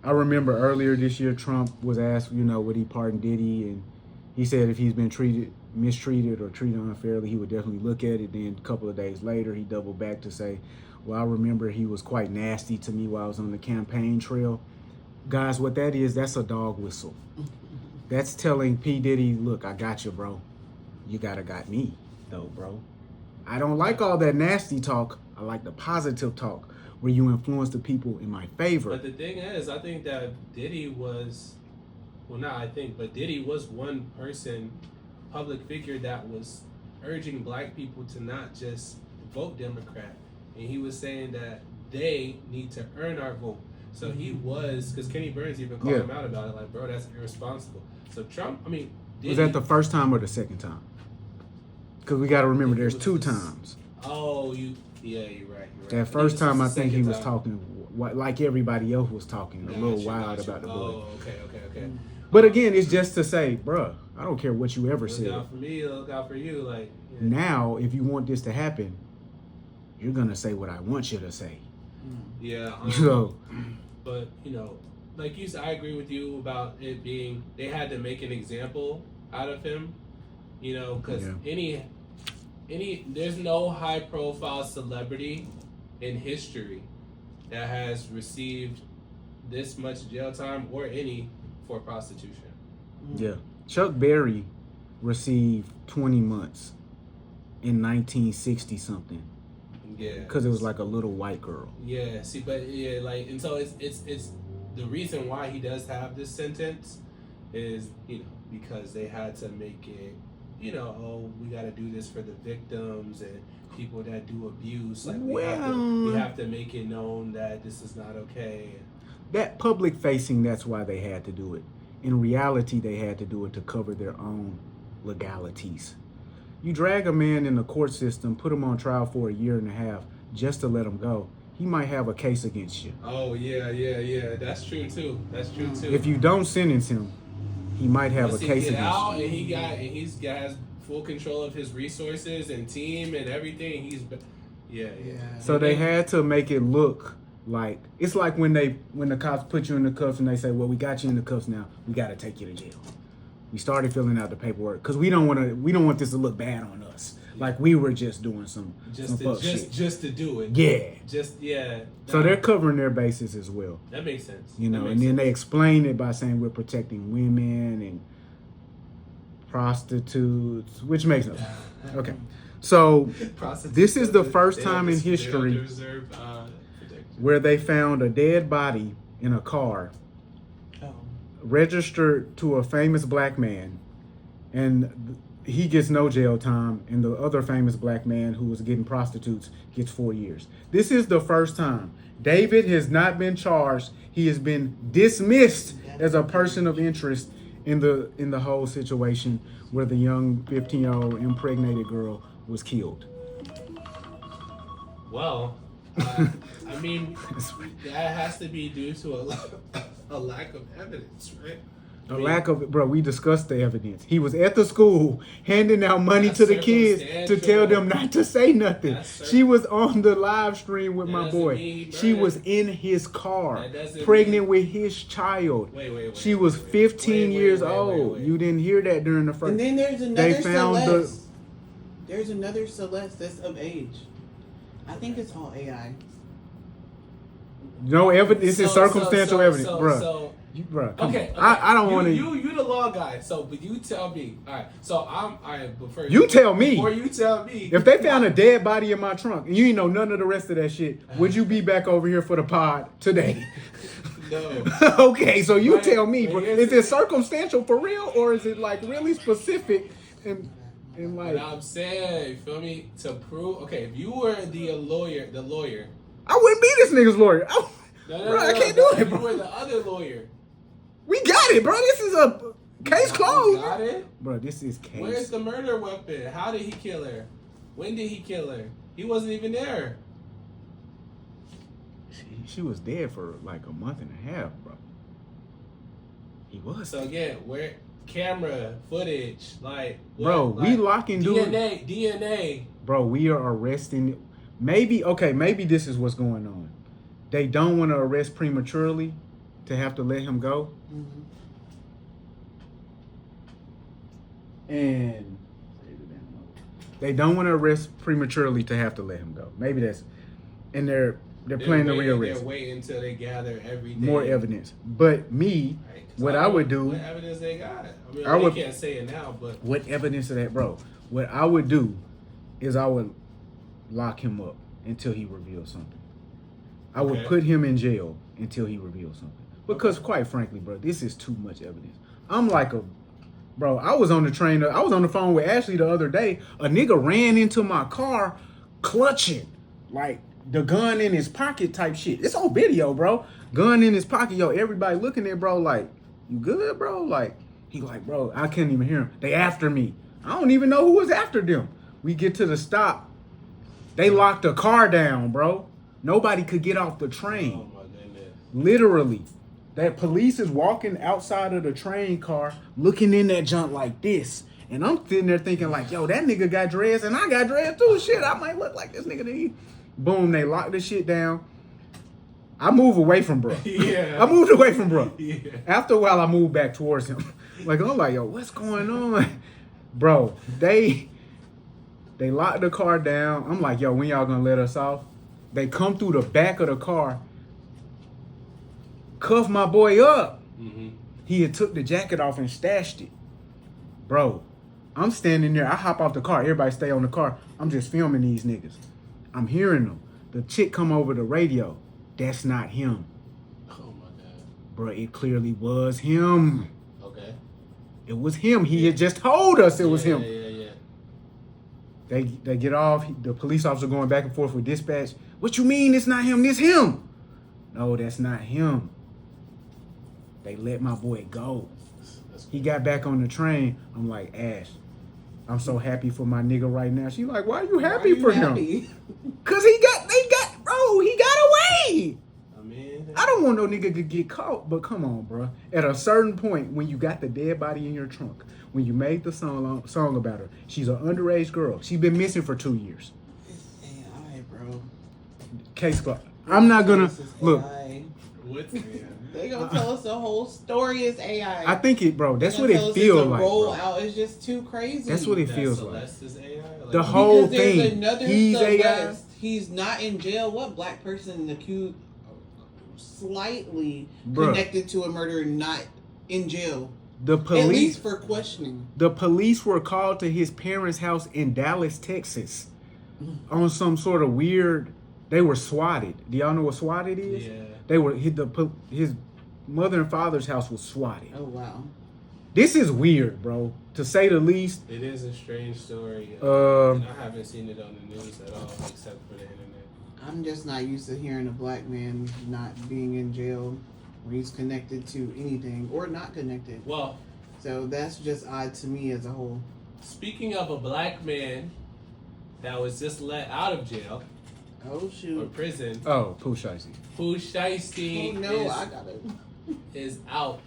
[SPEAKER 1] I remember earlier this year, Trump was asked, would he pardon Diddy, and he said if he's been treated mistreated or treated unfairly, he would definitely look at it. Then a couple of days later, he doubled back to say, well, I remember he was quite nasty to me while I was on the campaign trail. Guys, what that is, that's a dog whistle. That's telling P. Diddy, look, I got you, bro. You gotta got me, though, bro. I don't like all that nasty talk. I like the positive talk where you influence the people in my favor.
[SPEAKER 3] But the thing is, I think that Diddy was, well, not I think, but Diddy was one person, public figure, that was urging black people to not just vote Democrat. And he was saying that they need to earn our vote. So he was, because Kenny Burns even called him out about it, like, bro, that's irresponsible. So Trump, I mean, Diddy,
[SPEAKER 1] was that the first time or the second time? Because we got to remember, there's two times.
[SPEAKER 3] Oh, you're right.
[SPEAKER 1] That first time, I think he was
[SPEAKER 3] time.
[SPEAKER 1] talking like everybody else was talking, a little wild about the boy.
[SPEAKER 3] Oh, okay.
[SPEAKER 1] But again, it's just to say, bruh, I don't care what you ever
[SPEAKER 3] Look
[SPEAKER 1] said.
[SPEAKER 3] out for me, look out for you. Like, yeah.
[SPEAKER 1] Now, if you want this to happen, you're going to say what I want you to say.
[SPEAKER 3] Yeah.
[SPEAKER 1] So,
[SPEAKER 3] but, like you said, I agree with you about it being, they had to make an example out of him, because there's no high profile celebrity in history that has received this much jail time or any for prostitution.
[SPEAKER 1] yeah. Chuck Berry received 20 months in 1960 something.
[SPEAKER 3] Yeah.
[SPEAKER 1] Because it was like a little white girl.
[SPEAKER 3] Yeah, see, but yeah, like, and so it's the reason why he does have this sentence is, because they had to make it, we got to do this for the victims and people that do abuse. Like, we have to make it known that this is not okay.
[SPEAKER 1] That public facing, that's why they had to do it. In reality, they had to do it to cover their own legalities. You drag a man in the court system, put him on trial for 1.5 years just to let him go, he might have a case against you.
[SPEAKER 3] Oh, yeah. That's true, too.
[SPEAKER 1] If you don't sentence him, he might have a case against
[SPEAKER 3] out
[SPEAKER 1] you.
[SPEAKER 3] And he's has full control of his resources and team and everything. Yeah.
[SPEAKER 1] So they had to make it look like, it's like when the cops put you in the cuffs and they say, well, we got you in the cuffs now, we got to take you to jail. We started filling out the paperwork because we don't want this to look bad on us. Like we were just doing some fuck shit.
[SPEAKER 3] Just to do it.
[SPEAKER 1] Yeah. So they're covering their bases as well.
[SPEAKER 3] That makes sense.
[SPEAKER 1] And then they explain it by saying we're protecting women and prostitutes, which makes sense. Okay. So this is the first time in history where they found a dead body in a car registered to a famous black man, and he gets no jail time, and the other famous black man who was getting prostitutes gets 4 years. This is the first time. David has not been charged. He has been dismissed as a person of interest in the whole situation where the young 15-year-old impregnated girl was killed.
[SPEAKER 3] Well, I mean, that has to be due to a lack of evidence, right?
[SPEAKER 1] Lack of, bro, we discussed the evidence. He was at the school handing out money to the kids to tell them not to say nothing. She was on the live stream with my boy. She was in his car, pregnant with his child.
[SPEAKER 3] Wait.
[SPEAKER 1] She was 15 years old. You didn't hear that during the first.
[SPEAKER 2] And then there's another Celeste. There's another Celeste that's of age. I think it's all AI.
[SPEAKER 1] No evidence. This is circumstantial evidence, bro.
[SPEAKER 3] Okay.
[SPEAKER 1] I don't want to.
[SPEAKER 3] You the law guy. So, but you tell me. All right. So but first,
[SPEAKER 1] you tell me.
[SPEAKER 3] Before you tell me.
[SPEAKER 1] If they found a dead body in my trunk and you ain't know none of the rest of that shit, would you be back over here for the pod today?
[SPEAKER 3] No.
[SPEAKER 1] Okay, so you tell me, bro. Is it circumstantial for real, or is it like really specific and like?
[SPEAKER 3] But I'm saying, you feel me? To prove, okay, if you were the lawyer,
[SPEAKER 1] I wouldn't be this nigga's lawyer. I can't do it,
[SPEAKER 3] You
[SPEAKER 1] bro.
[SPEAKER 3] were the other lawyer.
[SPEAKER 1] We got it, bro. This is a case closed.
[SPEAKER 3] Got it?
[SPEAKER 1] Bro, this is case.
[SPEAKER 3] Where's the murder weapon? How did he kill her? When did he kill her? He wasn't even there.
[SPEAKER 1] She was dead for like a month and a half, bro. He was.
[SPEAKER 3] So again, where camera footage, like what,
[SPEAKER 1] bro,
[SPEAKER 3] like,
[SPEAKER 1] we locking
[SPEAKER 3] DNA.
[SPEAKER 1] Bro, we are arresting. Maybe this is what's going on. They don't want to arrest prematurely to have to let him go.
[SPEAKER 2] Mm-hmm.
[SPEAKER 1] And They don't want to arrest prematurely to have to let him go. Maybe that's, and they're planning to rearrest.
[SPEAKER 3] They're waiting until they gather everything.
[SPEAKER 1] More evidence. But me,
[SPEAKER 3] Right,
[SPEAKER 1] what I would do.
[SPEAKER 3] What evidence they got? I mean,
[SPEAKER 1] I would,
[SPEAKER 3] they can't say it now, but
[SPEAKER 1] what evidence of that, bro? What I would do is I would lock him up until he reveals something. I would put him in jail until he reveals something. Because quite frankly, bro, this is too much evidence. I'm like bro, I was on the train. I was on the phone with Ashley the other day. A nigga ran into my car clutching, like, the gun in his pocket type shit. It's on video, bro. Gun in his pocket. Yo, everybody looking at bro like, you good, bro? Like, he like, bro, I couldn't even hear him. They after me. I don't even know who was after them. We get to the stop. They locked the car down, bro. Nobody could get off the train.
[SPEAKER 3] oh my goodness.
[SPEAKER 1] Literally. That police is walking outside of the train car, looking in that junk like this. And I'm sitting there thinking like, yo, that nigga got dreads and I got dreads too. Shit, I might look like this nigga to eat. Boom, they lock this shit down. I move away from bro.
[SPEAKER 3] Yeah.
[SPEAKER 1] I moved away from bro.
[SPEAKER 3] Yeah.
[SPEAKER 1] After a while, I moved back towards him. Like, I'm like, yo, what's going on? Bro, they locked the car down. I'm like, yo, when y'all gonna let us off? They come through the back of the car, cuff my boy up.
[SPEAKER 3] Mm-hmm.
[SPEAKER 1] He had took the jacket off and stashed it. Bro, I'm standing there. I hop off the car. Everybody stay on the car. I'm just filming these niggas. I'm hearing them. The chick come over the radio. That's not him.
[SPEAKER 3] Oh my god.
[SPEAKER 1] Bro, it clearly was him.
[SPEAKER 3] Okay.
[SPEAKER 1] It was him. He had just told us it was him.
[SPEAKER 3] Yeah.
[SPEAKER 1] They get off. The police officer going back and forth with dispatch. What you mean it's not him? This him. No, that's not him. They let my boy go. He got back on the train. I'm like, Ash, I'm so happy for my nigga right now. She like, why are you happy for him? Cause he got away.
[SPEAKER 3] I mean,
[SPEAKER 1] I don't want no nigga to get caught, but come on, bro. At a certain point, when you got the dead body in your trunk, when you made the song about her, she's an underage girl. She's been missing for 2 years.
[SPEAKER 2] It's AI, bro.
[SPEAKER 1] Case closed. I'm not gonna
[SPEAKER 2] This is
[SPEAKER 1] look.
[SPEAKER 2] AI.
[SPEAKER 3] what's
[SPEAKER 2] They gonna tell us the whole story is AI.
[SPEAKER 1] I think it, bro. That's
[SPEAKER 2] They
[SPEAKER 1] what
[SPEAKER 2] gonna tell
[SPEAKER 1] it
[SPEAKER 2] us
[SPEAKER 1] feels
[SPEAKER 2] it's a
[SPEAKER 1] like,
[SPEAKER 2] roll
[SPEAKER 1] bro.
[SPEAKER 2] out. It's just too crazy.
[SPEAKER 1] That's what it feels like.
[SPEAKER 3] Celeste's AI? Like,
[SPEAKER 1] The whole
[SPEAKER 2] Because there's
[SPEAKER 1] thing.
[SPEAKER 2] another
[SPEAKER 1] He's AI.
[SPEAKER 2] Celeste. He's not in jail. What black person accused slightly
[SPEAKER 1] Bruh.
[SPEAKER 2] connected to a murder not in jail?
[SPEAKER 1] The
[SPEAKER 2] At
[SPEAKER 1] police.
[SPEAKER 2] least for questioning.
[SPEAKER 1] The police were called to his parents' house in Dallas, Texas, on some sort of weird. They were swatted. Do y'all know what swatted is?
[SPEAKER 3] Yeah.
[SPEAKER 1] They were his mother and father's house was swatted.
[SPEAKER 2] Oh wow.
[SPEAKER 1] This is weird, bro, to say the least.
[SPEAKER 3] It is a strange story.
[SPEAKER 1] Um,
[SPEAKER 3] and I haven't seen it on the news at all, except for the internet.
[SPEAKER 2] I'm just not used to hearing a black man not being in jail when he's connected to anything or not connected.
[SPEAKER 3] Well,
[SPEAKER 2] So that's just odd to me as a whole.
[SPEAKER 3] speaking of a black man that was just let out of jail
[SPEAKER 2] Oh
[SPEAKER 3] or
[SPEAKER 2] shoot.
[SPEAKER 3] prison,
[SPEAKER 1] Oh, Pooh Shiesty.
[SPEAKER 3] Pooh Shiesty
[SPEAKER 2] Oh no, I got it.
[SPEAKER 3] is out.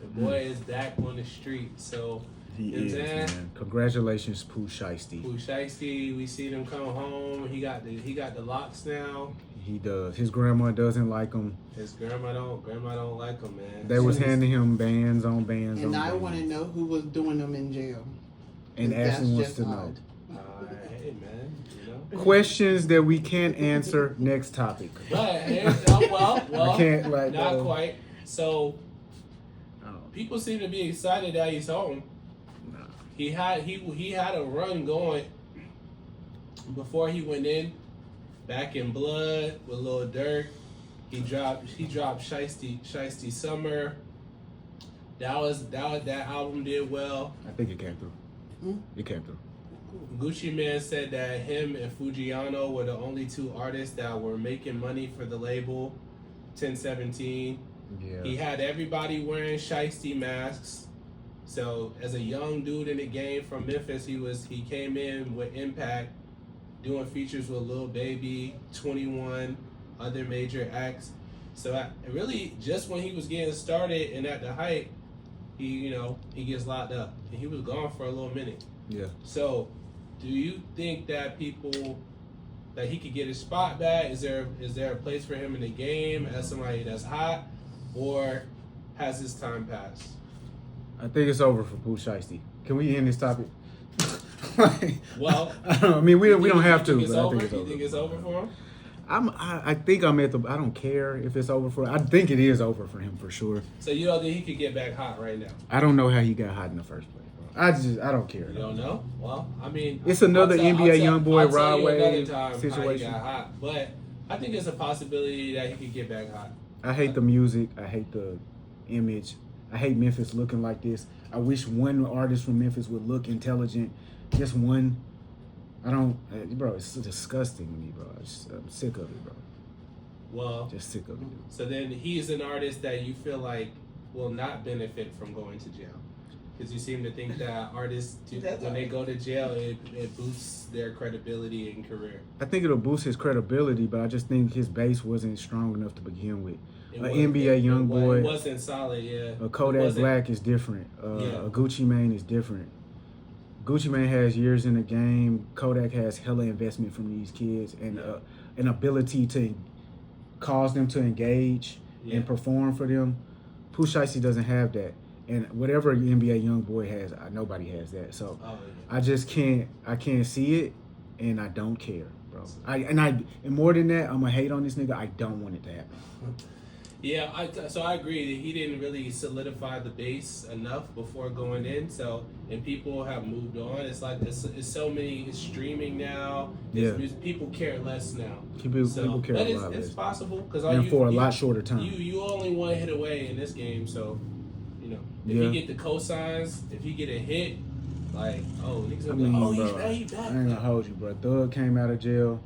[SPEAKER 3] The boy is back on the street. So,
[SPEAKER 1] He
[SPEAKER 3] you know what I'm
[SPEAKER 1] is,
[SPEAKER 3] saying?
[SPEAKER 1] man. Congratulations, Pooh Shiesty.
[SPEAKER 3] Pooh Shiesty, we see him come home. He got the locks now.
[SPEAKER 1] He does. His grandma doesn't like him.
[SPEAKER 3] His grandma don't like him, man.
[SPEAKER 1] They was handing him bands on bands on
[SPEAKER 2] And I
[SPEAKER 1] bands.
[SPEAKER 2] want to know who was doing them in jail.
[SPEAKER 1] And
[SPEAKER 2] That's
[SPEAKER 1] Ashley wants
[SPEAKER 2] just
[SPEAKER 1] to know.
[SPEAKER 2] odd.
[SPEAKER 3] Hey, man, you know.
[SPEAKER 1] Questions that we can't answer. Next topic.
[SPEAKER 3] But well,
[SPEAKER 1] I can't like.
[SPEAKER 3] not quite. So
[SPEAKER 1] Oh,
[SPEAKER 3] people seem to be excited that he's home.
[SPEAKER 1] nah.
[SPEAKER 3] He had a run going before he went in. Back in Blood with Lil Durk. He dropped Shiesty Summer. That album did well.
[SPEAKER 1] I think it came through. It came through.
[SPEAKER 3] Gucci Mane said that him and Fujiano were the only two artists that were making money for the label. 1017.
[SPEAKER 1] Yeah.
[SPEAKER 3] He had everybody wearing Shiesty masks. So as a young dude in the game from Memphis, he came in with impact, doing features with Lil Baby, 21, other major acts. So really, just when he was getting started and at the height, he gets locked up, and he was gone for a little minute.
[SPEAKER 1] Yeah.
[SPEAKER 3] So, do you think that that he could get his spot back? Is there a place for him in the game as somebody that's hot, or has his time passed?
[SPEAKER 1] I think it's over for Pooh Shiesty. Can we end this topic? Like,
[SPEAKER 3] Well,
[SPEAKER 1] I don't know. I mean, we don't have to.
[SPEAKER 3] It's
[SPEAKER 1] But I
[SPEAKER 3] over?
[SPEAKER 1] think it's
[SPEAKER 3] You
[SPEAKER 1] over.
[SPEAKER 3] think it's over for him?
[SPEAKER 1] I think I'm at the. I don't care if it's over for. I think it is over for him for sure.
[SPEAKER 3] So you don't think he could get back hot right now?
[SPEAKER 1] I don't know how he got hot in the first place, bro. I don't care.
[SPEAKER 3] You don't know? Well, I mean,
[SPEAKER 1] It's another NBA young boy
[SPEAKER 3] I'll tell
[SPEAKER 1] Rod
[SPEAKER 3] you
[SPEAKER 1] Wave
[SPEAKER 3] another time
[SPEAKER 1] situation.
[SPEAKER 3] How he got hot, but I think it's a possibility that he could get back hot.
[SPEAKER 1] I hate the music. I hate the image. I hate Memphis looking like this. I wish one artist from Memphis would look intelligent. Just one. I don't, bro. It's disgusting to me, bro. I'm sick of it, bro.
[SPEAKER 3] Well,
[SPEAKER 1] Just sick of it.
[SPEAKER 3] so then he's an artist that you feel like will not benefit from going to jail. Because you seem to think that artists, when they go to jail, it boosts their credibility and career.
[SPEAKER 1] I think it'll boost his credibility, but I just think his base wasn't strong enough to begin with.
[SPEAKER 3] It
[SPEAKER 1] An
[SPEAKER 3] wasn't-
[SPEAKER 1] NBA young boy,
[SPEAKER 3] It wasn't solid, yeah.
[SPEAKER 1] a Kodak Black is different. A Gucci Mane is different. Gucci Mane has years in the game. Kodak has hella investment from these kids and an ability to cause them to engage and perform for them. Pooh Shiesty doesn't have that. And whatever an NBA young boy has, nobody has that. So I just can't. I can't see it, and I don't care, bro. And more than that, I'm gonna hate on this nigga. I don't want it to happen.
[SPEAKER 3] Yeah, so I agree that he didn't really solidify the base enough before going in. So, and people have moved on. It's like it's so many. It's streaming now. People care less now.
[SPEAKER 1] People care
[SPEAKER 3] but
[SPEAKER 1] a lot
[SPEAKER 3] it's
[SPEAKER 1] less.
[SPEAKER 3] possible because
[SPEAKER 1] For a lot shorter time.
[SPEAKER 3] You only one hit away in this game, so you know if you get the cosigns, if you get a hit, like niggas gonna be like,
[SPEAKER 1] bro,
[SPEAKER 3] he's back.
[SPEAKER 1] I ain't gonna hold you, bro. Thug came out of jail,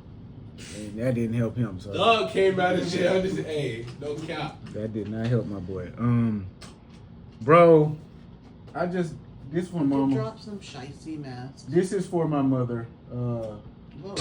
[SPEAKER 1] and that didn't help him. So
[SPEAKER 3] Thug came out of jail. Hey, no cap.
[SPEAKER 1] that did not help my boy. Bro, this for mama.
[SPEAKER 2] Drop some Shiesty masks.
[SPEAKER 1] This is for my mother.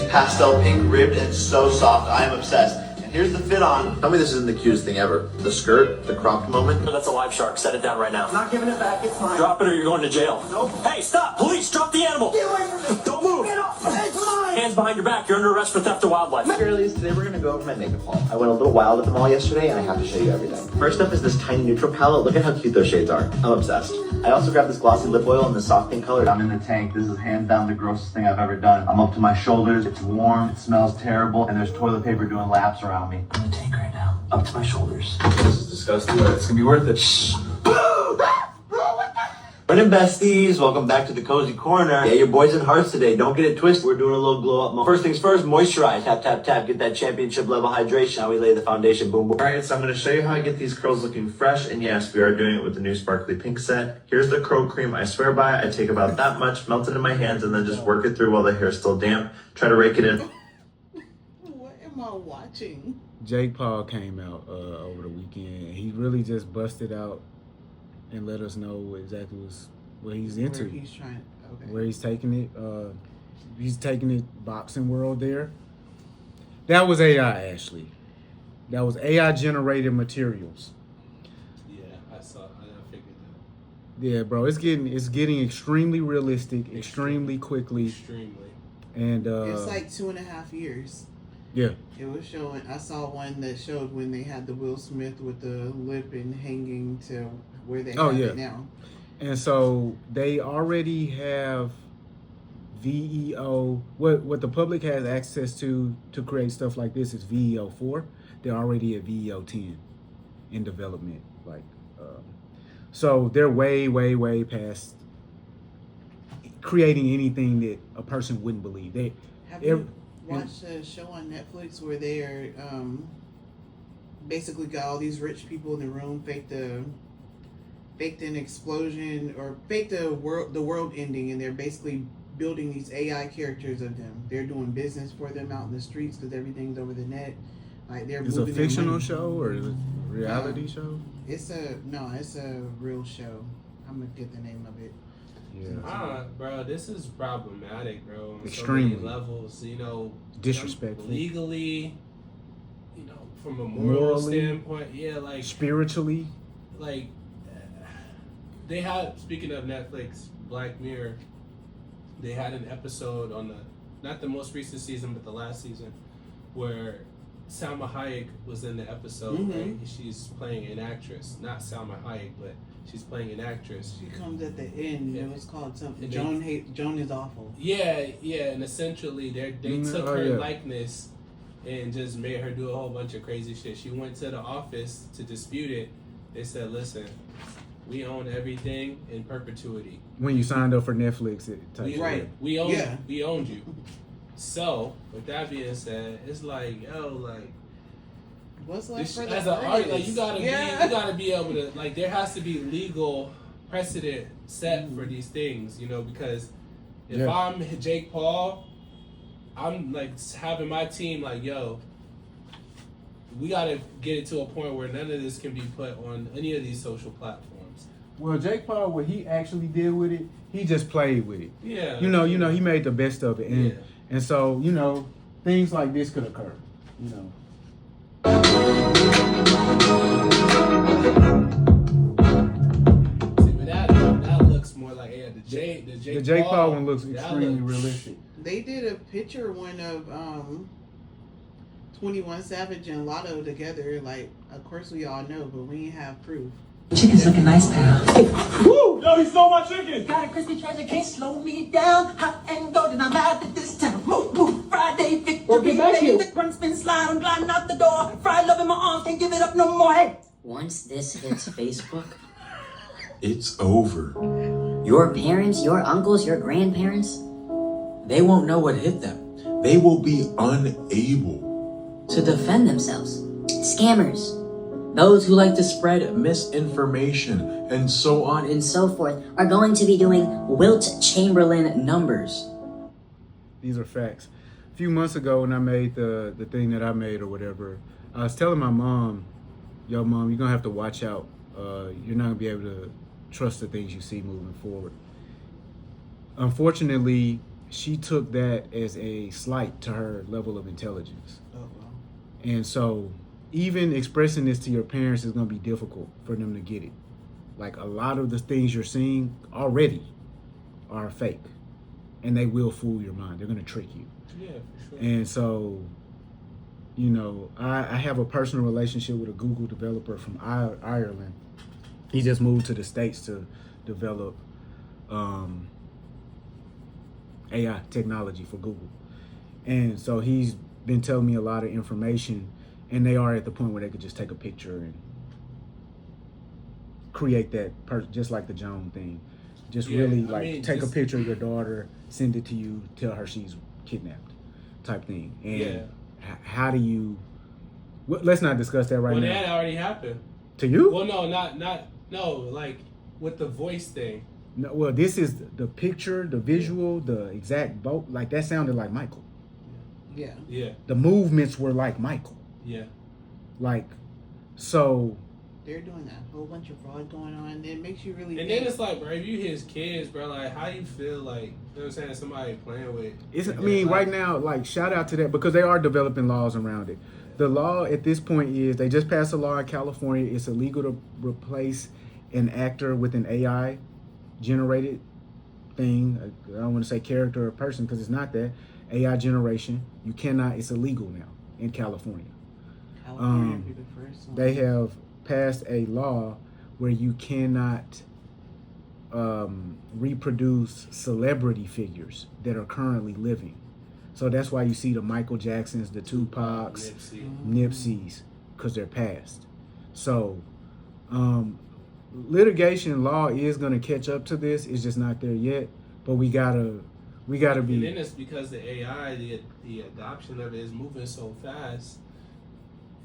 [SPEAKER 8] Pastel pink ribbed and so soft. I am obsessed. And here's the fit on. Tell me this isn't the cutest thing ever. The skirt, the cropped moment.
[SPEAKER 9] That's a live shark. Set it down right now.
[SPEAKER 8] I'm not giving it back. It's mine.
[SPEAKER 9] Drop it or you're going to jail.
[SPEAKER 8] Nope.
[SPEAKER 9] Hey, stop! Police, drop the animal!
[SPEAKER 8] Get away from me!
[SPEAKER 9] Don't move!
[SPEAKER 8] Get off! It's mine!
[SPEAKER 9] Hands behind your back. You're under arrest for theft of wildlife.
[SPEAKER 8] Girlies, today we're gonna go over my makeup haul. I went a little wild at the mall yesterday and I have to show you everything. First up is this tiny neutral palette. Look at how cute those shades are. I'm obsessed. I also grabbed this glossy lip oil in the soft pink color. I'm in the tank. This is hands down the grossest thing I've ever done. I'm up to my shoulders. It's warm. It smells terrible. And there's toilet paper doing laps around me.
[SPEAKER 9] I'm in the tank right now. Up to my shoulders.
[SPEAKER 8] This is disgusting, but it's gonna be worth it. Morning, besties. Welcome back to the Cozy Corner. Yeah, your boys in Hearts today. Don't get it twisted. We're doing a little glow up. First things first, moisturize. Tap, tap, tap. Get that championship level hydration. Now we lay the foundation. Boom, boom. All right, so I'm going to show you how I get these curls looking fresh. And yes, we are doing it with the new sparkly pink set. Here's the curl cream I swear by. I take about that much, melt it in my hands, and then just work it through while the hair's still damp. Try to rake it in.
[SPEAKER 2] What am I watching?
[SPEAKER 1] Jake Paul came out over the weekend. He really just busted out and let us know exactly what he's into.
[SPEAKER 2] Where he's trying. Okay.
[SPEAKER 1] Where he's taking it. He's taking it boxing world there. That was AI, Ashley. That was AI generated materials.
[SPEAKER 3] Yeah, I figured that.
[SPEAKER 1] Yeah, bro, it's getting extremely realistic, extremely quickly,
[SPEAKER 3] Extremely.
[SPEAKER 1] and
[SPEAKER 2] It's like 2.5 years.
[SPEAKER 1] yeah.
[SPEAKER 2] It was showing. I saw one that showed when they had the Will Smith with the lip and hanging to where they have it now.
[SPEAKER 1] And so they already have VEO. What the public has access to create stuff like this is VEO 4. They're already at VEO 10 in development. So they're way past creating anything that a person wouldn't believe.
[SPEAKER 2] Have you watched a show on Netflix where they're basically got all these rich people in the room, faked an explosion or faked the world ending, and they're basically building these AI characters of them. They're doing business for them out in the streets because everything's over the net. Like they're
[SPEAKER 1] It's a
[SPEAKER 2] moving their
[SPEAKER 1] fictional
[SPEAKER 2] money.
[SPEAKER 1] show or is it a reality show?
[SPEAKER 2] It's a real show. I'm gonna get the name of it.
[SPEAKER 1] Yeah.
[SPEAKER 3] Bro, this is problematic, bro. On
[SPEAKER 1] Extremely.
[SPEAKER 3] so many levels,
[SPEAKER 1] Disrespectful.
[SPEAKER 3] Legally, from a moral standpoint, like
[SPEAKER 1] spiritually.
[SPEAKER 3] Like they had, speaking of Netflix, Black Mirror, they had an episode on not the most recent season, but the last season, where Salma Hayek was in the episode, right? She's playing an actress, not Salma Hayek, but she's playing an actress.
[SPEAKER 2] She comes at the end.
[SPEAKER 3] Yeah.
[SPEAKER 2] It was called something.
[SPEAKER 3] And
[SPEAKER 2] Joan is awful.
[SPEAKER 3] Yeah, and essentially they took her likeness and just made her do a whole bunch of crazy shit. She went to the office to dispute it. They said, "Listen, we own everything in perpetuity."
[SPEAKER 1] When you signed up for Netflix,
[SPEAKER 3] We owned you. So, with that being said, it's like,
[SPEAKER 2] what's left for
[SPEAKER 3] as
[SPEAKER 2] the
[SPEAKER 3] an artist, like you
[SPEAKER 2] artist?
[SPEAKER 3] gotta be able to, like, there has to be legal precedent set for these things, because if I'm Jake Paul, I'm like having my team like, yo, we gotta get it to a point where none of this can be put on any of these social platforms.
[SPEAKER 1] Well, Jake Paul, what he actually did with it, he just played with it.
[SPEAKER 3] Yeah.
[SPEAKER 1] He made the best of it. And so, things like this could occur, See,
[SPEAKER 3] but that looks more like, the
[SPEAKER 1] Jake Paul one looks extremely realistic.
[SPEAKER 2] They did a picture one of 21 Savage and Lotto together. Like, of course we all know, but we ain't have proof.
[SPEAKER 10] Chicken's looking nice, pal.
[SPEAKER 9] Woo! Yo, he stole my chicken!
[SPEAKER 10] Got a crispy treasure, can't slow me down. Hot and golden, I'm out at this time. Move, move, Friday, victory. The run, spin, slide, I'm gliding out the door. Fried love in my arms, can't give it up no more. Hey!
[SPEAKER 11] Once this hits Facebook,
[SPEAKER 12] it's over.
[SPEAKER 11] Your parents, your uncles, your grandparents,
[SPEAKER 13] they won't know what hit them.
[SPEAKER 12] They will be unable
[SPEAKER 11] to defend themselves. Scammers.
[SPEAKER 13] Those who like to spread misinformation
[SPEAKER 12] and so on
[SPEAKER 11] and so forth are going to be doing Wilt Chamberlain numbers.
[SPEAKER 1] These are facts. A few months ago when I made the thing that I made or whatever, I was telling my mom, yo, Mom, you're going to have to watch out. You're not going to be able to trust the things you see moving forward. Unfortunately, she took that as a slight to her level of intelligence.
[SPEAKER 2] Oh, wow.
[SPEAKER 1] And so even expressing this to your parents is going to be difficult for them to get it. Like, a lot of the things you're seeing already are fake, and they will fool your mind. They're going to trick you.
[SPEAKER 3] Yeah, for sure.
[SPEAKER 1] And so, I have a personal relationship with a Google developer from Ireland. He just moved to the States to develop AI technology for Google. And so he's been telling me a lot of information, and they are at the point where they could just take a picture and create that just like the Joan thing. Just take a picture of your daughter, send it to you, tell her she's kidnapped type thing. And how do you... let's not discuss that right now.
[SPEAKER 3] Well, that already happened.
[SPEAKER 1] To you?
[SPEAKER 3] Well, no, like with the voice thing.
[SPEAKER 1] No, well, this is the picture, the visual, the exact vote. Like, that sounded like Michael.
[SPEAKER 2] Yeah.
[SPEAKER 3] Yeah.
[SPEAKER 1] The movements were like Michael.
[SPEAKER 3] Yeah.
[SPEAKER 1] Like, so...
[SPEAKER 2] They're doing a whole bunch of fraud going on, and it makes you really...
[SPEAKER 3] And then it's like, bro, if you his kids, bro, like, how you feel like, you know what I'm saying, somebody playing with...
[SPEAKER 1] right now, like, shout out to that, because they are developing laws around it. The law at this point is, they just passed a law in California. It's illegal to replace an actor with an AI-generated thing. I don't want to say character or person, because it's not that. AI generation. You cannot, it's illegal now in California.
[SPEAKER 2] California would be the first one.
[SPEAKER 1] They have passed a law where you cannot reproduce celebrity figures that are currently living. So that's why you see the Michael Jacksons, the Tupacs, Nipseys, because they're passed. So litigation law is going to catch up to this. It's just not there yet. But we gotta be.
[SPEAKER 3] And then it's because the AI, the adoption of it is moving so fast.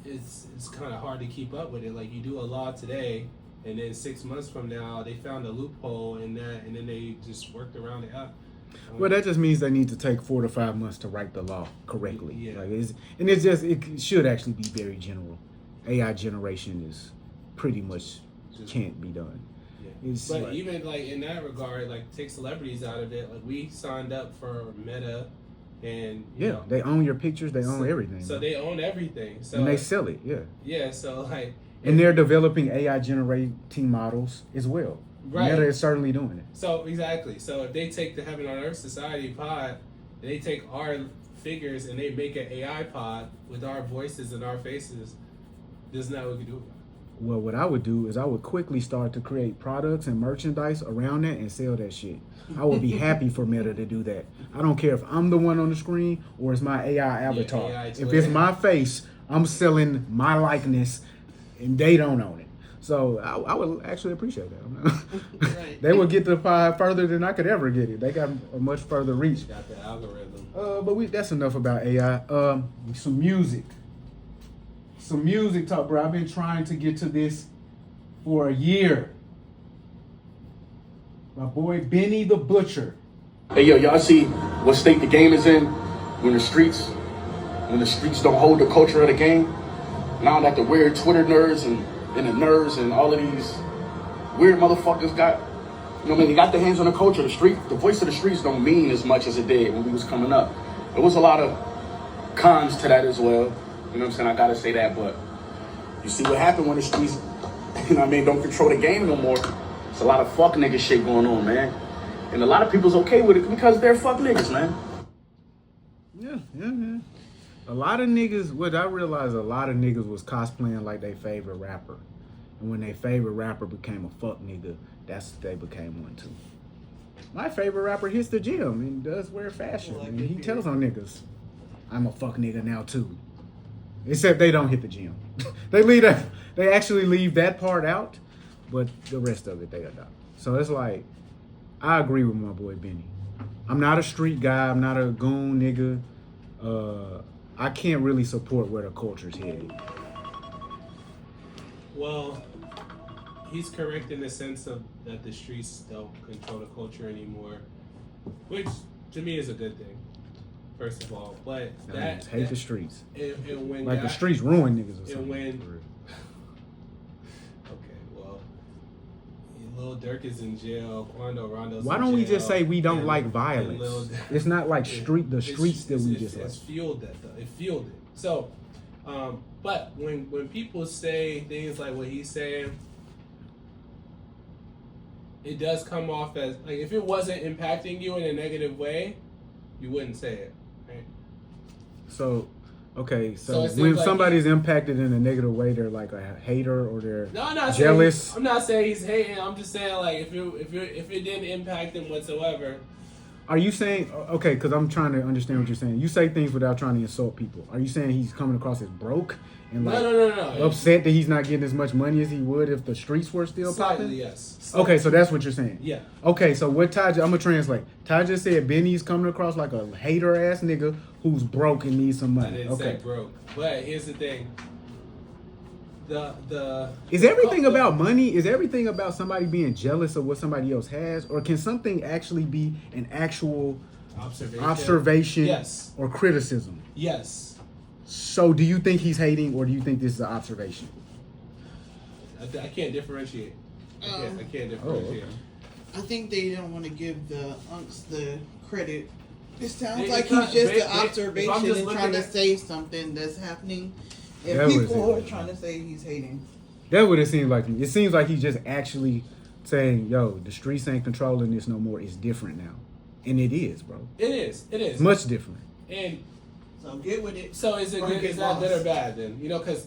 [SPEAKER 3] It's kind of hard to keep up with it. Like, you do a law today, and then 6 months from now, they found a loophole in that, and then they just worked around it up.
[SPEAKER 1] Well, that just means they need to take 4 to 5 months to write the law correctly.
[SPEAKER 3] Yeah.
[SPEAKER 1] Like, it should actually be very general. AI generation is pretty much can't be done.
[SPEAKER 3] Yeah. But even like in that regard, like, take celebrities out of it. Like, we signed up for Meta. And
[SPEAKER 1] they own your pictures, they own everything.
[SPEAKER 3] So they own everything. So,
[SPEAKER 1] and they sell it,
[SPEAKER 3] Yeah, so like...
[SPEAKER 1] And they're developing AI generating models as well.
[SPEAKER 3] Right.
[SPEAKER 1] Meta is certainly doing it.
[SPEAKER 3] So, exactly. So if they take the Heaven on Earth Society pod, and they take our figures and they make an AI pod with our voices and our faces, there's nothing we can do about it.
[SPEAKER 1] Well, what I would do is I would quickly start to create products and merchandise around that and sell that shit. I would be happy for Meta to do that. I don't care if I'm the one on the screen or it's my AI avatar.
[SPEAKER 3] AI
[SPEAKER 1] if it's my face, I'm selling my likeness and they don't own it. So I would actually appreciate that.
[SPEAKER 2] Right.
[SPEAKER 1] They would get the pie further than I could ever get it. They got a much further reach.
[SPEAKER 3] Got the algorithm.
[SPEAKER 1] But that's enough about AI. Some music. Some music talk, bro. I've been trying to get to this for a year. My boy Benny the Butcher.
[SPEAKER 14] Hey yo, y'all see what state the game is in when the streets don't hold the culture of the game? Now that the weird Twitter nerds and the nerds and all of these weird motherfuckers got, you know what I mean, they got their hands on the culture. The voice of the streets don't mean as much as it did when we was coming up. There was a lot of cons to that as well. You know what I'm saying? I gotta say that, but you see what happened when the streets, you know what I mean, don't control the game no more. It's a lot of fuck nigga shit going on, man. And a lot of people's okay with it because they're fuck niggas, man.
[SPEAKER 1] Yeah. A lot of niggas, what I realized, a lot of niggas was cosplaying like their favorite rapper. And when their favorite rapper became a fuck nigga, that's what they became one too. My favorite rapper hits the gym and does wear fashion. And he tells on niggas, I'm a fuck nigga now too. Except they don't hit the gym. They actually leave that part out, but the rest of it they adopt. So it's like, I agree with my boy Benny. I'm not a street guy. I'm not a goon nigga. I can't really support where the culture's headed.
[SPEAKER 3] Well, he's correct in the sense of that the streets don't control the culture anymore, which to me is a good thing, first of all. But
[SPEAKER 1] hate the streets.
[SPEAKER 3] And when
[SPEAKER 1] the streets ruin niggas or something.
[SPEAKER 3] And when okay, well, Lil Durk is in jail. Quando Rondo's
[SPEAKER 1] Why
[SPEAKER 3] in
[SPEAKER 1] don't we
[SPEAKER 3] jail,
[SPEAKER 1] just say we don't
[SPEAKER 3] and-
[SPEAKER 1] like
[SPEAKER 3] and
[SPEAKER 1] violence? It's not like the streets that we just like.
[SPEAKER 3] It's fueled that though. It fueled it. So, but when people say things like what he's saying, it does come off as like if it wasn't impacting you in a negative way, you wouldn't say it, right?
[SPEAKER 1] So, okay, so
[SPEAKER 3] it seems
[SPEAKER 1] when
[SPEAKER 3] like
[SPEAKER 1] somebody's impacted in a negative way, they're like a hater or they're
[SPEAKER 3] No, I'm not
[SPEAKER 1] jealous.
[SPEAKER 3] Saying, I'm not saying he's hating. I'm just saying like if it didn't impact him whatsoever.
[SPEAKER 1] Are you saying, okay, because I'm trying to understand what you're saying. You say things without trying to insult people. Are you saying he's coming across as broke and like
[SPEAKER 3] No.
[SPEAKER 1] upset that he's not getting as much money as he would if the streets were still
[SPEAKER 3] Slightly,
[SPEAKER 1] popping?
[SPEAKER 3] yes.
[SPEAKER 1] Okay, so that's what you're saying.
[SPEAKER 3] Yeah.
[SPEAKER 1] Okay, so what Ty, I'm going to translate. Ty just said Benny's coming across like a hater ass nigga who's broke and needs some
[SPEAKER 3] I
[SPEAKER 1] money.
[SPEAKER 3] didn't say broke. But here's the thing.
[SPEAKER 1] Is everything about money? Is everything about somebody being jealous of what somebody else has? Or can something actually be an actual observation
[SPEAKER 3] yes.
[SPEAKER 1] or criticism?
[SPEAKER 3] Yes.
[SPEAKER 1] So do you think he's hating or do you think this is an observation?
[SPEAKER 3] I can't differentiate. I can't differentiate.
[SPEAKER 1] Oh, okay.
[SPEAKER 2] I think they don't want to give the unks the credit. It sounds
[SPEAKER 3] They-
[SPEAKER 2] like
[SPEAKER 3] they-
[SPEAKER 2] he's just
[SPEAKER 3] they-
[SPEAKER 2] an
[SPEAKER 3] if I'm
[SPEAKER 2] observation
[SPEAKER 3] just
[SPEAKER 2] and trying to
[SPEAKER 3] looking at-
[SPEAKER 2] say something that's happening. And
[SPEAKER 1] That was
[SPEAKER 2] people
[SPEAKER 1] it.
[SPEAKER 2] are trying to say he's hating.
[SPEAKER 1] That's what it seems like to me. It seems like he's just actually saying, yo, the streets ain't controlling this no more. It's different now. And it is, bro.
[SPEAKER 3] It is.
[SPEAKER 1] It's much different.
[SPEAKER 3] And
[SPEAKER 2] so get with it.
[SPEAKER 3] So is it
[SPEAKER 2] or
[SPEAKER 3] good?
[SPEAKER 2] get
[SPEAKER 3] Is that good
[SPEAKER 2] lost.
[SPEAKER 3] or bad then? You know, because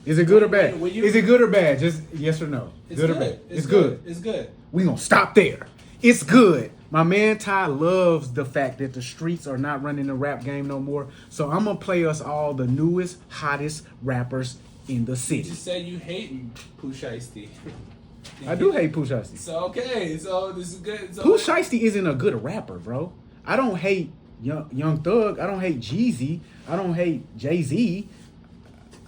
[SPEAKER 1] Is it good or bad?
[SPEAKER 3] when you-
[SPEAKER 1] Is it good or bad? Just yes or no.
[SPEAKER 3] It's
[SPEAKER 1] Good or
[SPEAKER 3] good.
[SPEAKER 1] bad?
[SPEAKER 3] It's
[SPEAKER 1] good.
[SPEAKER 3] It's good.
[SPEAKER 1] We gonna stop there. It's good. My man Ty loves the fact that the streets are not running the rap game no more. So I'm gonna play us all the newest, hottest rappers in the
[SPEAKER 3] You
[SPEAKER 1] city.
[SPEAKER 3] just said you hate Pooh Shiesty.
[SPEAKER 1] I do hate Pooh Shiesty.
[SPEAKER 3] So okay, so this is good. So
[SPEAKER 1] Pooh Shiesty isn't a good rapper, bro. I don't hate Young Thug. I don't hate Jeezy. I don't hate Jay-Z.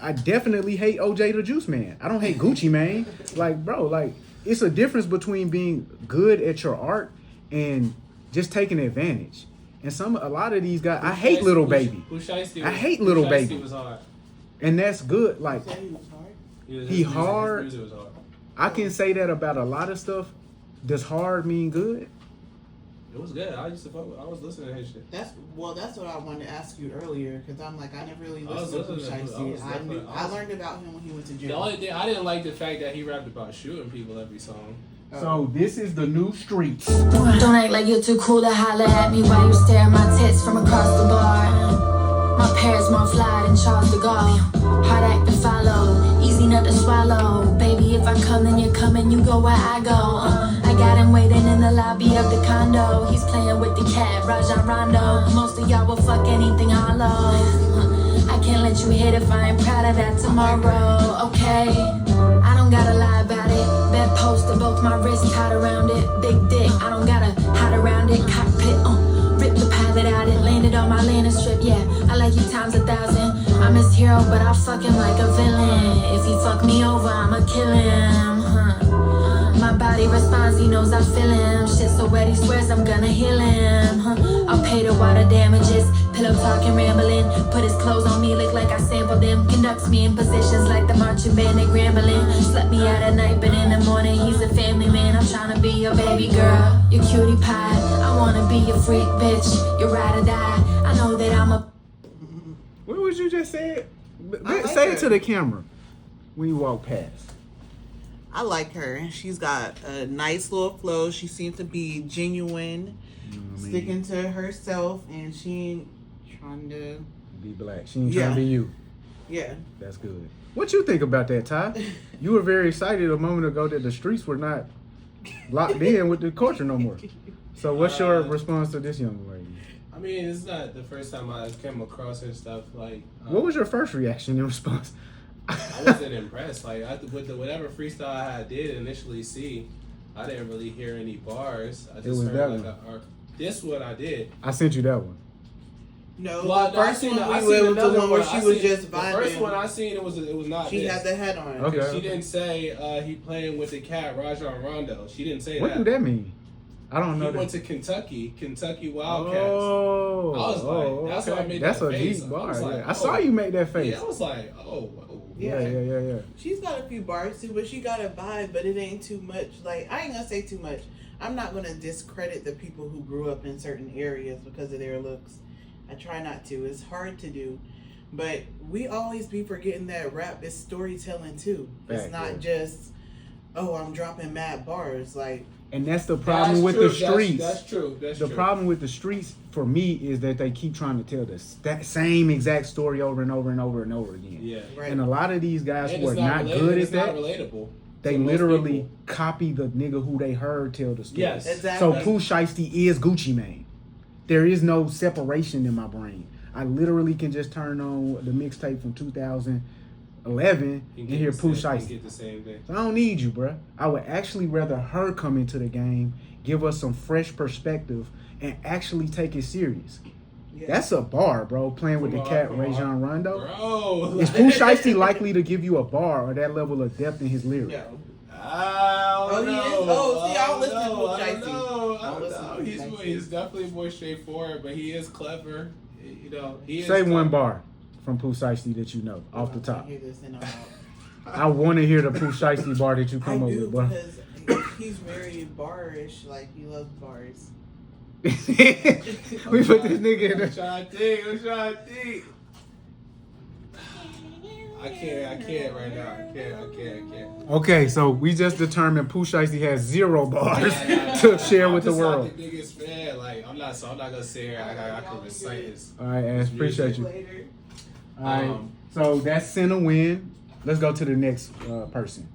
[SPEAKER 1] I definitely hate OJ the Juice Man. I don't hate Gucci Mane. Like, bro, like it's a difference between being good at your art and just taking advantage. And a lot of these guys, I hate Little Baby.
[SPEAKER 3] Pooh Shiesty
[SPEAKER 1] I hate Little
[SPEAKER 3] Pooh
[SPEAKER 1] Baby.
[SPEAKER 3] Shiesty was hard.
[SPEAKER 1] And that's good. Like,
[SPEAKER 3] His
[SPEAKER 1] he
[SPEAKER 3] music-
[SPEAKER 1] hard.
[SPEAKER 3] His music was hard.
[SPEAKER 1] I can say that about a lot of stuff. Does hard mean good?
[SPEAKER 3] It was good. I used to fuck with. I was listening to his shit.
[SPEAKER 2] That's what I wanted to ask you earlier because I'm like I never really
[SPEAKER 3] I was
[SPEAKER 2] listened to
[SPEAKER 3] listening to- I was
[SPEAKER 2] Shiesty.
[SPEAKER 3] definitely-
[SPEAKER 2] I learned about him when he went to
[SPEAKER 3] The
[SPEAKER 2] jail.
[SPEAKER 3] only thing I didn't like the fact that he rapped about shooting people every song.
[SPEAKER 1] So this is the new Streets.
[SPEAKER 15] Don't act like you're too cool to holler at me while you stare at my tits from across the bar. My parents more fly than Charles de Gaulle. Hard act to follow, easy nut to swallow. Baby, if I come, then you're coming, you go where I go. I got him waiting in the lobby of the condo. He's playing with the cat, Rajon Rondo. Most of y'all will fuck anything hollow. I can't let you hit if I ain't proud of that tomorrow, okay? I don't gotta lie about it. Bedposter, both my wrists tied around it. Big dick, I don't gotta hide around it. Cockpit, rip the pilot out it. Landed on my landing strip, yeah. I like you times 1,000. I'm his hero, but I'll fuck him like a villain. If he fuck me over, I'ma kill him, My body responds, he knows I feel him. Shit so wet, he swears I'm gonna heal him, I'll pay the water damages. Pillow talking, rambling. Put his clothes on me, look like I sampled him. Conducts me in positions like the marching band they rambling. Slept me out at night, but in the morning he's a family man. I'm trying to be your baby girl, your cutie pie. I wanna be your freak, bitch. Your ride or die. I know that I'm a...
[SPEAKER 1] What was you just saying?
[SPEAKER 2] like
[SPEAKER 1] Say
[SPEAKER 2] her.
[SPEAKER 1] it to the camera when you walk past.
[SPEAKER 2] I like her. She's got a nice little flow. She seems to be genuine, sticking to herself, and she ain't trying to
[SPEAKER 1] be black. She ain't trying to be you.
[SPEAKER 2] Yeah.
[SPEAKER 1] That's good. What you think about that, Ty? You were very excited a moment ago that the streets were not locked in with the culture no more. So what's your response to this young lady?
[SPEAKER 3] I mean, it's not the first time I came across her stuff. Like,
[SPEAKER 1] What was your first reaction in response?
[SPEAKER 3] I wasn't impressed. Like, with whatever freestyle I did initially see, I didn't really hear any bars. I just heard like this one I did.
[SPEAKER 1] I sent you that one.
[SPEAKER 2] No,
[SPEAKER 3] well,
[SPEAKER 2] the first one we went to the one where she was just vibing.
[SPEAKER 3] The first one I seen it was not.
[SPEAKER 2] She had the head on.
[SPEAKER 1] Okay.
[SPEAKER 3] She didn't say he playing with the cat Rajon Rondo. She didn't say
[SPEAKER 1] what
[SPEAKER 3] that.
[SPEAKER 1] What do that mean? I don't know.
[SPEAKER 3] He went to Kentucky Wildcats.
[SPEAKER 1] Oh,
[SPEAKER 3] I was like, that's why I made
[SPEAKER 1] that's
[SPEAKER 3] that
[SPEAKER 1] a
[SPEAKER 3] face.
[SPEAKER 1] deep bar.
[SPEAKER 3] Like,
[SPEAKER 1] yeah. I saw you make that face.
[SPEAKER 3] Yeah, I was like, oh.
[SPEAKER 1] Yeah.
[SPEAKER 2] She's got a few bars too, but she got a vibe, but it ain't too much. Like, I ain't gonna say too much. I'm not gonna discredit the people who grew up in certain areas because of their looks. I try not to. It's hard to do. But we always be forgetting that rap is storytelling too. It's not just, oh, I'm dropping mad bars. Like,
[SPEAKER 1] and that's the problem with the streets.
[SPEAKER 3] That's true.
[SPEAKER 1] The problem with the streets for me is that they keep trying to tell that same exact story over and over and over and over again.
[SPEAKER 3] Yeah.
[SPEAKER 2] Right.
[SPEAKER 1] And a lot of these guys
[SPEAKER 3] And
[SPEAKER 1] who are not
[SPEAKER 3] related,
[SPEAKER 1] good
[SPEAKER 3] it's
[SPEAKER 1] at that,
[SPEAKER 3] not relatable
[SPEAKER 1] they
[SPEAKER 3] to most
[SPEAKER 1] literally
[SPEAKER 3] people.
[SPEAKER 1] copy the nigga who they heard tell the story.
[SPEAKER 3] Yes,
[SPEAKER 2] exactly.
[SPEAKER 1] So Pooh Shiesty is Gucci Mane. There is no separation in my brain. I literally can just turn on the mixtape from 2011 and hear Pooh Shiesty.
[SPEAKER 3] Get the same thing.
[SPEAKER 1] So I don't need you, bruh. I would actually rather her come into the game, give us some fresh perspective, and actually take it serious. Yeah. That's a bar, bro. Playing with the cat Rajon Rondo.
[SPEAKER 3] Bro,
[SPEAKER 1] Is Pooh Shiesty likely to give you a bar or that level of depth in his lyrics?
[SPEAKER 2] no.
[SPEAKER 3] I don't know.
[SPEAKER 2] See, I don't listen to Pooh
[SPEAKER 3] I
[SPEAKER 2] Shiesty.
[SPEAKER 3] don't know. He's definitely more straightforward, but he is clever. You know, he is.
[SPEAKER 1] Say
[SPEAKER 3] clever.
[SPEAKER 1] one bar from Pooh Shiesty that you know off the top.
[SPEAKER 2] Hear this and
[SPEAKER 1] I want to hear the Pooh Shiesty bar that you come up with, bro.
[SPEAKER 2] because he's very barish. Like, he loves bars.
[SPEAKER 1] We put this nigga in
[SPEAKER 3] I'm
[SPEAKER 1] the...
[SPEAKER 3] trying to think. I can't right now. I can't.
[SPEAKER 1] Okay, so we just determined Pooh Shiesty has 0 bars to share with the world.
[SPEAKER 3] I'm just not the biggest fan. Like, I'm not gonna sit here. I can recite this.
[SPEAKER 1] All right, Ash, appreciate you.
[SPEAKER 2] Later.
[SPEAKER 1] All right, so that's Cenat win. Let's go to the next person.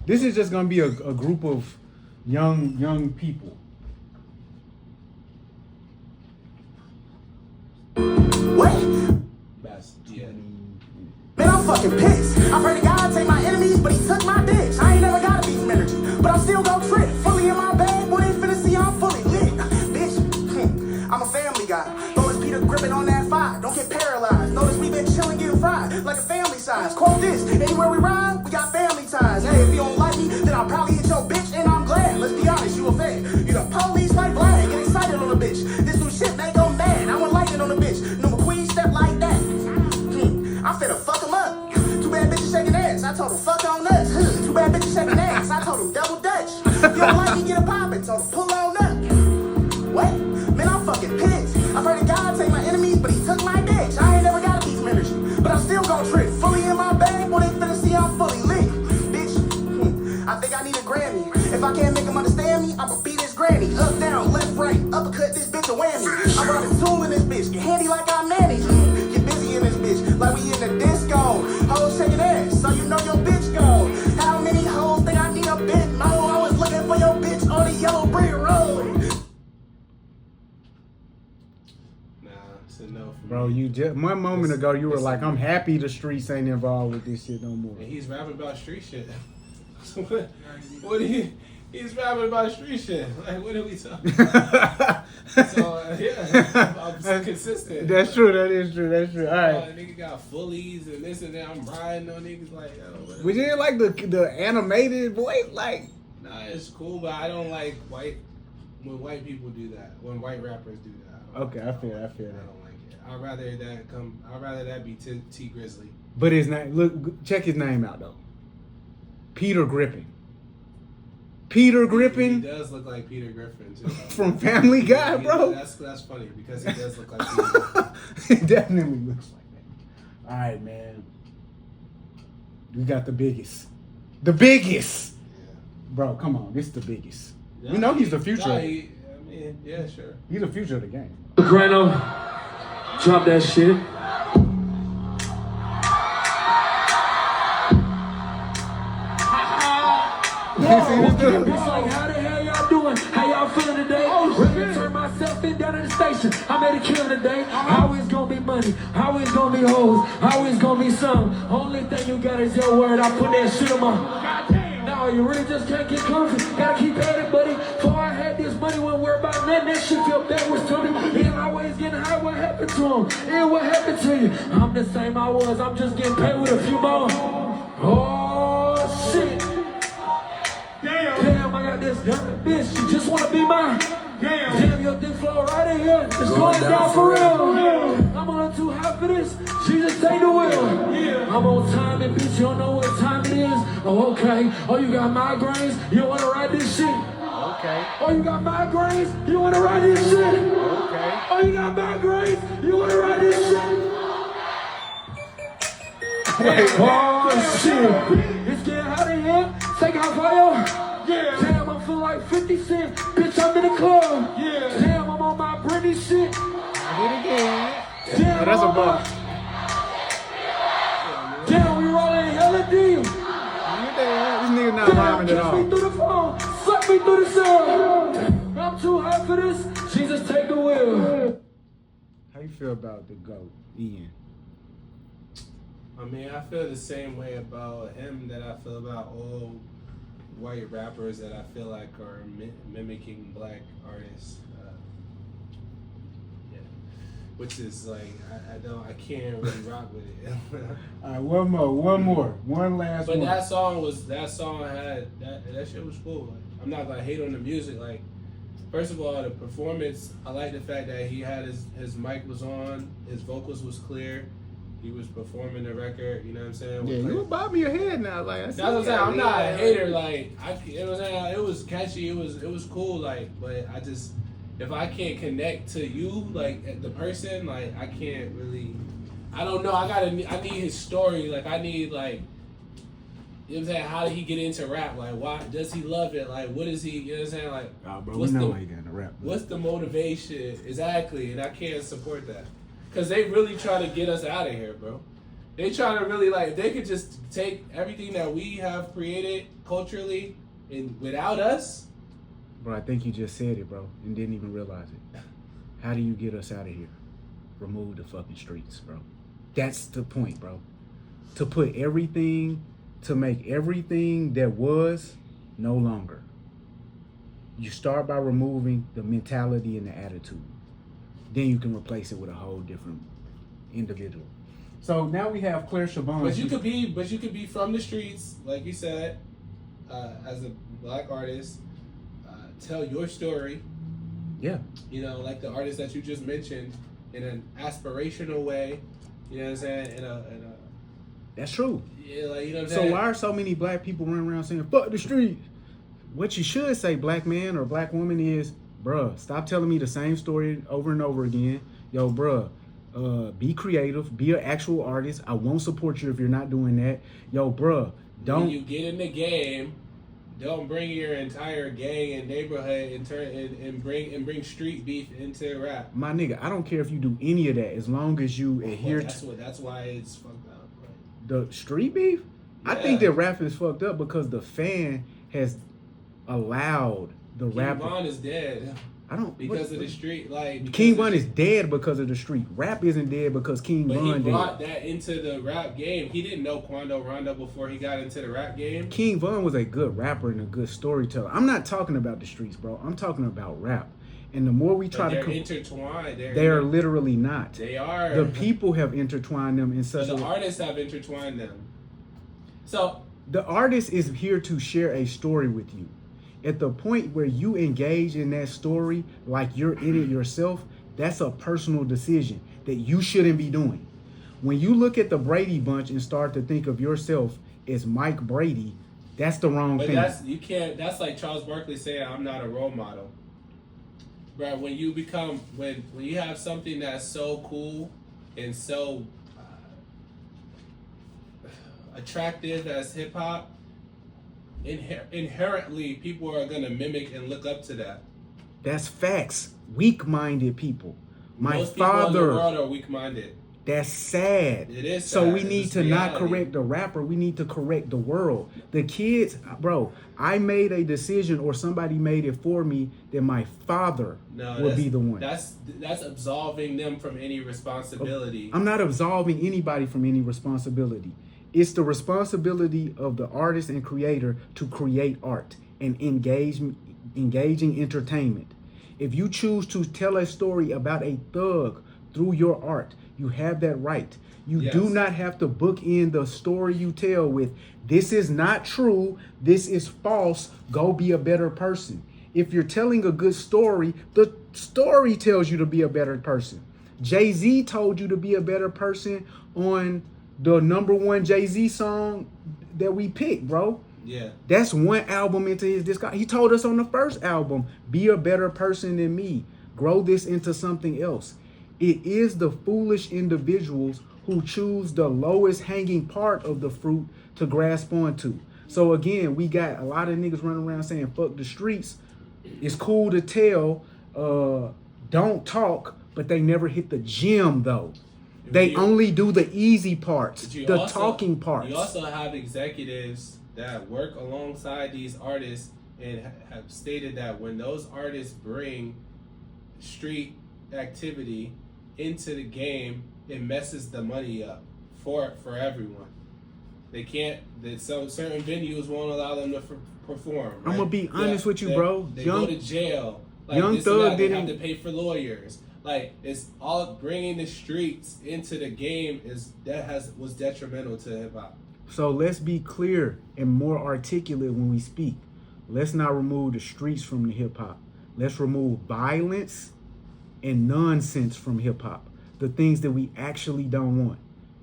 [SPEAKER 1] This is just gonna be a group of young people.
[SPEAKER 10] What?
[SPEAKER 3] Best, yeah.
[SPEAKER 10] Man, I'm fucking pissed. I pray to God take my enemies, but he took my bitch. I ain't never got a beef energy, but I'm still gon' trip. Fully in my bag, boy, they finna see I'm fully lit. Bitch, I'm a family guy. Throw his Peter gripping on that fire. Don't get paralyzed. Notice we been chilling, getting fried like a family size. Quote this, anywhere we ride, we got family ties. Hey, if you don't like me, then I'll probably hit your bitch, and I'm glad. Let's be honest, you a fan. You the police like Vlad, get excited on the bitch. This new shit make them mad. I want lightning on the bitch. No McQueen step like that. I'm finna fuck him up. Too bad bitches shaking ass. I told him fuck on us. Too bad bitches shaking ass. I told him double dutch. If you don't like me, get a poppin'. Told him pull on up. What? Man, I'm fucking pissed. I pray to God take my enemies, but he took my bitch. I ain't never got a beef energy, but I'm still gon' trip. Fully in my bag, boy, they finna see I'm fully lit. Bitch, I think I need a Grammy. If I can't make him cut this bitch a whammy. I brought a tool in this bitch, get handy like I manage. Get busy in this bitch, like we in the disco. Hoes shaking ass, so you know your bitch go. How many hoes think I need a bitch? No, I was looking for your bitch on the yellow brick road.
[SPEAKER 3] It's a no for
[SPEAKER 1] Bro,
[SPEAKER 3] me.
[SPEAKER 1] you just one moment ago you were like, I'm happy the streets ain't involved with this shit no more.
[SPEAKER 3] And he's rapping about street shit. He's rapping about street shit. Like, what are we talking about? So, yeah, I'm consistent.
[SPEAKER 1] That's true, that is true, that's true. All right.
[SPEAKER 3] Nigga got fullies and this and that. I'm riding on niggas like, oh,
[SPEAKER 1] We didn't like the animated voice, like.
[SPEAKER 3] Nah, it's cool, but I don't like when white people do that. When white rappers do that.
[SPEAKER 1] Okay, I feel that.
[SPEAKER 3] I don't like it. I'd rather that be T Grizzly.
[SPEAKER 1] But his name, look, check his name out though. Peter Griffin. Peter Griffin.
[SPEAKER 3] He does look like Peter Griffin too.
[SPEAKER 1] From Family Guy, bro.
[SPEAKER 3] That's funny because he does look like Peter Griffin.
[SPEAKER 1] He definitely looks like that. All right, man. We got the biggest. The biggest.
[SPEAKER 3] Yeah.
[SPEAKER 1] Bro, come on. This is the biggest.
[SPEAKER 3] Yeah,
[SPEAKER 1] we know he's the future.
[SPEAKER 3] Yeah, sure.
[SPEAKER 1] He's the future of the game.
[SPEAKER 9] Grano, drop that shit.
[SPEAKER 10] It's like, how the hell y'all doing? How y'all feeling today? Ready to turn myself in down at the station. I made a kill today. Always gonna be money. Always gonna be hoes. Always gonna be some. Only thing you got is your word. I put that shit on my. No, you really just can't get comfy. Gotta keep at it, buddy. Before I had this money, when we're about nothing, that shit feel backwards to me. Yeah, always getting high. What happened to him? Yeah, what happened to you? I'm the same I was. I'm just getting paid with a few more. Oh, shit. Damn, I got this bitch. You just wanna be mine. Damn, your dick flow right in here. It's going down for real. I'm on too hot for this. She just take the wheel. I'm on time and bitch, you don't know what time it is. Oh, okay. Oh, you got migraines? You wanna ride this shit?
[SPEAKER 1] Okay.
[SPEAKER 10] Oh, you got migraines? You wanna ride this shit?
[SPEAKER 1] Okay.
[SPEAKER 10] Oh, you got migraines? You wanna ride this shit? Oh, shit. It's getting hot in here. Take out fire. Yeah. Damn, I feel like 50 Cent. Bitch, I'm in the club. Yeah. Damn, I'm on my Britney shit.
[SPEAKER 1] I did it again.
[SPEAKER 10] Damn,
[SPEAKER 1] Oh, that's a bar.
[SPEAKER 10] Damn, we rolling hella deep.
[SPEAKER 1] This nigga not rhyming at
[SPEAKER 10] Kiss
[SPEAKER 1] all.
[SPEAKER 10] me through the phone. Suck me through the sound. I'm too hot for this. Jesus, take the wheel.
[SPEAKER 1] How you feel about the GOAT, Ian?
[SPEAKER 3] I mean, I feel the same way about him that I feel about all white rappers that I feel like are mimicking black artists. Yeah, which is like I can't really rock with it.
[SPEAKER 1] All right, one last
[SPEAKER 3] but
[SPEAKER 1] one.
[SPEAKER 3] that song had that shit was cool. Like, I'm not gonna hate on the music. Like, first of all, the performance. I like the fact that he had his mic was on, his vocals was clear. He was performing the record, you know what I'm saying?
[SPEAKER 1] Yeah, you bob your head now, like
[SPEAKER 3] that's what I'm saying. I'm not a hater, like it was catchy, it was cool, like, but I just if I can't connect to you, like the person, like I can't really. I don't know. I need his story. Like I need like. You know what I'm saying? How did he get into rap? Like, why does he love it? Like, what is he? You know what I'm saying? Like,
[SPEAKER 1] oh, bro, we know why he got into rap.
[SPEAKER 3] What's the motivation exactly? And I can't support that. Cause they really try to get us out of here, bro. They try to really if they could just take everything that we have created culturally and without us.
[SPEAKER 1] Bro, I think you just said it, bro, and didn't even realize it. How do you get us out of here? Remove the fucking streets, bro. That's the point, bro. To make everything that was no longer. You start by removing the mentality and the attitude. Then you can replace it with a whole different individual. So now we have Claire Chabon.
[SPEAKER 3] But you could be from the streets, like you said, as a black artist. Tell your story.
[SPEAKER 1] Yeah.
[SPEAKER 3] You know, like the artist that you just mentioned, in an aspirational way. You know what I'm saying? In a
[SPEAKER 1] That's true.
[SPEAKER 3] Yeah, like you know what I'm
[SPEAKER 1] so
[SPEAKER 3] saying.
[SPEAKER 1] Why are so many black people running around saying "fuck the streets"? What you should say, black man or black woman, is, bruh, stop telling me the same story over and over again. Yo, bruh, be creative, be an actual artist. I won't support you if you're not doing that. Yo, bruh, don't.
[SPEAKER 3] When you get in the game, don't bring your entire gang and neighborhood and bring street beef into rap.
[SPEAKER 1] My nigga, I don't care if you do any of that as long as you adhere to
[SPEAKER 3] That's why it's fucked up. Right?
[SPEAKER 1] the street beef. I think that rap is fucked up because the fan has allowed the rapper.
[SPEAKER 3] King Von is dead.
[SPEAKER 1] I don't
[SPEAKER 3] because of the street. Like
[SPEAKER 1] King Von is dead because of the street. Rap isn't dead because King
[SPEAKER 3] but
[SPEAKER 1] Von
[SPEAKER 3] he brought
[SPEAKER 1] dead.
[SPEAKER 3] that into the rap game. He didn't know Quando Rondo before he got into the rap game.
[SPEAKER 1] King Von was a good rapper and a good storyteller. I'm not talking about the streets, bro. I'm talking about rap. And the more we try
[SPEAKER 3] They're
[SPEAKER 1] to
[SPEAKER 3] intertwined.
[SPEAKER 1] they are literally not.
[SPEAKER 3] They are.
[SPEAKER 1] The people have intertwined them in such
[SPEAKER 3] the artists have intertwined them. So
[SPEAKER 1] the artist is here to share a story with you. At the point where you engage in that story like you're in it yourself, that's a personal decision that you shouldn't be doing. When you look at the Brady Bunch and start to think of yourself as Mike Brady, that's the wrong thing.
[SPEAKER 3] That's like Charles Barkley saying, "I'm not a role model." Right? When you have something that's so cool and so attractive as hip hop, inherently people are gonna mimic and look up to that.
[SPEAKER 1] That's facts. Weak-minded people.
[SPEAKER 3] Most people in the world are weak-minded.
[SPEAKER 1] That's sad.
[SPEAKER 3] It is sad.
[SPEAKER 1] So we need
[SPEAKER 3] It's
[SPEAKER 1] to not
[SPEAKER 3] reality.
[SPEAKER 1] correct the rapper. We need to correct the world. The kids, bro, I made a decision or somebody made it for me that my father would be the one.
[SPEAKER 3] That's absolving them from any responsibility.
[SPEAKER 1] I'm not absolving anybody from any responsibility. It's the responsibility of the artist and creator to create art and engaging entertainment. If you choose to tell a story about a thug through your art, you have that right. You do not have to bookend the story you tell with, this is not true, this is false, go be a better person. If you're telling a good story, the story tells you to be a better person. Jay-Z told you to be a better person on the #1 Jay-Z song that we picked, bro.
[SPEAKER 3] Yeah.
[SPEAKER 1] That's one album into his discography. He told us on the first album, be a better person than me. Grow this into something else. It is the foolish individuals who choose the lowest hanging part of the fruit to grasp onto. So again, we got a lot of niggas running around saying, fuck the streets. It's cool to tell, don't talk, but they never hit the gym though. They only do the easy parts, the talking parts.
[SPEAKER 3] You also have executives that work alongside these artists and have stated that when those artists bring street activity into the game, it messes the money up for everyone. They can't. Certain venues won't allow them to perform. Right?
[SPEAKER 1] I'm gonna be honest with you, bro.
[SPEAKER 3] They go to jail. Like,
[SPEAKER 1] Young Thug
[SPEAKER 3] they
[SPEAKER 1] didn't
[SPEAKER 3] have to pay for lawyers. Like, it's all bringing the streets into the game was detrimental to hip hop.
[SPEAKER 1] So let's be clear and more articulate when we speak. Let's not remove the streets from the hip hop. Let's remove violence and nonsense from hip hop. The things that we actually don't want.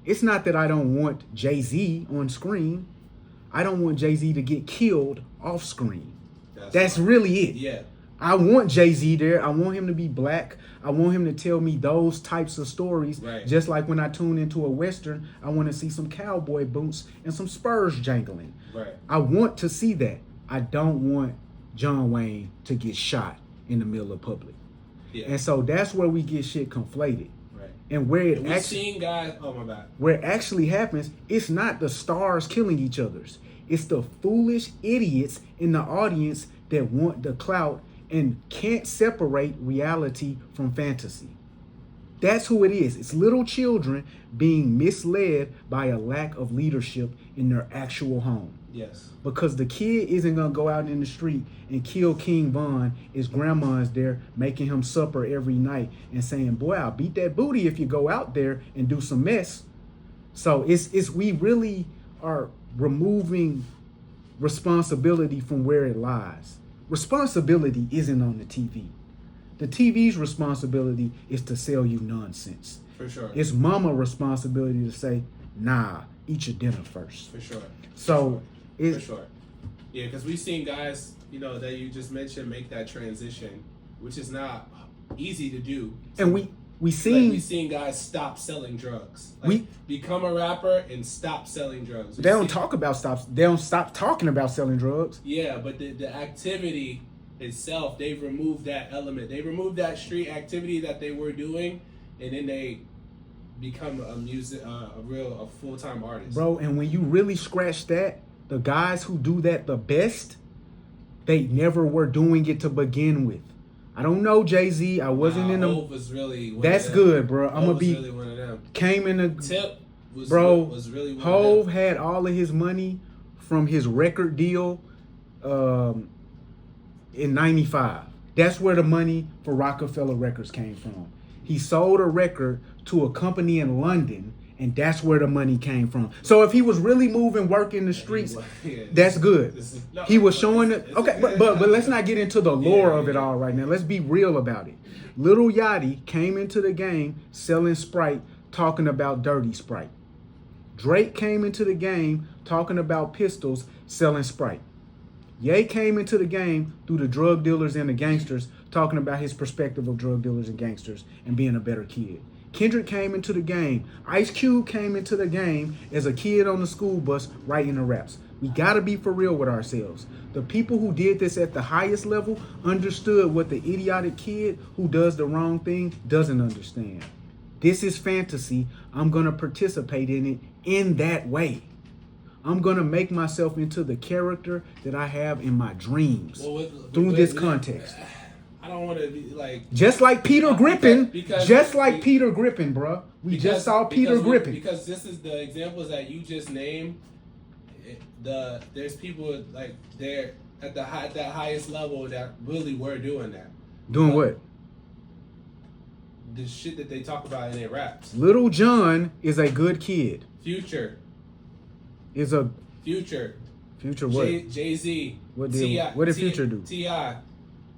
[SPEAKER 1] It's not that I don't want Jay-Z on screen. I don't want Jay-Z to get killed off screen. That's really it.
[SPEAKER 3] Yeah.
[SPEAKER 1] I want Jay-Z there. I want him to be black. I want him to tell me those types of stories.
[SPEAKER 3] Right.
[SPEAKER 1] Just like when I tune into a Western, I want to see some cowboy boots and some spurs jangling.
[SPEAKER 3] Right.
[SPEAKER 1] I want to see that. I don't want John Wayne to get shot in the middle of public.
[SPEAKER 3] Yeah.
[SPEAKER 1] And so that's where we get shit conflated.
[SPEAKER 3] Right.
[SPEAKER 1] And where it
[SPEAKER 3] we've
[SPEAKER 1] actually
[SPEAKER 3] seen guys. Oh my bad.
[SPEAKER 1] where it actually happens, it's not the stars killing each other's. It's the foolish idiots in the audience that want the clout and can't separate reality from fantasy. That's who it is. It's little children being misled by a lack of leadership in their actual home.
[SPEAKER 3] Yes.
[SPEAKER 1] Because the kid isn't going to go out in the street and kill King Von. His grandma's there making him supper every night and saying, boy, I'll beat that booty if you go out there and do some mess. So it's we really are removing responsibility from where it lies. Responsibility isn't on the TV. The TV's responsibility is to sell you nonsense.
[SPEAKER 3] For sure.
[SPEAKER 1] It's mama responsibility to say, nah, eat your dinner first.
[SPEAKER 3] For sure.
[SPEAKER 1] So
[SPEAKER 3] for sure. Yeah, because we've seen guys, that you just mentioned make that transition, which is not easy to do.
[SPEAKER 1] And we We seen
[SPEAKER 3] guys stop selling drugs. Like, become a rapper and stop selling drugs.
[SPEAKER 1] They don't stop talking about selling drugs.
[SPEAKER 3] Yeah, but the activity itself, they've removed that element. They removed that street activity that they were doing, and then they become a full-time artist.
[SPEAKER 1] Bro, and when you really scratch that, the guys who do that the best, they never were doing it to begin with. I don't know Jay-Z. I wasn't in the.
[SPEAKER 3] Hov was really one
[SPEAKER 1] That's
[SPEAKER 3] of them.
[SPEAKER 1] good, bro. I'm gonna be.
[SPEAKER 3] Really one of them.
[SPEAKER 1] Came in the.
[SPEAKER 3] Tip was really one
[SPEAKER 1] Hov
[SPEAKER 3] of them.
[SPEAKER 1] had all of his money from his record deal, in '95. That's where the money for Rockefeller Records came from. He sold a record to a company in London, and that's where the money came from. So if he was really moving, working the streets, that's good. He was showing it. Okay, but let's not get into the lore of it all right now. Let's be real about it. Lil Yachty came into the game selling Sprite, talking about dirty Sprite. Drake came into the game talking about pistols, selling Sprite. Ye came into the game through the drug dealers and the gangsters, talking about his perspective of drug dealers and gangsters and being a better kid. Kendrick came into the game. Ice Cube came into the game as a kid on the school bus writing the raps. We gotta be for real with ourselves. The people who did this at the highest level understood what the idiotic kid who does the wrong thing doesn't understand. This is fantasy. I'm gonna participate in it in that way. I'm gonna make myself into the character that I have in my dreams through this context.
[SPEAKER 3] I don't want to be like
[SPEAKER 1] just like Peter Griffin, Peter Griffin, bro. We just saw Peter Griffin.
[SPEAKER 3] Because this is the examples that you just named. There's people like they're at that highest level that really were doing that.
[SPEAKER 1] Doing what?
[SPEAKER 3] The shit that they talk about in their raps.
[SPEAKER 1] Little John is a good kid.
[SPEAKER 3] Future
[SPEAKER 1] what?
[SPEAKER 3] Jay-Z.
[SPEAKER 1] What did Future do?
[SPEAKER 3] T.I.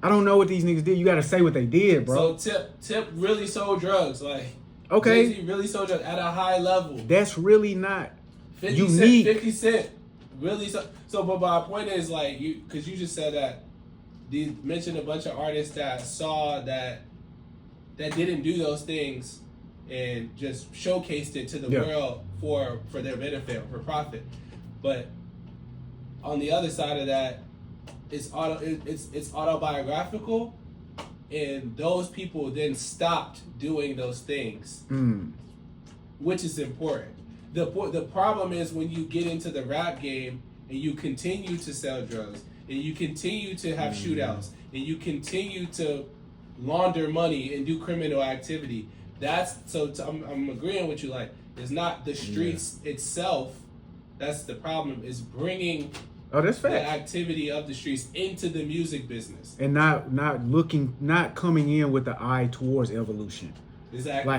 [SPEAKER 1] I don't know what these niggas did. You gotta say what they did, bro.
[SPEAKER 3] So Tip really sold drugs. Like,
[SPEAKER 1] okay,
[SPEAKER 3] Jay-Z really sold drugs at a high level.
[SPEAKER 1] That's really not
[SPEAKER 3] 50
[SPEAKER 1] unique.
[SPEAKER 3] 50 Cent really so. But my point is like because you just said that you mentioned a bunch of artists that saw that didn't do those things and just showcased it to the world for their benefit, for profit. But on the other side of that, it's autobiographical, and those people then stopped doing those things, which is important. The problem is when you get into the rap game and you continue to sell drugs and you continue to have shootouts and you continue to launder money and do criminal activity. I'm agreeing with you. Like, it's not the streets itself. That's the problem. Is bringing
[SPEAKER 1] that's fact.
[SPEAKER 3] The activity of the streets into the music business,
[SPEAKER 1] and not coming in with the eye towards evolution.
[SPEAKER 3] Exactly.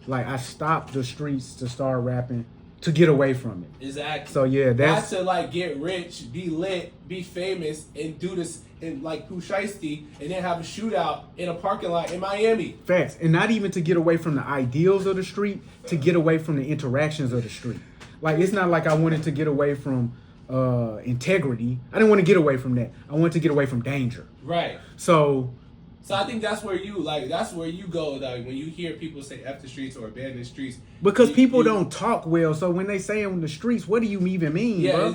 [SPEAKER 1] Like I stopped the streets to start rapping to get away from it.
[SPEAKER 3] Exactly.
[SPEAKER 1] So yeah, that's
[SPEAKER 3] not to like get rich, be lit, be famous, and do this and like Pooh Shiesty, and then have a shootout in a parking lot in Miami.
[SPEAKER 1] Facts, and not even to get away from the ideals of the street, to get away from the interactions of the street. Like, it's not like I wanted to get away from integrity. I didn't want to get away from that. I wanted to get away from danger.
[SPEAKER 3] Right.
[SPEAKER 1] So
[SPEAKER 3] I think that's where you go, like, when you hear people say F the streets or abandon the streets.
[SPEAKER 1] Because people don't talk well, so when they say on the streets, what do you even mean, bro?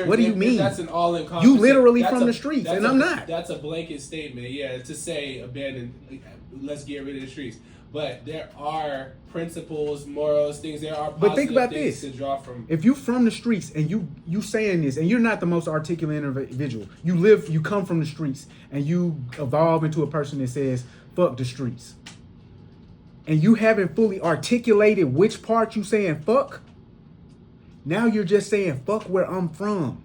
[SPEAKER 1] What do you mean?
[SPEAKER 3] That's an all-encompassing.
[SPEAKER 1] You literally from the streets, and I'm not.
[SPEAKER 3] That's a blanket statement, to say abandon, let's get rid of the streets. But there are principles, morals, things. There are positive
[SPEAKER 1] think about
[SPEAKER 3] things
[SPEAKER 1] this.
[SPEAKER 3] To draw from.
[SPEAKER 1] If you from the streets and you saying this, and you're not the most articulate individual, you come from the streets, and you evolve into a person that says, fuck the streets. And you haven't fully articulated which part you saying fuck. Now you're just saying fuck where I'm from.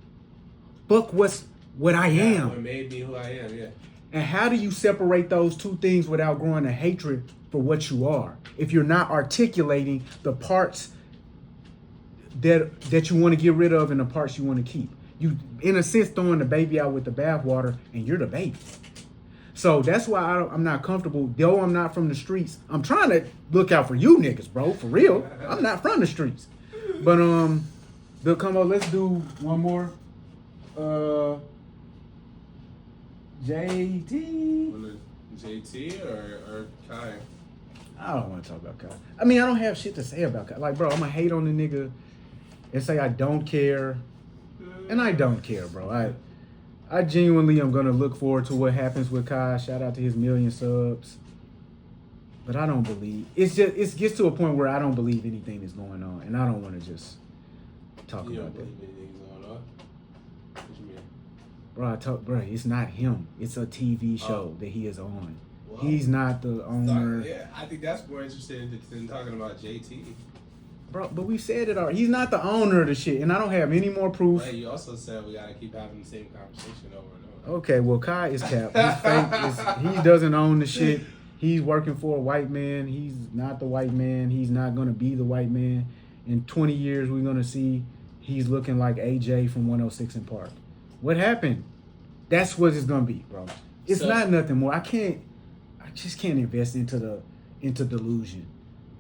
[SPEAKER 1] Fuck what I am.
[SPEAKER 3] What made me who I am, yeah.
[SPEAKER 1] And how do you separate those two things without growing a hatred for what you are? If you're not articulating the parts that you want to get rid of and the parts you want to keep. You, in a sense, throwing the baby out with the bathwater, and you're the baby. So that's why I'm not comfortable. Though I'm not from the streets, I'm trying to look out for you niggas, bro. For real. I'm not from the streets. But Bill Combo, let's do one more. JT
[SPEAKER 3] JT or Kai?
[SPEAKER 1] I don't want to talk about Kai. I mean, I don't have shit to say about Kai. Like, bro, I'm going to hate on the nigga and say I don't care. And I don't care, bro. I genuinely am going to look forward to what happens with Kai. Shout out to his 1 million subs. But I don't believe. It gets to a point where I don't believe anything is going on. And I don't want to just talk about that.
[SPEAKER 3] You don't believe anything's going on? What you mean?
[SPEAKER 1] Bro, it's not him. It's a TV show that he is on. Well, he's not the owner.
[SPEAKER 3] Yeah, I think that's more interesting than talking about JT.
[SPEAKER 1] Bro, but we said it already. He's not the owner of the shit, and I don't have any more proof.
[SPEAKER 3] Hey, you also said we gotta keep having the same conversation over and over.
[SPEAKER 1] Okay, well, Kai is cap. He's fake. He doesn't own the shit. He's working for a white man. He's not the white man. He's not gonna be the white man. In 20 years, we're gonna see he's looking like AJ from 106 in Park. What happened? That's what it's gonna be, bro. It's not nothing more. I just can't invest into delusion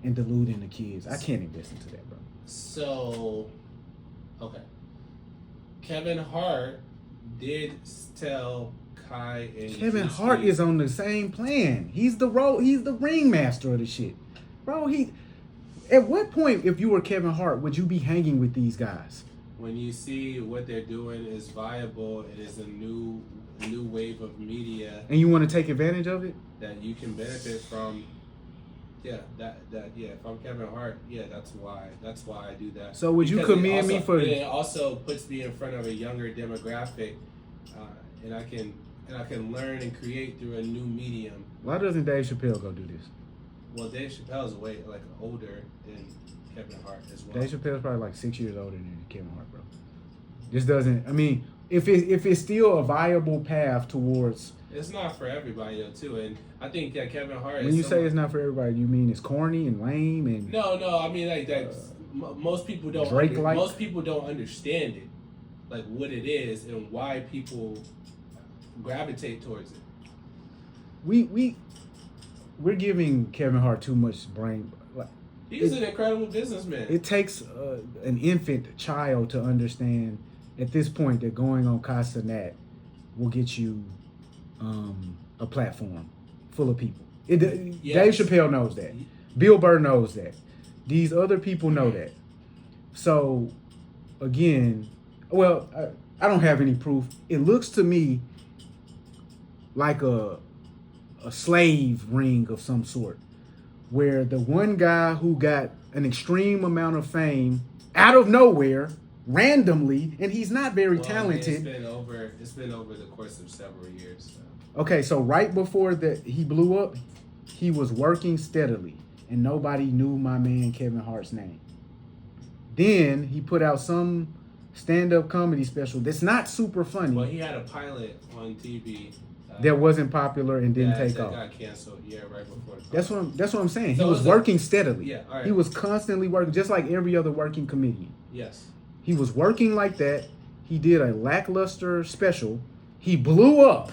[SPEAKER 1] and deluding the kids. I can't invest into that, bro.
[SPEAKER 3] So, okay. Kevin Hart did tell Kai and
[SPEAKER 1] Kevin
[SPEAKER 3] Shiesty,
[SPEAKER 1] Hart is on the same plan. He's the ringmaster of the shit. Bro, at what point, if you were Kevin Hart, would you be hanging with these guys?
[SPEAKER 3] When you see what they're doing is viable, it is a new wave of media.
[SPEAKER 1] And you want to take advantage of it?
[SPEAKER 3] That you can benefit from. Yeah, if I'm Kevin Hart, that's why I do that.
[SPEAKER 1] So would you commend me for?
[SPEAKER 3] It also puts me in front of a younger demographic, and I can learn and create through a new medium.
[SPEAKER 1] Why doesn't Dave Chappelle go do this?
[SPEAKER 3] Well, Dave Chappelle's way older than Kevin Hart as well.
[SPEAKER 1] Dave Chappelle's probably like 6 years older than Kevin Hart, bro. This doesn't. I mean, if it's still a viable path towards.
[SPEAKER 3] It's not for everybody though, too, and I think that Kevin Hart.
[SPEAKER 1] When you say it's not for everybody, you mean it's corny and lame and.
[SPEAKER 3] No, I mean like that. Most people don't. Most people don't understand it, like what it is and why people gravitate towards it.
[SPEAKER 1] We're giving Kevin Hart too much brain.
[SPEAKER 3] He's an incredible businessman.
[SPEAKER 1] It takes an infant child to understand at this point that going on Cenat will get you a platform full of people. Dave Chappelle knows that. Bill Burr knows that. These other people know that. So, again, well, I don't have any proof. It looks to me like a slave ring of some sort, where the one guy who got an extreme amount of fame out of nowhere, randomly, and he's not very talented.
[SPEAKER 3] It's been over the course of several years. So.
[SPEAKER 1] Okay, so right before that he blew up, he was working steadily, and nobody knew my man Kevin Hart's name. Then he put out some stand-up comedy special that's not super funny.
[SPEAKER 3] Well, he had a pilot on TV.
[SPEAKER 1] That wasn't popular and didn't take off.
[SPEAKER 3] Got canceled. Yeah, right before.
[SPEAKER 1] That's what I'm saying.
[SPEAKER 3] So
[SPEAKER 1] he was working steadily.
[SPEAKER 3] Yeah, all right.
[SPEAKER 1] He was constantly working, just like every other working comedian.
[SPEAKER 3] Yes.
[SPEAKER 1] He was working like that. He did a lackluster special. He blew up,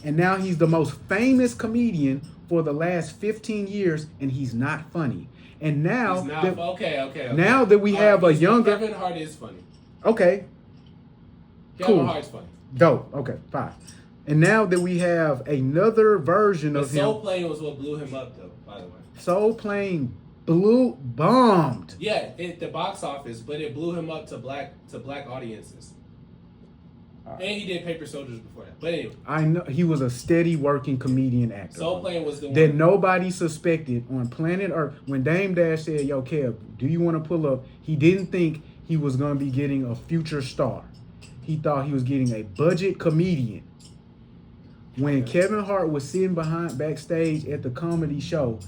[SPEAKER 1] and now he's the most famous comedian for the last 15 years, and he's not funny. And now,
[SPEAKER 3] he's not, okay.
[SPEAKER 1] Now that we have a younger
[SPEAKER 3] Kevin Hart is funny.
[SPEAKER 1] Okay.
[SPEAKER 3] Kevin Hart's funny.
[SPEAKER 1] Dope. Okay, fine. And now that we have another version of him.
[SPEAKER 3] Soul Plane was what blew him up, though, by the way.
[SPEAKER 1] Soul Plane bombed.
[SPEAKER 3] Yeah, at the box office, but it blew him up to black audiences. And he did Paper Soldiers before that. But anyway.
[SPEAKER 1] I know he was a steady working comedian actor.
[SPEAKER 3] Soul Plane was the one
[SPEAKER 1] that nobody suspected on planet Earth. When Dame Dash said, "Yo, Kev, do you want to pull up?" He didn't think he was going to be getting a future star. He thought he was getting a budget comedian. When Kevin Hart was sitting backstage at the comedy show,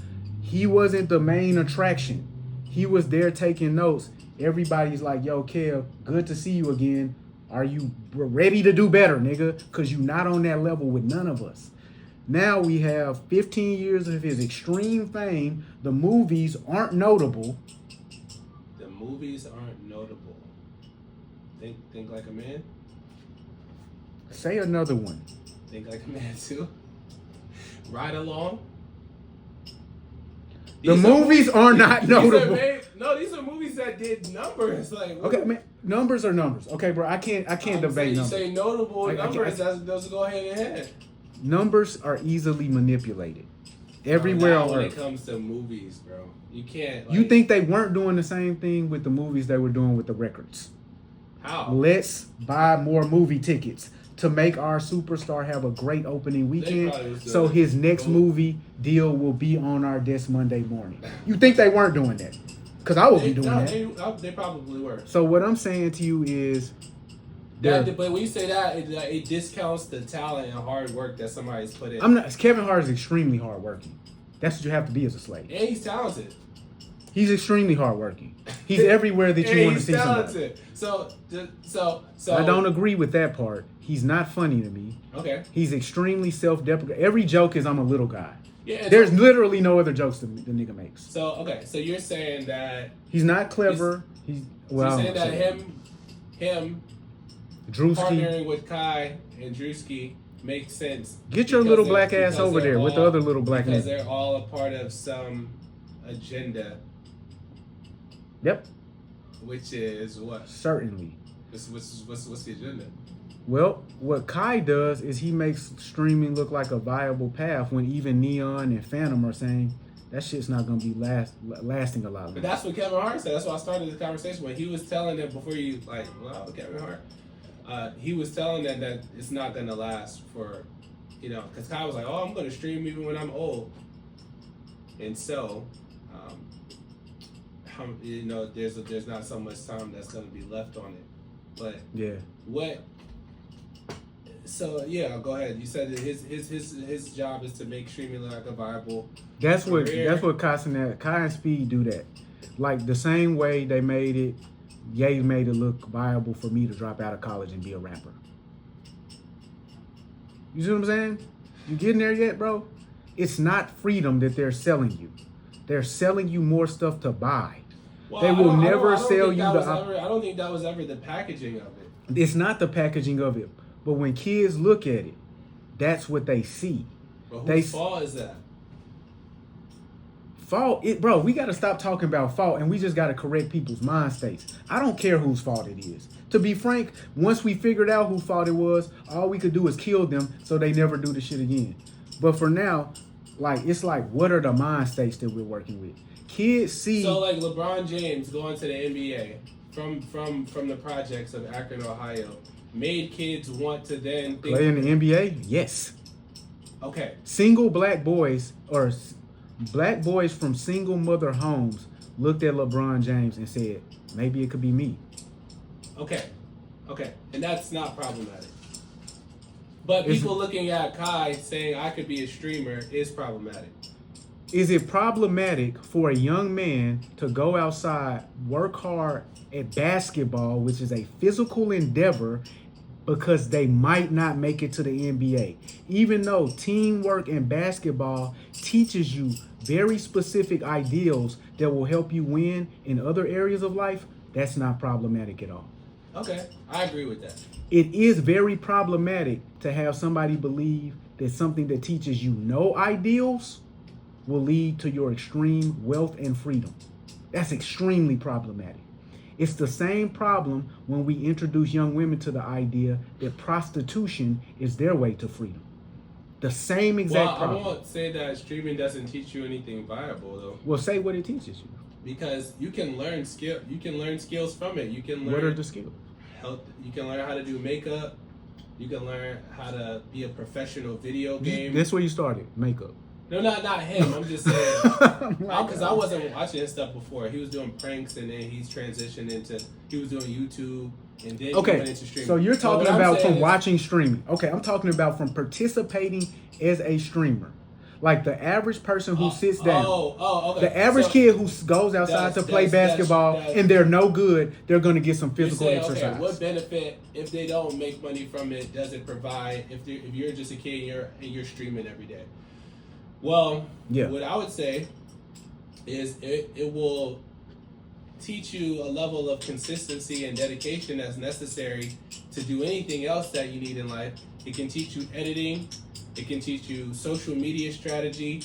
[SPEAKER 1] he wasn't the main attraction. He was there taking notes. Everybody's like, "Yo, Kev, good to see you again. Are you ready to do better, nigga? Because you not on that level with none of us." Now we have 15 years of his extreme fame. The movies aren't notable.
[SPEAKER 3] The movies aren't notable. Think Like a Man?
[SPEAKER 1] Say another one.
[SPEAKER 3] Think Like a Man too? Ride Along?
[SPEAKER 1] The movies are not notable.
[SPEAKER 3] These are movies that did numbers. Like,
[SPEAKER 1] okay, man, numbers are numbers. Okay, bro, I can't debate numbers.
[SPEAKER 3] You say notable numbers, those go hand in hand.
[SPEAKER 1] Numbers are easily manipulated, everywhere
[SPEAKER 3] Now
[SPEAKER 1] on
[SPEAKER 3] when
[SPEAKER 1] Earth.
[SPEAKER 3] it comes to movies, bro, you can't.
[SPEAKER 1] You think they weren't doing the same thing with the movies they were doing with the records?
[SPEAKER 3] How?
[SPEAKER 1] Let's buy more movie tickets to make our superstar have a great opening weekend, so his next movie deal will be on our desk Monday morning. You think they weren't doing that? Because I would be doing that.
[SPEAKER 3] They probably were.
[SPEAKER 1] So what I'm saying to you is,
[SPEAKER 3] but when you say that, it discounts the talent and hard work that somebody's put in.
[SPEAKER 1] Kevin Hart is extremely hardworking. That's what you have to be as a slave.
[SPEAKER 3] And he's talented.
[SPEAKER 1] He's extremely hardworking. He's everywhere that you want to see somebody.
[SPEAKER 3] So
[SPEAKER 1] I don't agree with that part. He's not funny to me.
[SPEAKER 3] Okay.
[SPEAKER 1] He's extremely self-deprecating. Every joke is I'm a little guy.
[SPEAKER 3] Yeah.
[SPEAKER 1] There's literally no other jokes the nigga makes.
[SPEAKER 3] So so you're saying that
[SPEAKER 1] he's not clever. You're
[SPEAKER 3] saying that him
[SPEAKER 1] Drewski
[SPEAKER 3] partnering with Kai and Drewski makes sense.
[SPEAKER 1] Get your little black ass over there with the other little black
[SPEAKER 3] because
[SPEAKER 1] nigga.
[SPEAKER 3] they're all a part of some agenda.
[SPEAKER 1] Yep.
[SPEAKER 3] Which is what?
[SPEAKER 1] Certainly.
[SPEAKER 3] What's the agenda?
[SPEAKER 1] Well, what Kai does is he makes streaming look like a viable path when even Neon and Phantom are saying that shit's not gonna be lasting a lot longer.
[SPEAKER 3] But that's what Kevin Hart said. That's why I started the conversation when he was telling them before you Kevin Hart. He was telling them that it's not gonna last for, because Kai was like, "Oh, I'm gonna stream even when I'm old," and so, there's not so much time that's gonna be left on it. But
[SPEAKER 1] yeah,
[SPEAKER 3] what? So yeah, go ahead. You said that his job is to make streaming look like a viable.
[SPEAKER 1] That's
[SPEAKER 3] career.
[SPEAKER 1] what Kai and Speed do that. Like the same way they made it. Ye made it look viable for me to drop out of college and be a rapper. You see what I'm saying? You getting there yet, bro? It's not freedom that they're selling you. They're selling you more stuff to buy.
[SPEAKER 3] Well,
[SPEAKER 1] they will never sell you the.
[SPEAKER 3] I don't think that was ever the packaging of it.
[SPEAKER 1] It's not the packaging of it, but when kids look at it, that's what they see.
[SPEAKER 3] But whose fault is that?
[SPEAKER 1] Fault, bro, we got to stop talking about fault and we just got to correct people's mind states. I don't care whose fault it is. To be frank, once we figured out whose fault it was, all we could do is kill them so they never do the shit again. But for now, it's like, what are the mind states that we're working with? Kids see.
[SPEAKER 3] So like LeBron James going to the NBA from the projects of Akron, Ohio, made kids want to then think
[SPEAKER 1] play in the NBA? Yes.
[SPEAKER 3] Okay.
[SPEAKER 1] Single black boys or black boys from single mother homes looked at LeBron James and said, maybe it could be me.
[SPEAKER 3] Okay. And that's not problematic. But people looking at Kai saying I could be a streamer is problematic.
[SPEAKER 1] Is it problematic for a young man to go outside, work hard at basketball, which is a physical endeavor, because they might not make it to the NBA? Even though teamwork in basketball teaches you very specific ideals that will help you win in other areas of life, that's not problematic at all.
[SPEAKER 3] Okay, I agree with that.
[SPEAKER 1] It is very problematic to have somebody believe that something that teaches you no ideals will lead to your extreme wealth and freedom. That's extremely problematic. It's the same problem when we introduce young women to the idea that prostitution is their way to freedom. The same exact problem.
[SPEAKER 3] I won't say that streaming doesn't teach you anything viable though.
[SPEAKER 1] Well, say what it teaches you.
[SPEAKER 3] Because you can learn skills from it. You can learn.
[SPEAKER 1] What are the skills?
[SPEAKER 3] You can learn how to do makeup. You can learn how to be a professional video game.
[SPEAKER 1] That's where you started, makeup.
[SPEAKER 3] No, not him. I'm just saying, because I wasn't watching his stuff before. He was doing pranks, and then he's transitioned into, he was doing YouTube, and then he went into streaming.
[SPEAKER 1] So you're talking about from watching streaming. Okay, I'm talking about from participating as a streamer. Like the average person who sits down.
[SPEAKER 3] Okay.
[SPEAKER 1] The average kid who goes outside to play basketball and they're no good, they're going to get some physical exercise.
[SPEAKER 3] Okay, what benefit, if they don't make money from it, does it provide if you're just a kid and you're streaming every day? Well, what I would say is it will teach you a level of consistency and dedication that's necessary to do anything else that you need in life. It can teach you editing. It can teach you social media strategy.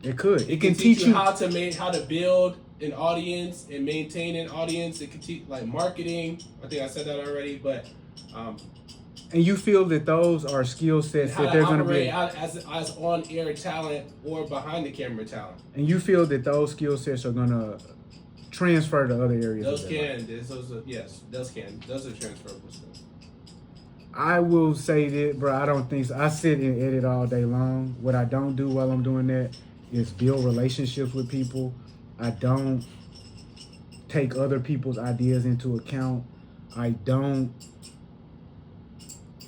[SPEAKER 1] It could.
[SPEAKER 3] It can teach you how to build an audience and maintain an audience. It can teach like marketing. I think I said that already, but
[SPEAKER 1] And you feel that those are skill sets
[SPEAKER 3] how
[SPEAKER 1] that
[SPEAKER 3] to
[SPEAKER 1] they're going to
[SPEAKER 3] operate
[SPEAKER 1] be,
[SPEAKER 3] out as on air talent or behind the camera talent.
[SPEAKER 1] and you feel that those skill sets are going to transfer to other areas.
[SPEAKER 3] Those
[SPEAKER 1] of their life.
[SPEAKER 3] Those are transferable skills.
[SPEAKER 1] I will say that, bro. I don't think so. I sit and edit all day long. What I don't do while I'm doing that is build relationships with people. I don't take other people's ideas into account. I don't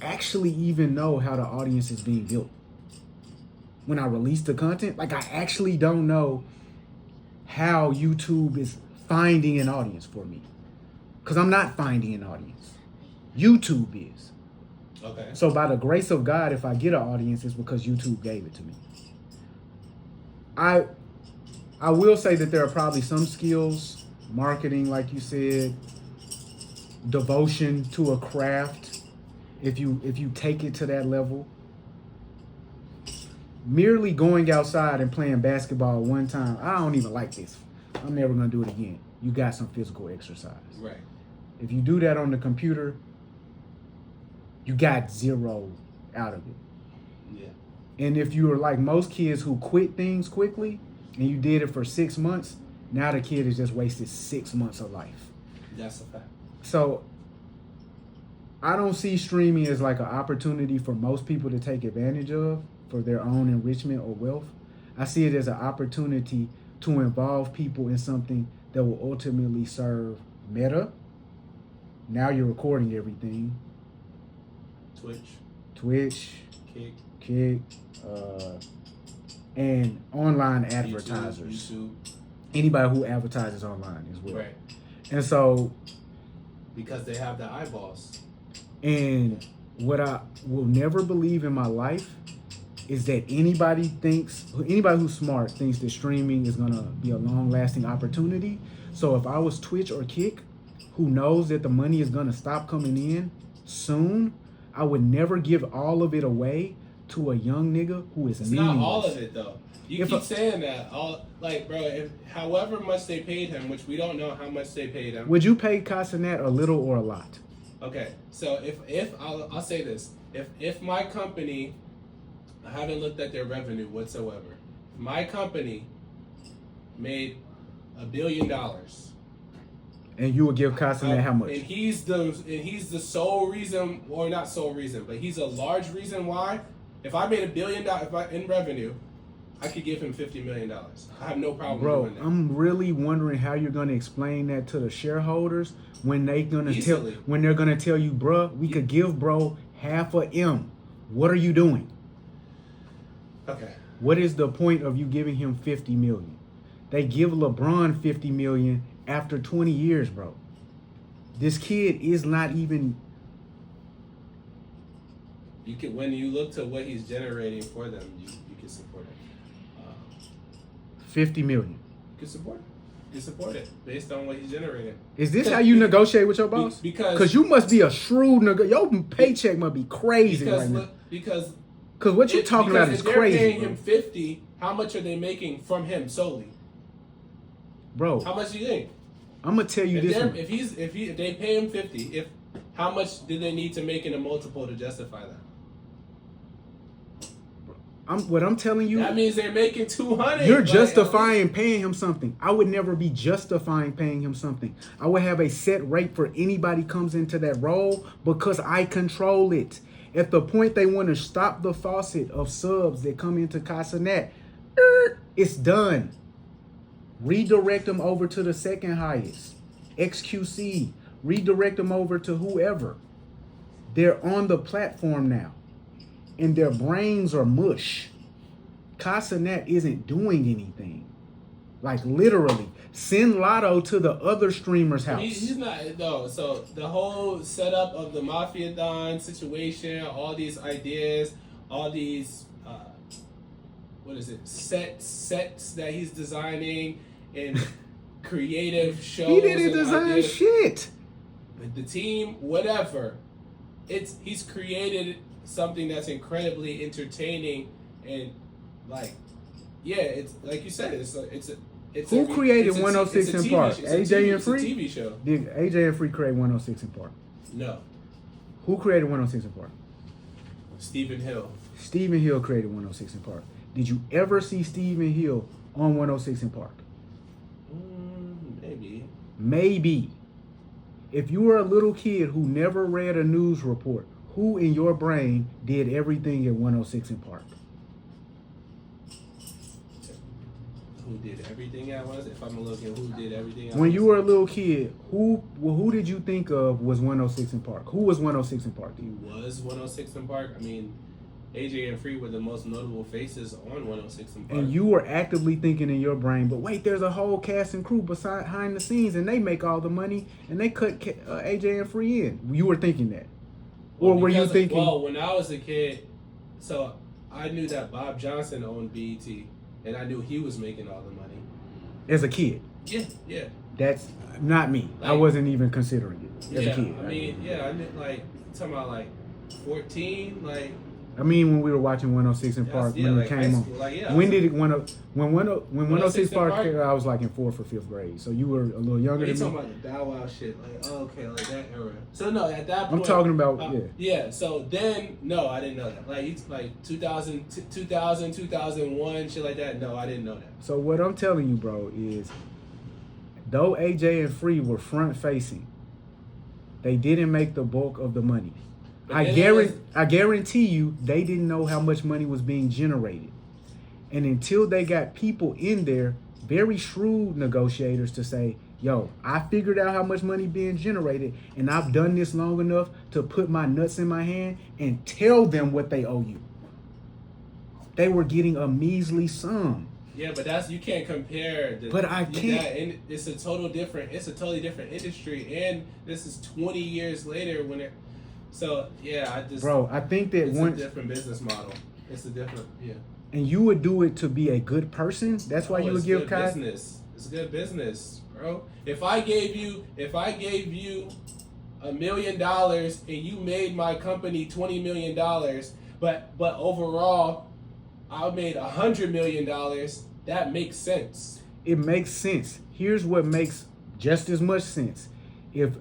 [SPEAKER 1] actually even know how the audience is being built. When I release the content, like I actually don't know how YouTube is finding an audience for me. Because I'm not finding an audience. YouTube is.
[SPEAKER 3] Okay.
[SPEAKER 1] So by the grace of God, if I get an audience, it's because YouTube gave it to me. I will say that there are probably some skills, marketing, like you said, devotion to a craft. If you take it to that level, merely going outside and playing basketball one time, I don't even like this. I'm never gonna do it again. You got some physical exercise.
[SPEAKER 3] Right.
[SPEAKER 1] If you do that on the computer, you got zero out of it.
[SPEAKER 3] Yeah.
[SPEAKER 1] And if you were like most kids who quit things quickly and you did it for 6 months, now the kid has just wasted 6 months of life.
[SPEAKER 3] That's a fact.
[SPEAKER 1] So I don't see streaming as like an opportunity for most people to take advantage of for their own enrichment or wealth. I see it as an opportunity to involve people in something that will ultimately serve Meta. Now you're recording everything. Twitch, Kick, and online advertisers.
[SPEAKER 3] YouTube.
[SPEAKER 1] Anybody who advertises online as well.
[SPEAKER 3] Right.
[SPEAKER 1] And so,
[SPEAKER 3] because they have the eyeballs.
[SPEAKER 1] And what I will never believe in my life is that anybody who's smart thinks that streaming is gonna be a long-lasting opportunity. So if I was Twitch or Kick, who knows that the money is gonna stop coming in soon, I would never give all of it away to a young nigga who is meaningless.
[SPEAKER 3] Not all of it though. You keep saying that. However much they paid him, which we don't know how much they paid him.
[SPEAKER 1] Would you pay Cenat a little or a lot?
[SPEAKER 3] Okay, so if I'll say this, if my company, I haven't looked at their revenue whatsoever. If my company made $1 billion,
[SPEAKER 1] and you would give Cenat how much?
[SPEAKER 3] And he's the sole reason, or not sole reason, but he's a large reason why. If I made $1 billion in revenue, I could give him $50 million. I have no problem doing that.
[SPEAKER 1] I'm really wondering how you're gonna explain that to the shareholders when they're gonna tell you, bruh, we could give bro half a M. What are you doing?
[SPEAKER 3] Okay.
[SPEAKER 1] What is the point of you giving him 50 million? They give LeBron 50 million after 20 years, bro. This kid is not even.
[SPEAKER 3] You can, when you look to what he's generating for them, you can support it.
[SPEAKER 1] 50 million.
[SPEAKER 3] You can support it. You support it based on what he's generating.
[SPEAKER 1] Is this how you negotiate with your boss? Because you must be a shrewd nigga. Your paycheck must be crazy right now.
[SPEAKER 3] Because
[SPEAKER 1] what you're talking about is crazy.
[SPEAKER 3] If they're paying him 50, how much are they making from him solely?
[SPEAKER 1] Bro,
[SPEAKER 3] how much do you think?
[SPEAKER 1] I'm gonna tell you this.
[SPEAKER 3] If they pay him 50, how much do they need to make in a multiple to justify that?
[SPEAKER 1] What I'm telling you,
[SPEAKER 3] that means they're making 200.
[SPEAKER 1] You're justifying paying him something. I would never be justifying paying him something. I would have a set rate for anybody comes into that role because I control it. At the point they want to stop the faucet of subs that come into Cenat, it's done. Redirect them over to the second highest, XQC. Redirect them over to whoever. They're on the platform now. And their brains are mush. Cenat isn't doing anything. Like literally. Send Lotto to the other streamer's house.
[SPEAKER 3] He's not though. So the whole setup of the Mafia Don situation, all these ideas, all these sets that he's designing and creative shows.
[SPEAKER 1] He didn't design shit.
[SPEAKER 3] But the team, whatever. He's created something that's incredibly entertaining and it's like you said,
[SPEAKER 1] who created 106 in Park?
[SPEAKER 3] It's a
[SPEAKER 1] AJ and Free?
[SPEAKER 3] TV show.
[SPEAKER 1] Did AJ and Free create 106 in Park?
[SPEAKER 3] No.
[SPEAKER 1] Who created 106 in Park?
[SPEAKER 3] Stephen Hill.
[SPEAKER 1] Stephen Hill created 106 in Park. Did you ever see Stephen Hill on 106 in Park?
[SPEAKER 3] Maybe.
[SPEAKER 1] Maybe. If you were a little kid who never read a news report, who in your brain did everything at 106 in Park?
[SPEAKER 3] Who did everything at once? If I'm looking, who did everything at
[SPEAKER 1] When you were a little kid, who did you think of was 106 in Park? Who was 106 in Park?
[SPEAKER 3] He was 106 in Park. I mean, AJ and Free were the most notable faces on 106 in Park.
[SPEAKER 1] And you were actively thinking in your brain, but wait, there's a whole cast and crew behind the scenes, and they make all the money, and they cut AJ and Free in. You were thinking that, or were you thinking?
[SPEAKER 3] Well, when I was a kid, so I knew that Bob Johnson owned BET, and I knew he was making all the money.
[SPEAKER 1] As a kid?
[SPEAKER 3] Yeah.
[SPEAKER 1] That's not me. I wasn't even considering it as a kid.
[SPEAKER 3] I mean, I knew, like, talking about like 14, like.
[SPEAKER 1] I mean, when we were watching 106 in Park, when it came on. When did it when 106 Park came, I was like in 4th or 5th grade. So you were a little younger than me.
[SPEAKER 3] You talking about the Bow Wow shit, like okay, like that era. So no, at that point
[SPEAKER 1] I'm talking about
[SPEAKER 3] yeah. So then no, I didn't know that. Like 2000, 2001, shit like that. No, I didn't know that.
[SPEAKER 1] So what I'm telling you, bro, is though AJ and Free were front facing, they didn't make the bulk of the money. I guarantee you they didn't know how much money was being generated. And until they got people in there, very shrewd negotiators, to say, yo, I figured out how much money being generated, and I've done this long enough to put my nuts in my hand and tell them what they owe you. They were getting a measly sum.
[SPEAKER 3] Yeah, but you can't compare.
[SPEAKER 1] But I can't.
[SPEAKER 3] It's a totally different industry, and this is 20 years later when it. So yeah,
[SPEAKER 1] I think that
[SPEAKER 3] it's a different business model. It's a different
[SPEAKER 1] And you would do it to be a good person. That's why you would give Kai.
[SPEAKER 3] Business. It's good business, bro. If I gave you $1 million and you made my company $20 million, but overall I made $100 million, that makes sense.
[SPEAKER 1] It makes sense. Here's what makes just as much sense. If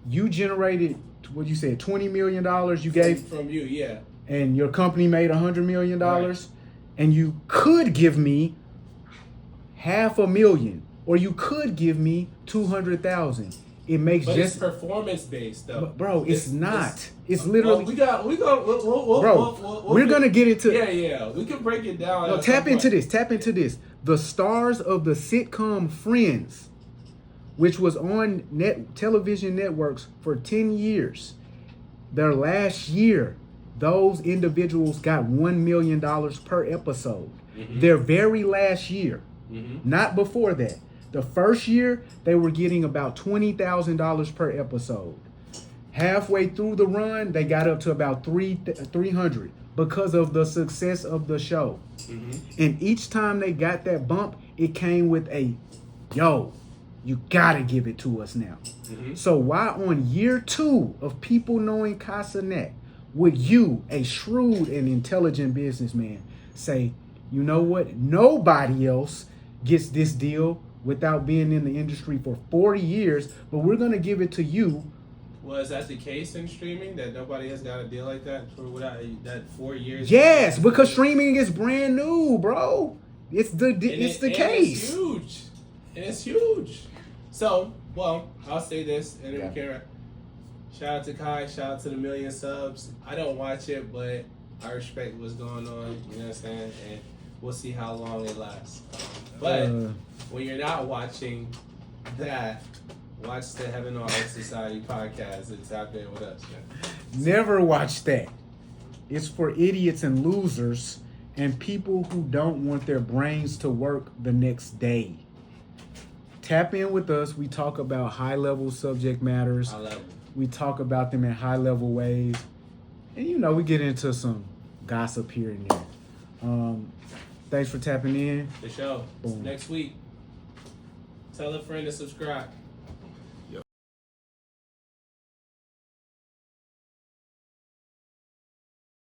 [SPEAKER 1] you generated what you said, $20 million you gave
[SPEAKER 3] from you, yeah,
[SPEAKER 1] and your company made $100 million, right, and you could give me $500,000, or you could give me $200,000. It makes
[SPEAKER 3] but
[SPEAKER 1] just
[SPEAKER 3] it's performance based though,
[SPEAKER 1] bro. It's not. It's literally.
[SPEAKER 3] We're
[SPEAKER 1] gonna get into.
[SPEAKER 3] Yeah. We can break it down.
[SPEAKER 1] No, tap into this. The stars of the sitcom Friends, which was on television networks for 10 years. Their last year, those individuals got $1 million per episode. Mm-hmm. Their very last year, not before that. The first year, they were getting about $20,000 per episode. Halfway through the run, they got up to about 300 because of the success of the show. Mm-hmm. And each time they got that bump, it came with a, yo, you gotta give it to us now. Mm-hmm. So why on year 2 of people knowing Cenat would you, a shrewd and intelligent businessman, say, you know what, nobody else gets this deal without being in the industry for 40 years, but we're gonna give it to you.
[SPEAKER 3] Was that the case in streaming, that nobody has got a deal like that for without that 4 years?
[SPEAKER 1] Yes, because streaming is brand new, bro. It's the case.
[SPEAKER 3] It's huge. And it's huge. So, well, I'll say this, and then we can. Shout out to Kai. Shout out to the 1 million subs. I don't watch it, but I respect what's going on. You know what I'm saying? And we'll see how long it lasts. But when you're not watching that, watch the Heaven on Earth Society podcast and tap in with us. Man.
[SPEAKER 1] Never watch that. It's for idiots and losers and people who don't want their brains to work the next day. Tap in with us. We talk about high-level subject matters. We talk about them in high-level ways. And, we get into some gossip here and there. Thanks for tapping in.
[SPEAKER 3] The show. Boom. Next week. Tell a friend to subscribe.